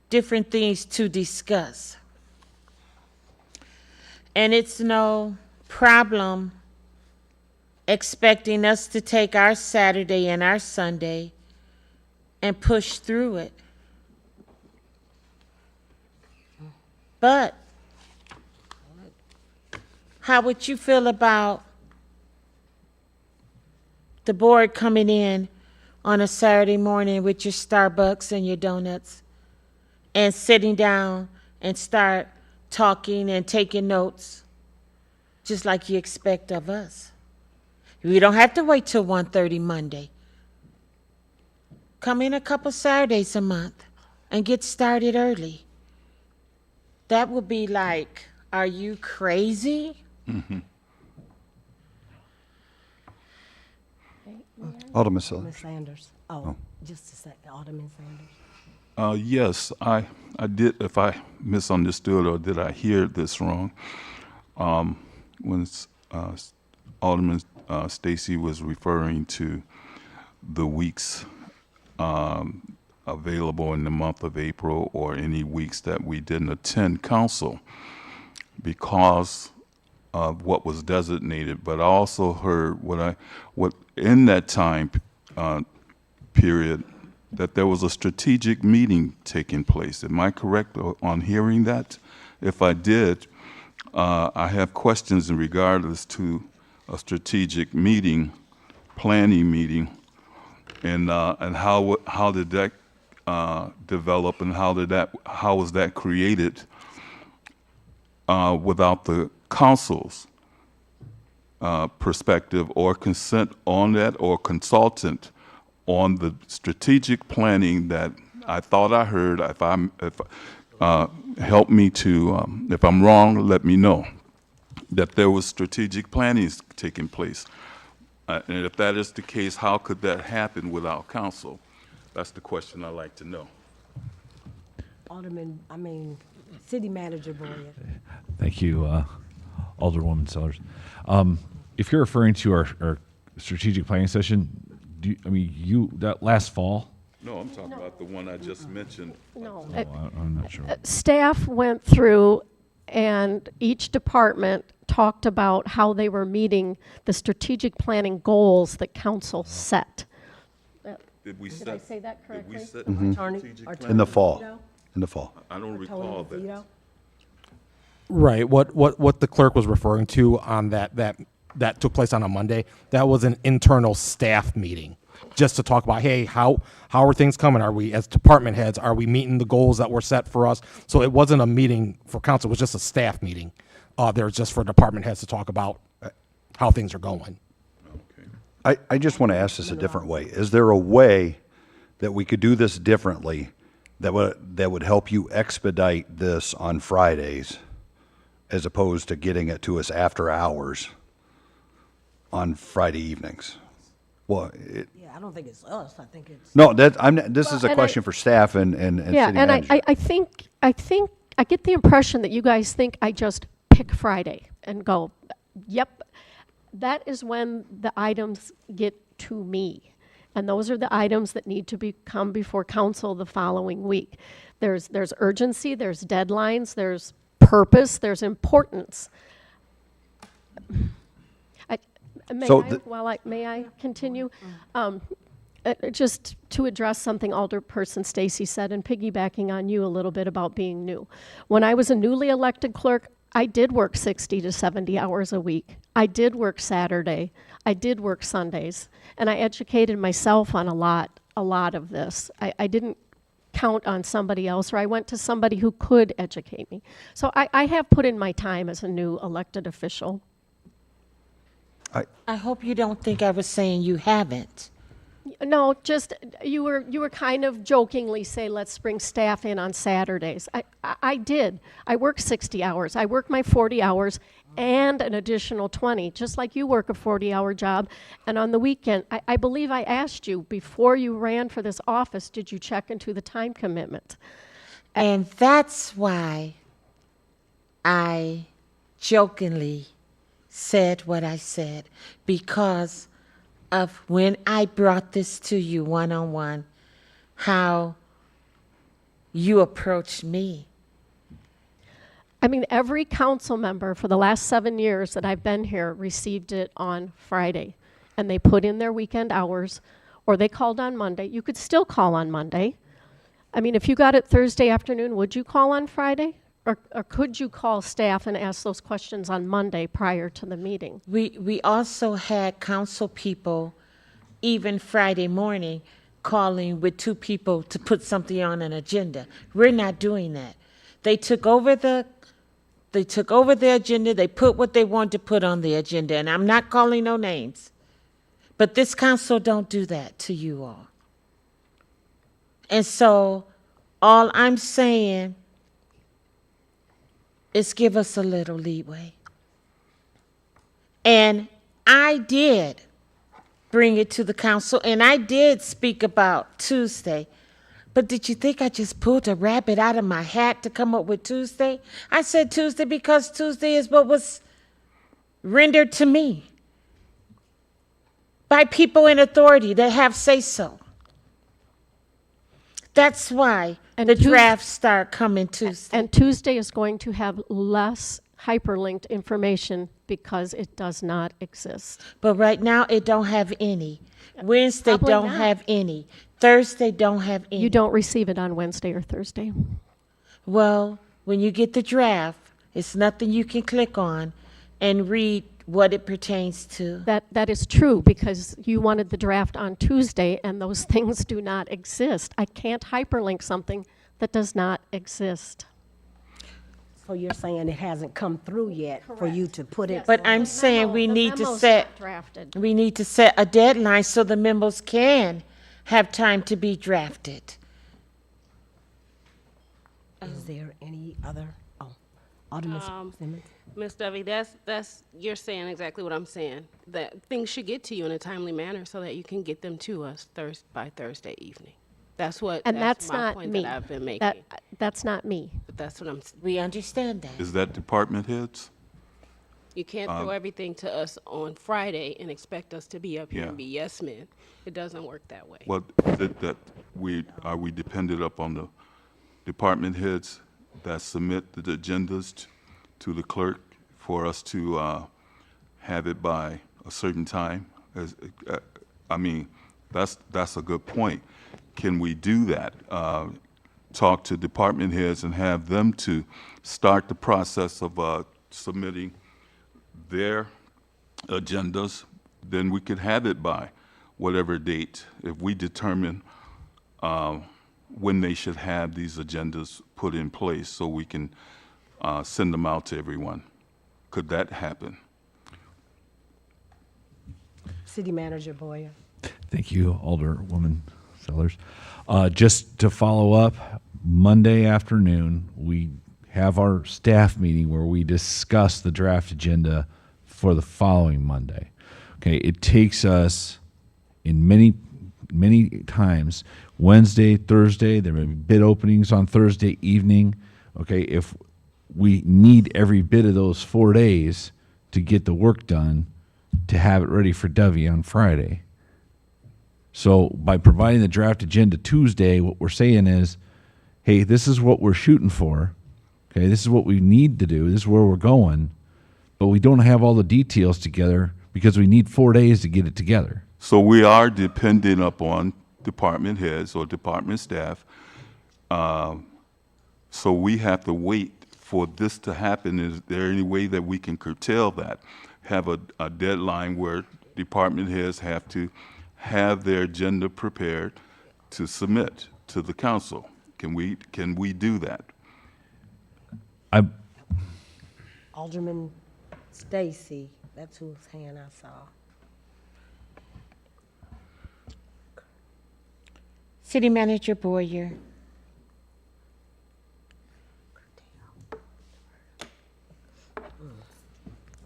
different things to discuss. And it's no problem expecting us to take our Saturday and our Sunday and push through it. But how would you feel about the board coming in on a Saturday morning with your Starbucks and your donuts and sitting down and start talking and taking notes just like you expect of us? We don't have to wait till 1:30 Monday. Come in a couple Saturdays a month and get started early. That would be like, are you crazy? Alderman Siller. Alderman Sanders. Oh, just a second, Alderman Sanders. Yes, I did, if I misunderstood or did I hear this wrong, when Alderman Stacy was referring to the weeks available in the month of April or any weeks that we didn't attend council because of what was designated, but I also heard what in that time period that there was a strategic meeting taking place. Am I correct on hearing that? If I did, I have questions in regards to a strategic meeting, planning meeting, and how did that develop, and how was that created without the council's perspective or consent on that, or consultant on the strategic planning that I thought I heard. Help me to, if I'm wrong, let me know, that there was strategic planning taking place. And if that is the case, how could that happen without council? That's the question I'd like to know. City Manager Boyer. Thank you, Alderwoman Sellers. If you're referring to our strategic planning session, that last fall? No, I'm talking about the one I just mentioned. No. I'm not sure. Staff went through and each department talked about how they were meeting the strategic planning goals that council set. Did I say that correctly? Did we set strategic In planning? the fall. In the fall. I don't recall that. Right. What the clerk was referring to on that took place on a Monday, that was an internal staff meeting, just to talk about, hey, how are things coming? Are we, as department heads, are we meeting the goals that were set for us? So it wasn't a meeting for council, it was just a staff meeting. There was just for department heads to talk about how things are going. I just want to ask this a different way. Is there a way that we could do this differently that would help you expedite this on Fridays as opposed to getting it to us after hours on Friday evenings? Well, Yeah, I don't think it's us. I think it's. no, this is a and question for staff and Yeah, city and manager. I think, I get the impression that you guys think I just pick Friday and go, yep. That is when the items get to me. And those are the items that need to come before council the following week. There's urgency, there's deadlines, there's purpose, there's importance. May I continue? Just to address something Alderperson Stacy said, and piggybacking on you a little bit about being new. When I was a newly elected clerk, I did work 60 to 70 hours a week. I did work Saturday. I did work Sundays. And I educated myself on a lot of this. I didn't count on somebody else, or I went to somebody who could educate me. So I have put in my time as a new elected official. I hope you don't think I was saying you haven't. No, just you were kind of jokingly say, let's bring staff in on Saturdays. I did. I worked 60 hours. I worked my 40 hours and an additional 20, just like you work a 40-hour job. And on the weekend, I believe I asked you before you ran for this office, did you check into the time commitment? And that's why I jokingly said what I said, because of when I brought this to you one-on-one, how you approached me. I mean, every council member for the last 7 years that I've been here received it on Friday, and they put in their weekend hours, or they called on Monday. You could still call on Monday. I mean, if you got it Thursday afternoon, would you call on Friday? Or could you call staff and ask those questions on Monday prior to the meeting? We also had council people, even Friday morning, calling with 2 people to put something on an agenda. We're not doing that. They took over the agenda, they put what they wanted to put on the agenda, and I'm not calling no names. But this council don't do that to you all. And so all I'm saying is give us a little leeway. And I did bring it to the council, and I did speak about Tuesday. But did you think I just pulled a rabbit out of my hat to come up with Tuesday? I said Tuesday because Tuesday is what was rendered to me by people in authority that have say-so. That's why the drafts start coming Tuesday. And Tuesday is going to have less hyperlinked information because it does not exist. But right now, it don't have any. Wednesday Probably don't not. have any. Thursday don't have any. You don't receive it on Wednesday or Thursday. Well, when you get the draft, it's nothing you can click on and read what it pertains to. That is true, because you wanted the draft on Tuesday, and those things do not exist. I can't hyperlink something that does not exist. So you're saying it hasn't come through yet for you to put it? But I'm saying we The need to memo's set, not drafted. we need to set a deadline so the memos can have time to be drafted. Is there any other? Oh, Alderman Simmons. Ms. Dovey, that's you're saying exactly what I'm saying. That things should get to you in a timely manner so that you can get them to us by Thursday evening. That's what. And that's my not point me. that I've been making. That's not me. But that's what I'm. We understand that. Is that department heads? You can't throw everything to us on Friday and expect us to be up here and be yes men. It doesn't work that way. Well, are we dependent upon the department heads that submit the agendas to the clerk for us to have it by a certain time? I mean, that's a good point. Can we do that? Talk to department heads and have them to start the process of submitting their agendas, then we could have it by whatever date if we determine when they should have these agendas put in place so we can send them out to everyone. Could that happen? City Manager Boyer. Thank you, Alderwoman Sellers. Just to follow up, Monday afternoon, we have our staff meeting where we discuss the draft agenda for the following Monday. Okay, it takes us in many times, Wednesday, Thursday, there may be bid openings on Thursday evening. Okay, if we need every bit of those 4 days to get the work done, to have it ready for Dovey on Friday. So by providing the draft agenda Tuesday, what we're saying is, hey, this is what we're shooting for. Okay, this is what we need to do. This is where we're going. But we don't have all the details together because we need 4 days to get it together. So we are dependent upon department heads or department staff. So we have to wait for this to happen. Is there any way that we can curtail that? Have a deadline where department heads have to have their agenda prepared to submit to the council? Can we do that? Alderman Stacy, that's whose hand I saw. City Manager Boyer.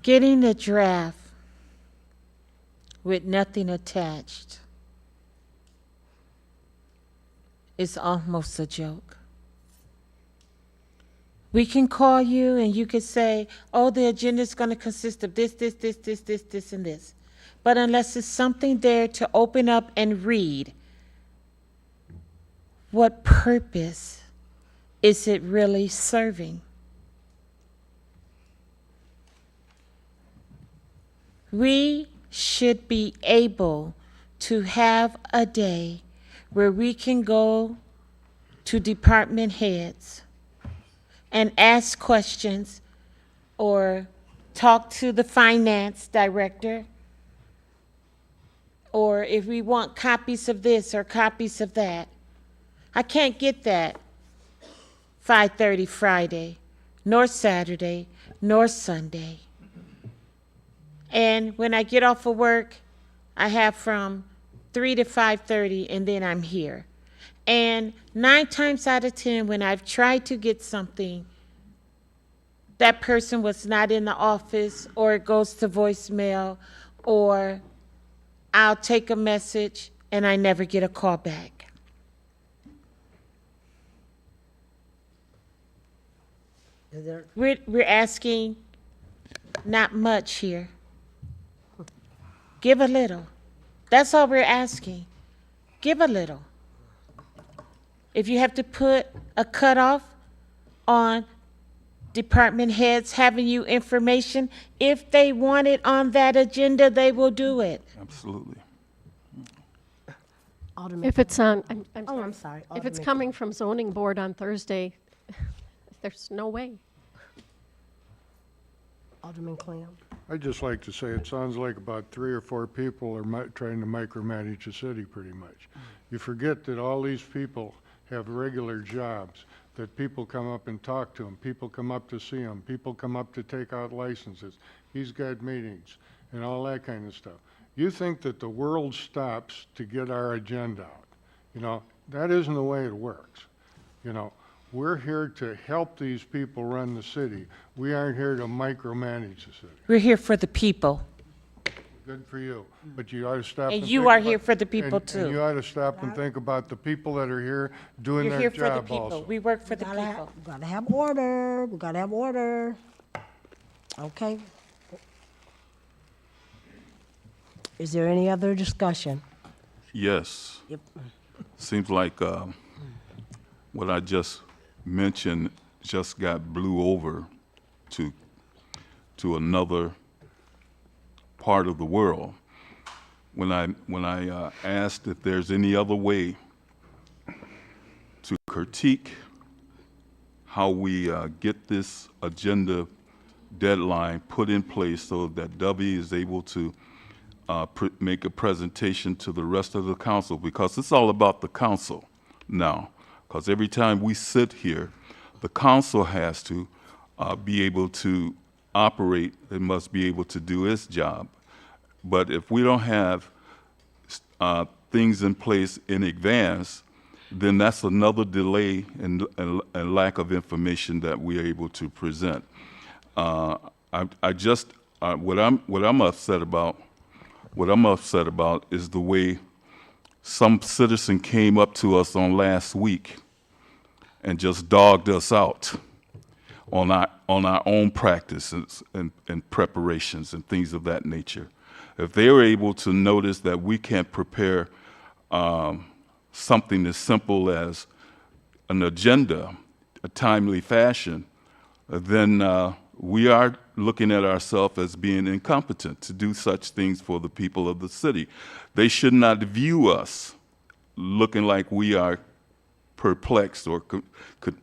Getting a draft with nothing attached is almost a joke. We can call you and you could say, oh, the agenda is going to consist of this, and this. But unless it's something there to open up and read, what purpose is it really serving? We should be able to have a day where we can go to department heads and ask questions or talk to the finance director, or if we want copies of this or copies of that. I can't get that 5:30 Friday, nor Saturday, nor Sunday. And when I get off of work, I have from 3 to 5:30, and then I'm here. And 9 times out of 10, when I've tried to get something, that person was not in the office, or it goes to voicemail, or I'll take a message and I never get a call back. We're asking not much here. Give a little. That's all we're asking. Give a little. If you have to put a cutoff on department heads having you information, if they want it on that agenda, they will do it. Absolutely. Alderman. If it's on, I'm sorry. If it's Alderman. coming from zoning board on Thursday, there's no way. Alderman Clam. I'd just like to say, it sounds like about 3 or 4 people are trying to micromanage the city pretty much. You forget that all these people have regular jobs, that people come up and talk to them, people come up to see them, people come up to take out licenses. He's got meetings and all that kind of stuff. You think that the world stops to get our agenda out. You know, that isn't the way it works. You know, we're here to help these people run the city. We aren't here to micromanage the city. We're here for the people. Good for you, but you ought to stop. And And you think are about- here for the people, and too. you ought to stop and think about the people that are here doing You're their here for the job people. also. We work for the Gotta people. have, gotta have order. We gotta have order. Okay. Is there any other discussion? Yes. Yep. Seems like what I just mentioned just got blew over to another part of the world. When I asked if there's any other way to critique how we get this agenda deadline put in place so that W is able to make a presentation to the rest of the council, because it's all about the council now. Because every time we sit here, the council has to be able to operate. It must be able to do its job. But if we don't have things in place in advance, then that's another delay and lack of information that we are able to present. What I'm upset about what I'm upset about is the way some citizen came up to us on last week and just dogged us out on our own practices and preparations and things of that nature. If they were able to notice that we can't prepare something as simple as an agenda, a timely fashion, then we are looking at ourselves as being incompetent to do such things for the people of the city. They should not view us looking like we are perplexed or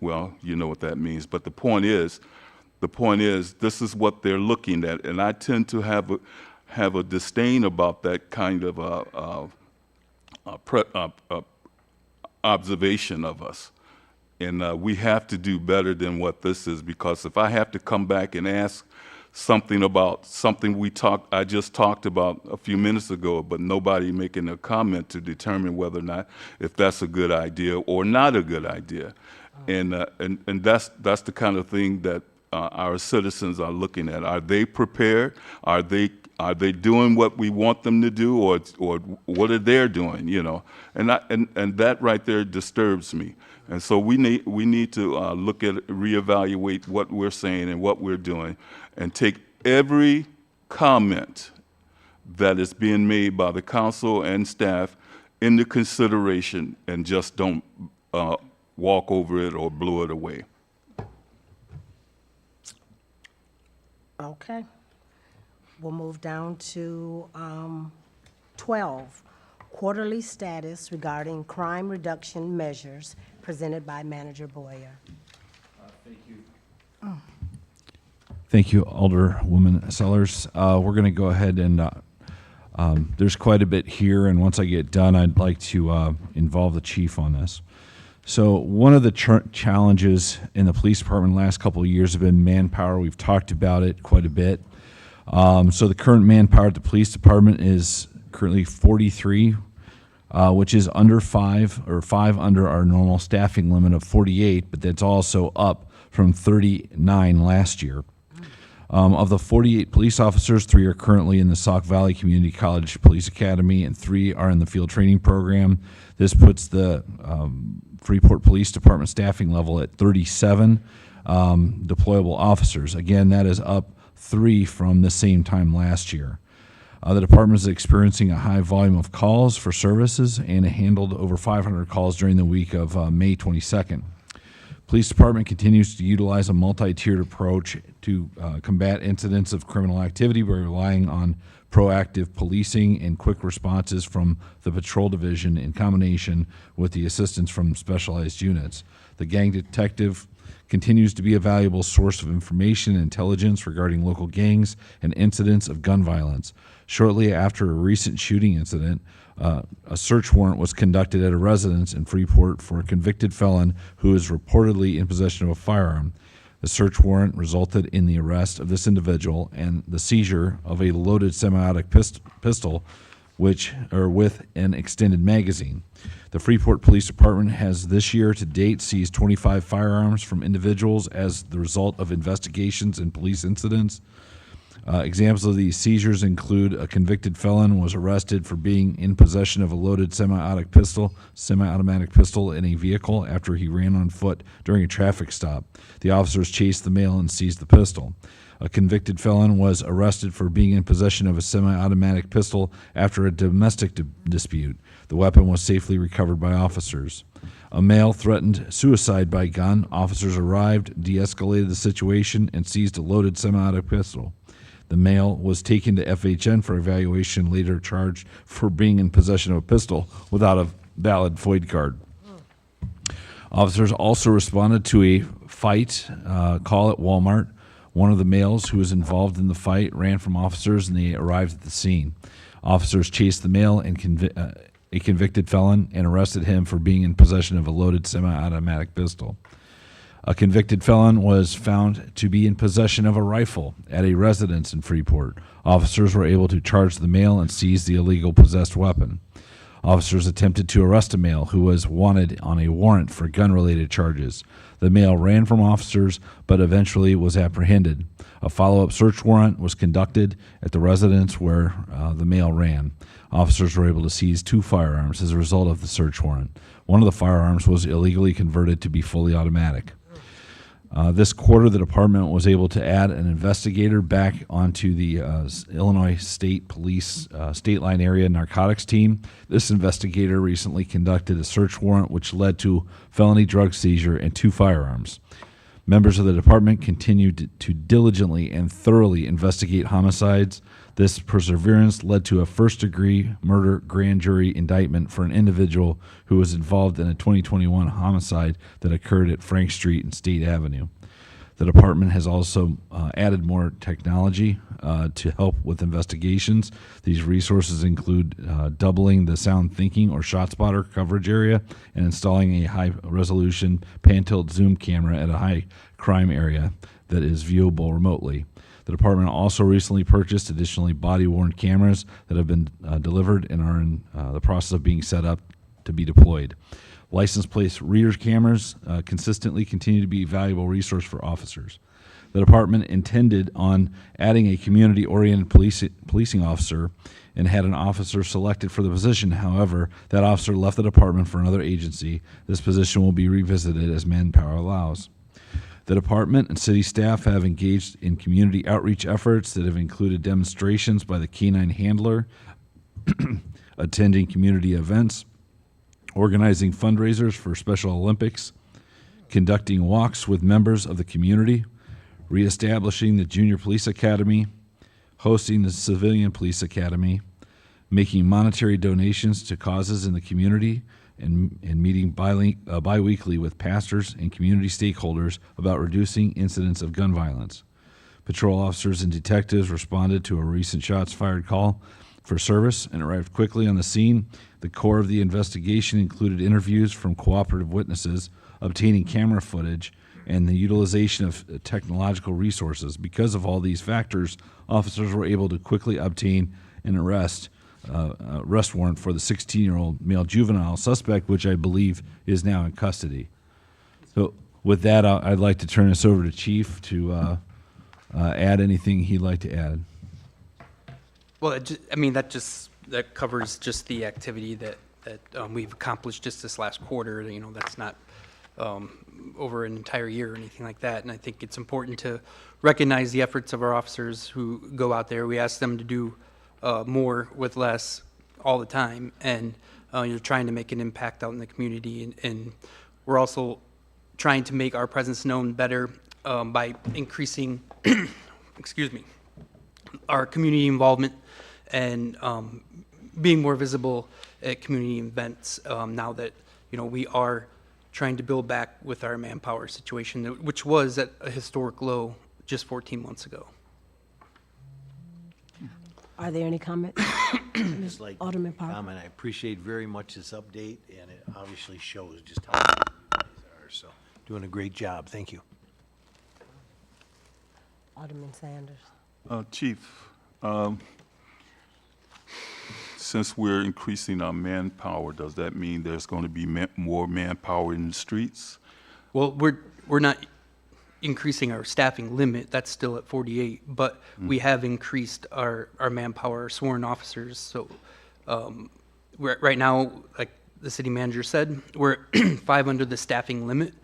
well, you know what that means. But the point is, this is what they're looking at, and I tend to have a disdain about that kind of observation of us. And we have to do better than what this is, because if I have to come back and ask something about something I just talked about a few minutes ago, but nobody making a comment to determine whether or not if that's a good idea or not a good idea. And that's the kind of thing that our citizens are looking at. Are they prepared? Are they doing what we want them to do, or what are they doing? You know, and that right there disturbs me. And so we need to look at, reevaluate what we're saying and what we're doing, and take every comment that is being made by the council and staff into consideration, and just don't walk over it or blow it away. Okay. We'll move down to 12, quarterly status regarding crime reduction measures, presented by Manager Boyer. Thank you. Thank you, Alderwoman Sellers. We're going to go ahead and there's quite a bit here, and once I get done, I'd like to involve the chief on this. So one of the challenges in the police department the last couple of years have been manpower. We've talked about it quite a bit. So the current manpower at the police department is currently 43, which is under 5 under our normal staffing limit of 48, but that's also up from 39 last year. Of the 48 police officers, 3 are currently in the Sauk Valley Community College Police Academy, and 3 are in the field training program. This puts the Freeport Police Department staffing level at 37 deployable officers. Again, that is up 3 from the same time last year. The department is experiencing a high volume of calls for services, and it handled over 500 calls during the week of May 22nd. Police department continues to utilize a multi-tiered approach to combat incidents of criminal activity by relying on proactive policing and quick responses from the patrol division in combination with the assistance from specialized units. The gang detective continues to be a valuable source of information and intelligence regarding local gangs and incidents of gun violence. Shortly after a recent shooting incident, a search warrant was conducted at a residence in Freeport for a convicted felon who is reportedly in possession of a firearm. The search warrant resulted in the arrest of this individual and the seizure of a loaded semi-automatic pistol, with an extended magazine. The Freeport Police Department has this year to date seized 25 firearms from individuals as the result of investigations and police incidents. Examples of these seizures include a convicted felon was arrested for being in possession of a loaded semi-automatic pistol in a vehicle after he ran on foot during a traffic stop. The officers chased the male and seized the pistol. A convicted felon was arrested for being in possession of a semi-automatic pistol after a domestic dispute. The weapon was safely recovered by officers. A male threatened suicide by gun. Officers arrived, de-escalated the situation, and seized a loaded semi-automatic pistol. The male was taken to FHN for evaluation, later charged for being in possession of a pistol without a valid FOID card. Officers also responded to a fight call at Walmart. One of the males who was involved in the fight ran from officers, and they arrived at the scene. Officers chased the male and a convicted felon and arrested him for being in possession of a loaded semi-automatic pistol. A convicted felon was found to be in possession of a rifle at a residence in Freeport. Officers were able to charge the male and seize the illegal possessed weapon. Officers attempted to arrest a male who was wanted on a warrant for gun-related charges. The male ran from officers, but eventually was apprehended. A follow-up search warrant was conducted at the residence where the mail ran. Officers were able to seize 2 firearms as a result of the search warrant. One of the firearms was illegally converted to be fully automatic. This quarter, the department was able to add an investigator back onto the Illinois State Police State Line Area Narcotics Team. This investigator recently conducted a search warrant which led to felony drug seizure and 2 firearms. Members of the department continued to diligently and thoroughly investigate homicides. This perseverance led to a first-degree murder grand jury indictment for an individual who was involved in a 2021 homicide that occurred at Frank Street and State Avenue. The department has also added more technology to help with investigations. These resources include doubling the sound thinking or shot spotter coverage area and installing a high-resolution pan-tilt zoom camera at a high crime area that is viewable remotely. The department also recently purchased additionally body-worn cameras that have been delivered and are in the process of being set up to be deployed. License plate reader cameras consistently continue to be a valuable resource for officers. The department intended on adding a community-oriented policing officer and had an officer selected for the position. However, that officer left the department for another agency. This position will be revisited as manpower allows. The department and city staff have engaged in community outreach efforts that have included demonstrations by the canine handler, attending community events, organizing fundraisers for Special Olympics, conducting walks with members of the community, reestablishing the Junior Police Academy, hosting the Civilian Police Academy, making monetary donations to causes in the community, and meeting bi-weekly with pastors and community stakeholders about reducing incidents of gun violence. Patrol officers and detectives responded to a recent shots fired call for service and arrived quickly on the scene. The core of the investigation included interviews from cooperative witnesses, obtaining camera footage, and the utilization of technological resources. Because of all these factors, officers were able to quickly obtain an arrest warrant for the 16-year-old male juvenile suspect, which I believe is now in custody. So with that, I'd like to turn this over to Chief to add anything he'd like to add. Well, that covers just the activity that we've accomplished just this last quarter. You know, that's not over an entire year or anything like that. And I think it's important to recognize the efforts of our officers who go out there. We ask them to do more with less all the time, and you're trying to make an impact out in the community. And we're also trying to make our presence known better by increasing, excuse me, our community involvement and being more visible at community events now that, you know, we are trying to build back with our manpower situation, which was at a historic low just 14 months ago. Are there any comments? Just like Alderman Parker. comment, I appreciate very much this update, and it obviously shows just how good you guys are. So, doing a great job. Thank you. Alderman Sanders. Chief, since we're increasing our manpower, does that mean there's going to be more manpower in the streets? Well, we're not increasing our staffing limit. That's still at 48, but we have increased our manpower, our sworn officers. So we're right now, like the city manager said, we're 5 under the staffing limit.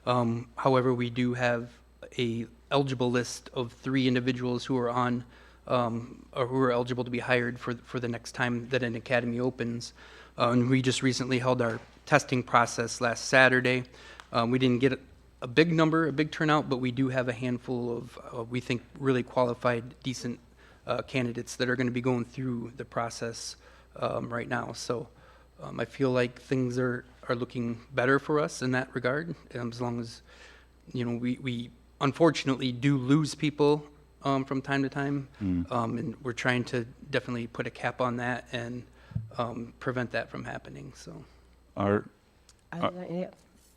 However, we do have a eligible list of 3 individuals who are on or who are eligible to be hired for the next time that an academy opens. And we just recently held our testing process last Saturday. We didn't get a big number, a big turnout, but we do have a handful of, we think, really qualified, decent candidates that are going to be going through the process right now. So I feel like things are looking better for us in that regard, as long as, you know, we unfortunately do lose people from time to time, and we're trying to definitely put a cap on that and prevent that from happening. So,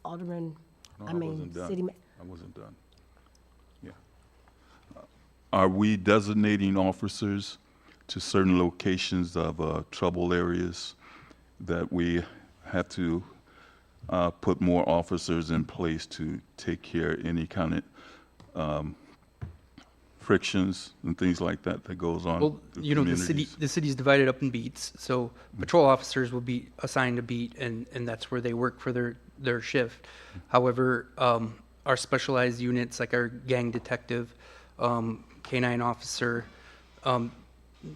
Alderman, No, I mean, wasn't done. city. I wasn't done. Yeah. Are we designating officers to certain locations of trouble areas that we have to put more officers in place to take care of any kind of frictions and things like that that goes on. Well, with you know, communities? the city's divided up in beats, so patrol officers will be assigned a beat, and that's where they work for their shift. However, our specialized units, like our gang detective, canine officer,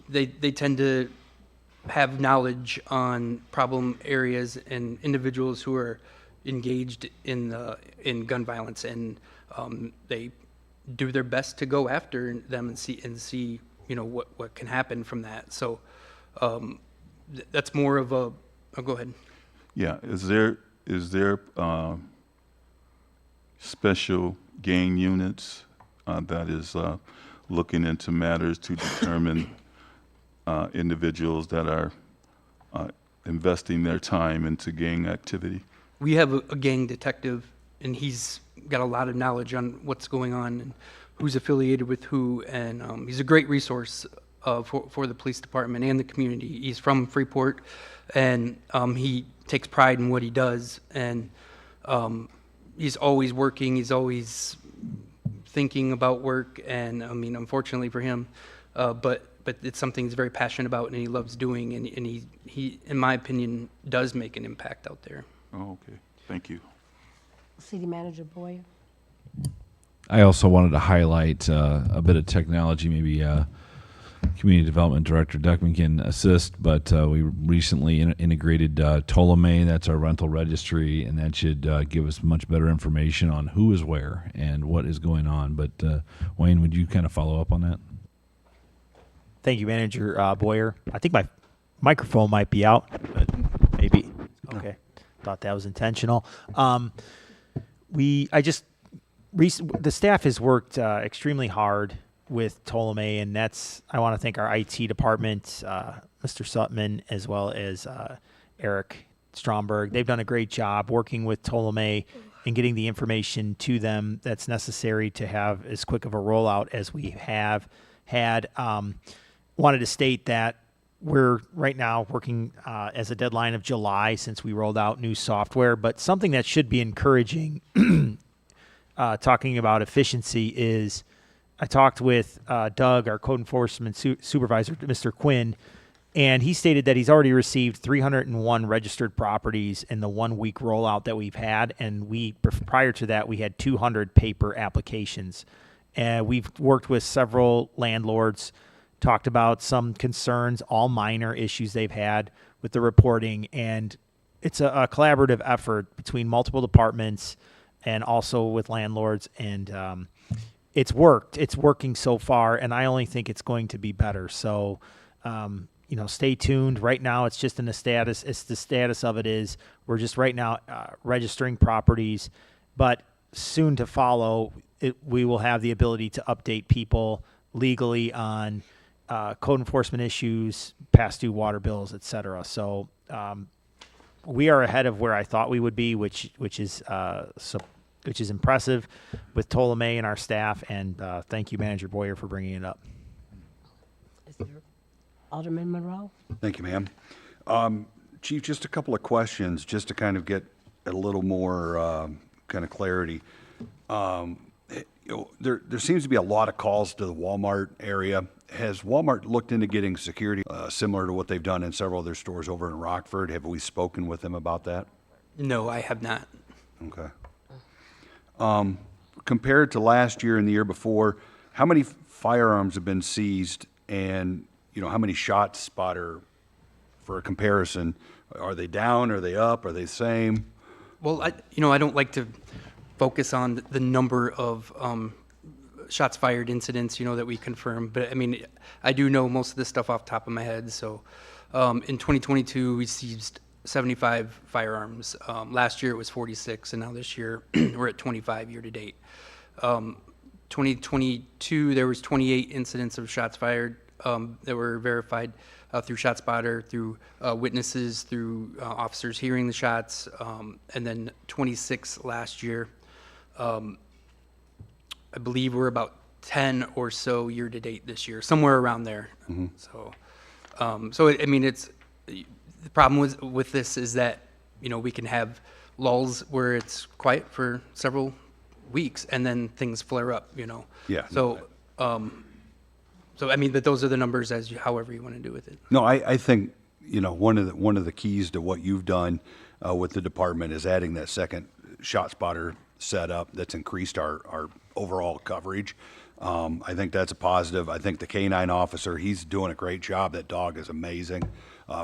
they tend to have knowledge on problem areas and individuals who are engaged in gun violence, and they do their best to go after them and see you know what can happen from that. So that's more of a. Oh, go ahead. Yeah, is there special gang units that is looking into matters to determine individuals that are investing their time into gang activity? We have a gang detective, and he's got a lot of knowledge on what's going on and who's affiliated with who, and he's a great resource for the police department and the community. He's from Freeport, and he takes pride in what he does, and he's always working, he's always thinking about work, and I mean, unfortunately for him, but it's something he's very passionate about and he loves doing, and he, in my opinion, does make an impact out there. Oh, okay. Thank you. City Manager Boyer? I also wanted to highlight a bit of technology, maybe Community Development Director Duckman can assist, but we recently integrated Ptolemy, that's our rental registry, and that should give us much better information on who is where and what is going on. But Wayne, would you kind of follow up on that? Thank you, Manager Boyer. I think my microphone might be out, but maybe. Okay. Thought that was intentional. The staff has worked extremely hard with Ptolemy, and I want to thank our IT department, Mr. Sutman, as well as Eric Stromberg. They've done a great job working with Ptolemy and getting the information to them that's necessary to have as quick of a rollout as we have had. Wanted to state that we're right now working as a deadline of July since we rolled out new software, but something that should be encouraging, talking about efficiency, is I talked with Doug, our code enforcement supervisor, Mr. Quinn, and he stated that he's already received 301 registered properties in the 1 week rollout that we've had, and prior to that we had 200 paper applications. And we've worked with several landlords, talked about some concerns, all minor issues they've had with the reporting, and it's a collaborative effort between multiple departments and also with landlords, and it's worked. It's working so far, and I only think it's going to be better. So, stay tuned. Right now, it's just in the status. It's the status of it is we're just right now registering properties, but soon to follow, we will have the ability to update people legally on code enforcement issues, past due water bills, et cetera. So we are ahead of where I thought we would be, which is impressive with Ptolemy and our staff. And thank you, Manager Boyer, for bringing it up. Alderman Monroe? Thank you, ma'am. Chief, just a couple of questions just to kind of get a little more kind of clarity. There seems to be a lot of calls to the Walmart area. Has Walmart looked into getting security similar to what they've done in several of their stores over in Rockford? Have we spoken with them about that? No, I have not. Okay. Compared to last year and the year before, how many firearms have been seized, and how many shots spotter, for a comparison? Are they down? Are they up? Are they the same? Well, I don't like to focus on the number of shots fired incidents, that we confirm. But I mean, I do know most of this stuff off the top of my head. So in 2022, we seized 75 firearms. Last year it was 46, and now this year we're at 25 year to date. 2022, there was 28 incidents of shots fired that were verified through ShotSpotter, through witnesses, through officers hearing the shots, and then 26 last year. I believe we're about 10 or so year to date this year, somewhere around there. Mm-hmm. It's the problem with this is that we can have lulls where it's quiet for several weeks and then things flare up. Yeah. So So, I mean, but those are the numbers as you, however you want to do with it. No, I think, one of the keys to what you've done with the department is adding that second shot spotter setup that's increased our overall coverage. I think that's a positive. I think the K-9 officer, he's doing a great job. That dog is amazing.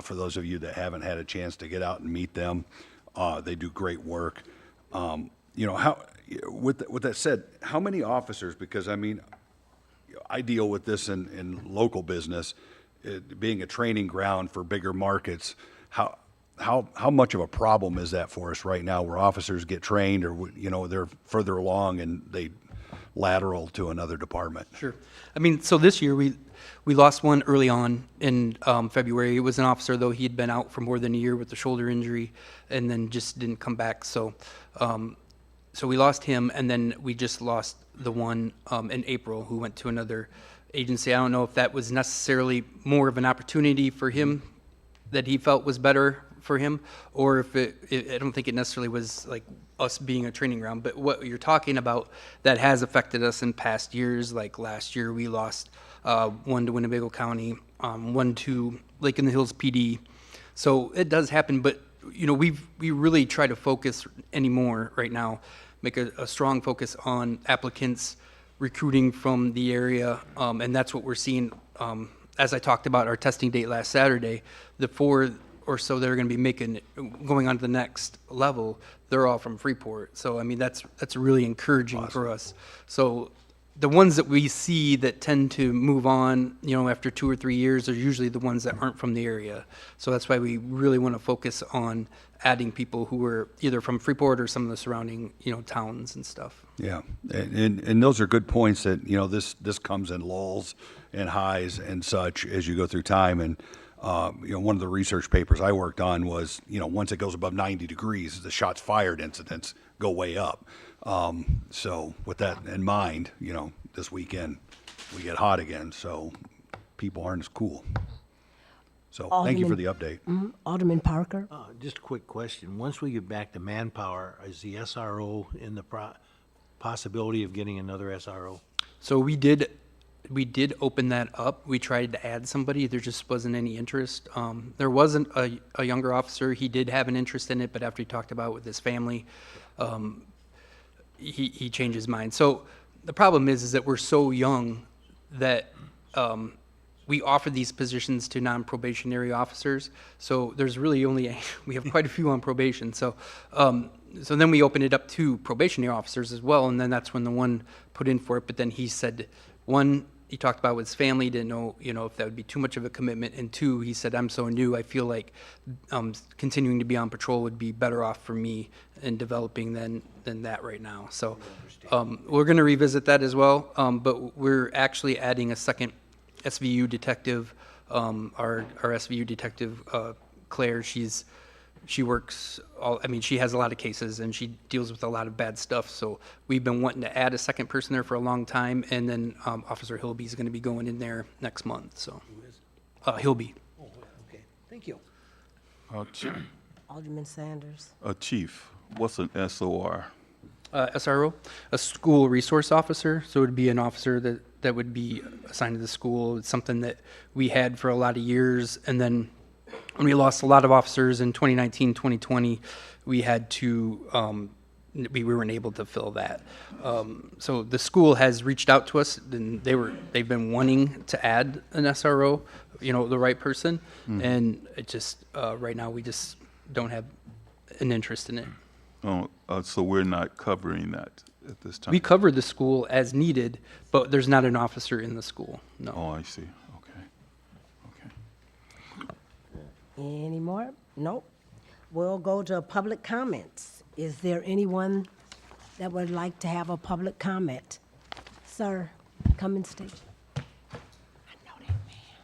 For those of you that haven't had a chance to get out and meet them, they do great work. With that said, how many officers, because I mean, I deal with this in local business, it being a training ground for bigger markets. How much of a problem is that for us right now, where officers get trained, or they're further along and they lateral to another department? Sure. I mean, so this year we lost one early on in February. It was an officer, though he had been out for more than a year with a shoulder injury, and then just didn't come back. So we lost him, and then we just lost the one in April who went to another agency. I don't know if that was necessarily more of an opportunity for him that he felt was better for him, or if I don't think it necessarily was like us being a training ground. But what you're talking about that has affected us in past years, like last year we lost one to Winnebago County, one to Lake in the Hills PD. So it does happen, but we really try to focus anymore right now, make a strong focus on applicants recruiting from the area, and that's what we're seeing. As I talked about our testing date last Saturday, the 4 or so that are going to be going on to the next level, they're all from Freeport. So I mean, that's really encouraging for us. So the ones that we see that tend to move on, after 2 or 3 years, are usually the ones that aren't from the area. So that's why we really want to focus on adding people who are either from Freeport or some of the surrounding, towns and stuff. Yeah, and those are good points that, this comes in lulls and highs and such as you go through time. And, one of the research papers I worked on was, once it goes above 90 degrees, the shots fired incidents go way up. So with that in mind, this weekend we get hot again, so people aren't as cool. So thank you for the update. Alderman Parker? Just a quick question. Once we get back to manpower, is the SRO in the possibility of getting another SRO? So we did open that up. We tried to add somebody. There just wasn't any interest. There wasn't a younger officer. He did have an interest in it, but after he talked about it with his family, he changed his mind. So the problem is that we're so young that we offer these positions to non-probationary officers. So there's really we have quite a few on probation. So then we opened it up to probationary officers as well, and then that's when the one put in for it. But then he said, one, he talked about with his family, didn't know, if that would be too much of a commitment. And two, he said, I'm so new, I feel like continuing to be on patrol would be better off for me in developing than that right now. So we're going to revisit that as well. But we're actually adding a second SVU detective. Our SVU detective, Claire, she works she has a lot of cases and she deals with a lot of bad stuff. So we've been wanting to add a second person there for a long time. And then Officer Hilby is going to be going in there next month. So Hilby. Oh, okay. Thank you. Alderman Sanders? Chief, what's an SOR? SRO, a school resource officer. So it would be an officer that would be assigned to the school. It's something that we had for a lot of years. And then when we lost a lot of officers in 2019, 2020, we had to, we weren't able to fill that. So the school has reached out to us, and they've been wanting to add an SRO, the right person. And it just, right now, we just don't have an interest in it. Oh, so we're not covering that at this time? We cover the school as needed, but there's not an officer in the school, no. Oh, I see. Any more? Nope. We'll go to public comments. Is there anyone that would like to have a public comment? Sir, come and state. I know that man.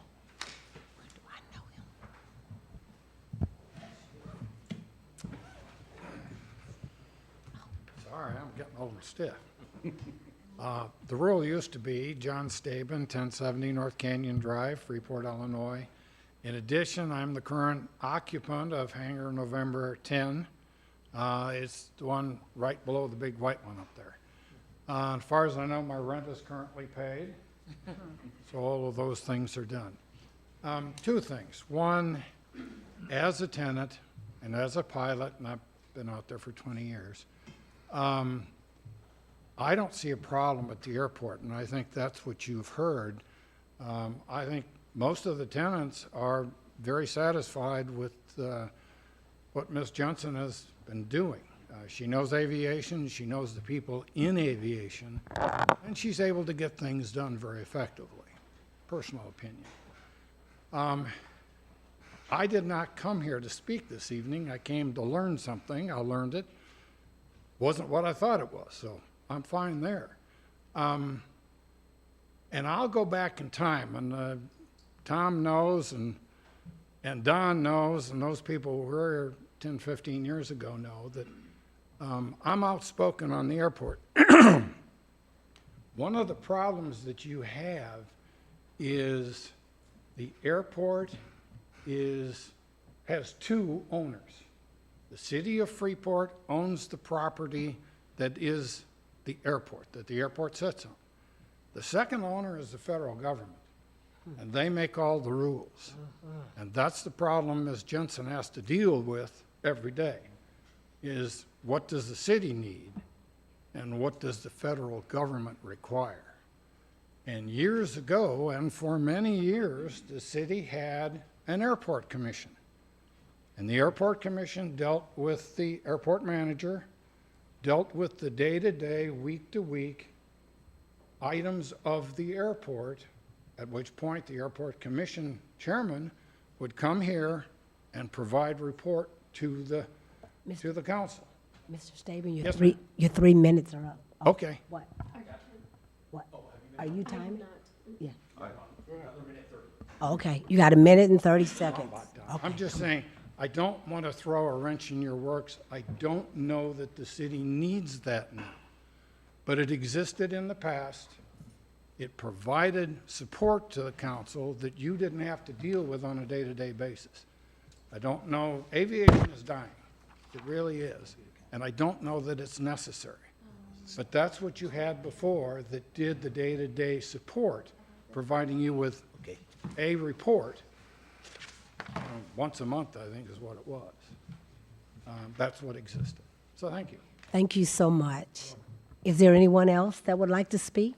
Where do I know him? Sorry, I'm getting old and stiff. The rule used to be John Staben, 1070 North Canyon Drive, Freeport, Illinois. In addition, I'm the current occupant of hangar November 10. It's the one right below the big white one up there. As far as I know, my rent is currently paid. So all of those things are done. Two things. One, as a tenant and as a pilot, and I've been out there for 20 years, I don't see a problem at the airport, and I think that's what you've heard. I think most of the tenants are very satisfied with what Ms. Johnson has been doing. She knows aviation, she knows the people in aviation, and she's able to get things done very effectively. Personal opinion. I did not come here to speak this evening. I came to learn something. I learned it. Wasn't what I thought it was, so I'm fine there. And I'll go back in time, and Tom knows, and Don knows, and those people who were here 10, 15 years ago know that I'm outspoken on the airport. One of the problems that you have is the airport has two owners. The city of Freeport owns the property that is the airport, that the airport sits on. The second owner is the federal government, and they make all the rules. And that's the problem Ms. Jensen has to deal with every day, is what does the city need and what does the federal government require? And years ago, and for many years, the city had an airport commission. And the airport commission dealt with the airport manager, dealt with the day-to-day, week-to-week items of the airport, at which point the airport commission chairman would come here and provide report to the council. Mr. Staben, Yes, your 3 minutes are up. Okay. What? What? Are you timing? Yeah. Okay, you got 1minute and 30 seconds. I'm just saying, I don't want to throw a wrench in your works. I don't know that the city needs that now. But it existed in the past. It provided support to the council that you didn't have to deal with on a day-to-day basis. I don't know, aviation is dying. It really is. And I don't know that it's necessary. But that's what you had before that did the day-to-day support, providing you with a report. Once a month, I think, is what it was. That's what existed. So thank you. Thank you so much. Is there anyone else that would like to speak?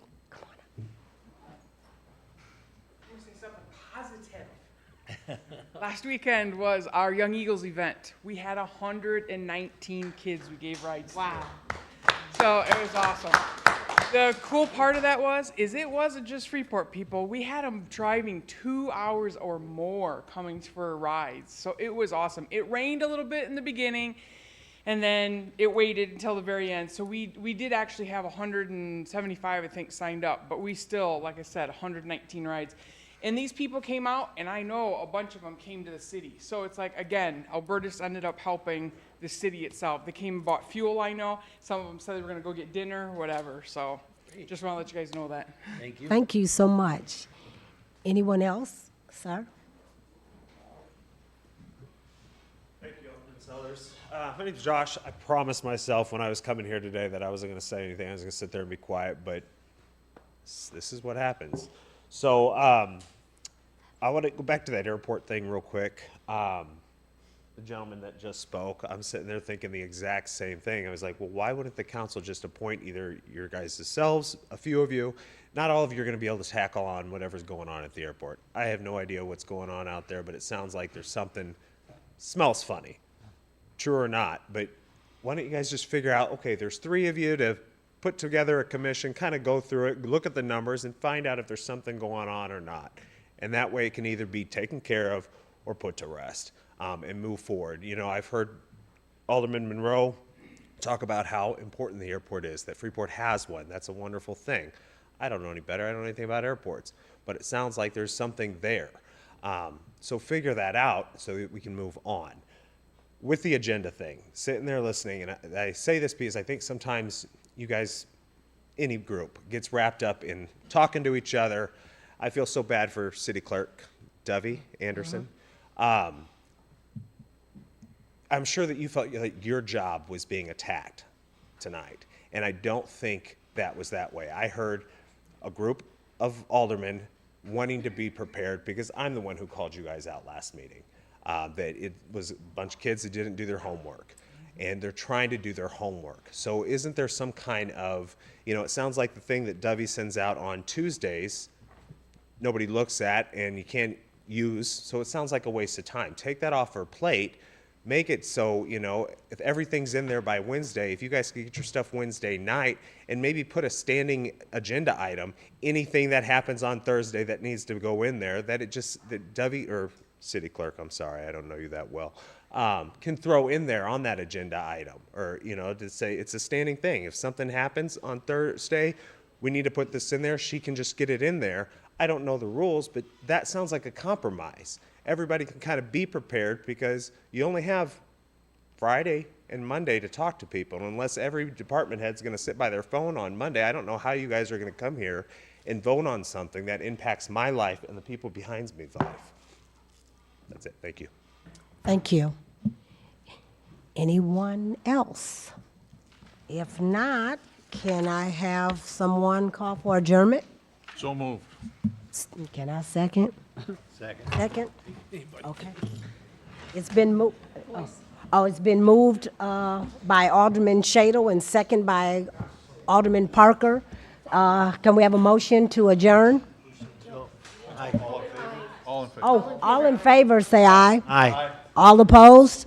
Last weekend was our Young Eagles event. We had 119 kids we gave rides to. Wow. So it was awesome. The cool part of that it wasn't just Freeport people. We had them driving 2 hours or more coming for rides. So it was awesome. It rained a little bit in the beginning, and then it waited until the very end. So we did actually have 175, I think, signed up. But we still, like I said, 119 rides. And these people came out, and I know a bunch of them came to the city. So it's like, again, Albertus ended up helping the city itself. They came and bought fuel, I know. Some of them said they were going to go get dinner, whatever. So just want to let you guys know that. Thank you. Thank you so much. Anyone else, sir? Thank you, Alderman Sellers. My name's Josh. I promised myself when I was coming here today that I wasn't going to say anything. I was going to sit there and be quiet, but this is what happens. So I want to go back to that airport thing real quick. The gentleman that just spoke, I'm sitting there thinking the exact same thing. I was like, well, why wouldn't the council just appoint either your guys' selves, a few of you? Not all of you are going to be able to tackle on whatever's going on at the airport. I have no idea what's going on out there, but it sounds like there's something, smells funny. True or not, but why don't you guys just figure out, okay, there's 3 of you to put together a commission, kind of go through it, look at the numbers, and find out if there's something going on or not. And that way it can either be taken care of or put to rest and move forward. You know, I've heard Alderman Monroe talk about how important the airport is, that Freeport has one. That's a wonderful thing. I don't know any better. I don't know anything about airports. But it sounds like there's something there. So figure that out so that we can move on. With the agenda thing, sitting there listening, and I say this because I think sometimes you guys, any group, gets wrapped up in talking to each other. I feel so bad for City Clerk Dovey Anderson. I'm sure that you felt like your job was being attacked tonight, and I don't think that was that way. I heard a group of aldermen wanting to be prepared, because I'm the one who called you guys out last meeting, that it was a bunch of kids that didn't do their homework, and they're trying to do their homework. So isn't there some kind of, it sounds like the thing that Dovey sends out on Tuesdays, nobody looks at and you can't use, so it sounds like a waste of time. Take that off her plate, make it so, if everything's in there by Wednesday, if you guys could get your stuff Wednesday night and maybe put a standing agenda item, anything that happens on Thursday that needs to go in there, that Dovey, or city clerk, I'm sorry, I don't know you that well, can throw in there on that agenda item, or, to say it's a standing thing. If something happens on Thursday, we need to put this in there, she can just get it in there. I don't know the rules, but that sounds like a compromise. Everybody can kind of be prepared, because you only have Friday and Monday to talk to people. And unless every department head's going to sit by their phone on Monday, I don't know how you guys are going to come here and vote on something that impacts my life and the people behind me's life. That's it. Thank you. Thank you. Anyone else? If not, can I have someone call for adjournment? So moved. Can I second? Second. Second? Okay. It's been moved, it's been moved by Alderman Shadle and second by Alderman Parker. Can we have a motion to adjourn? All in favor? Oh, all in favor, say aye. Aye. All opposed?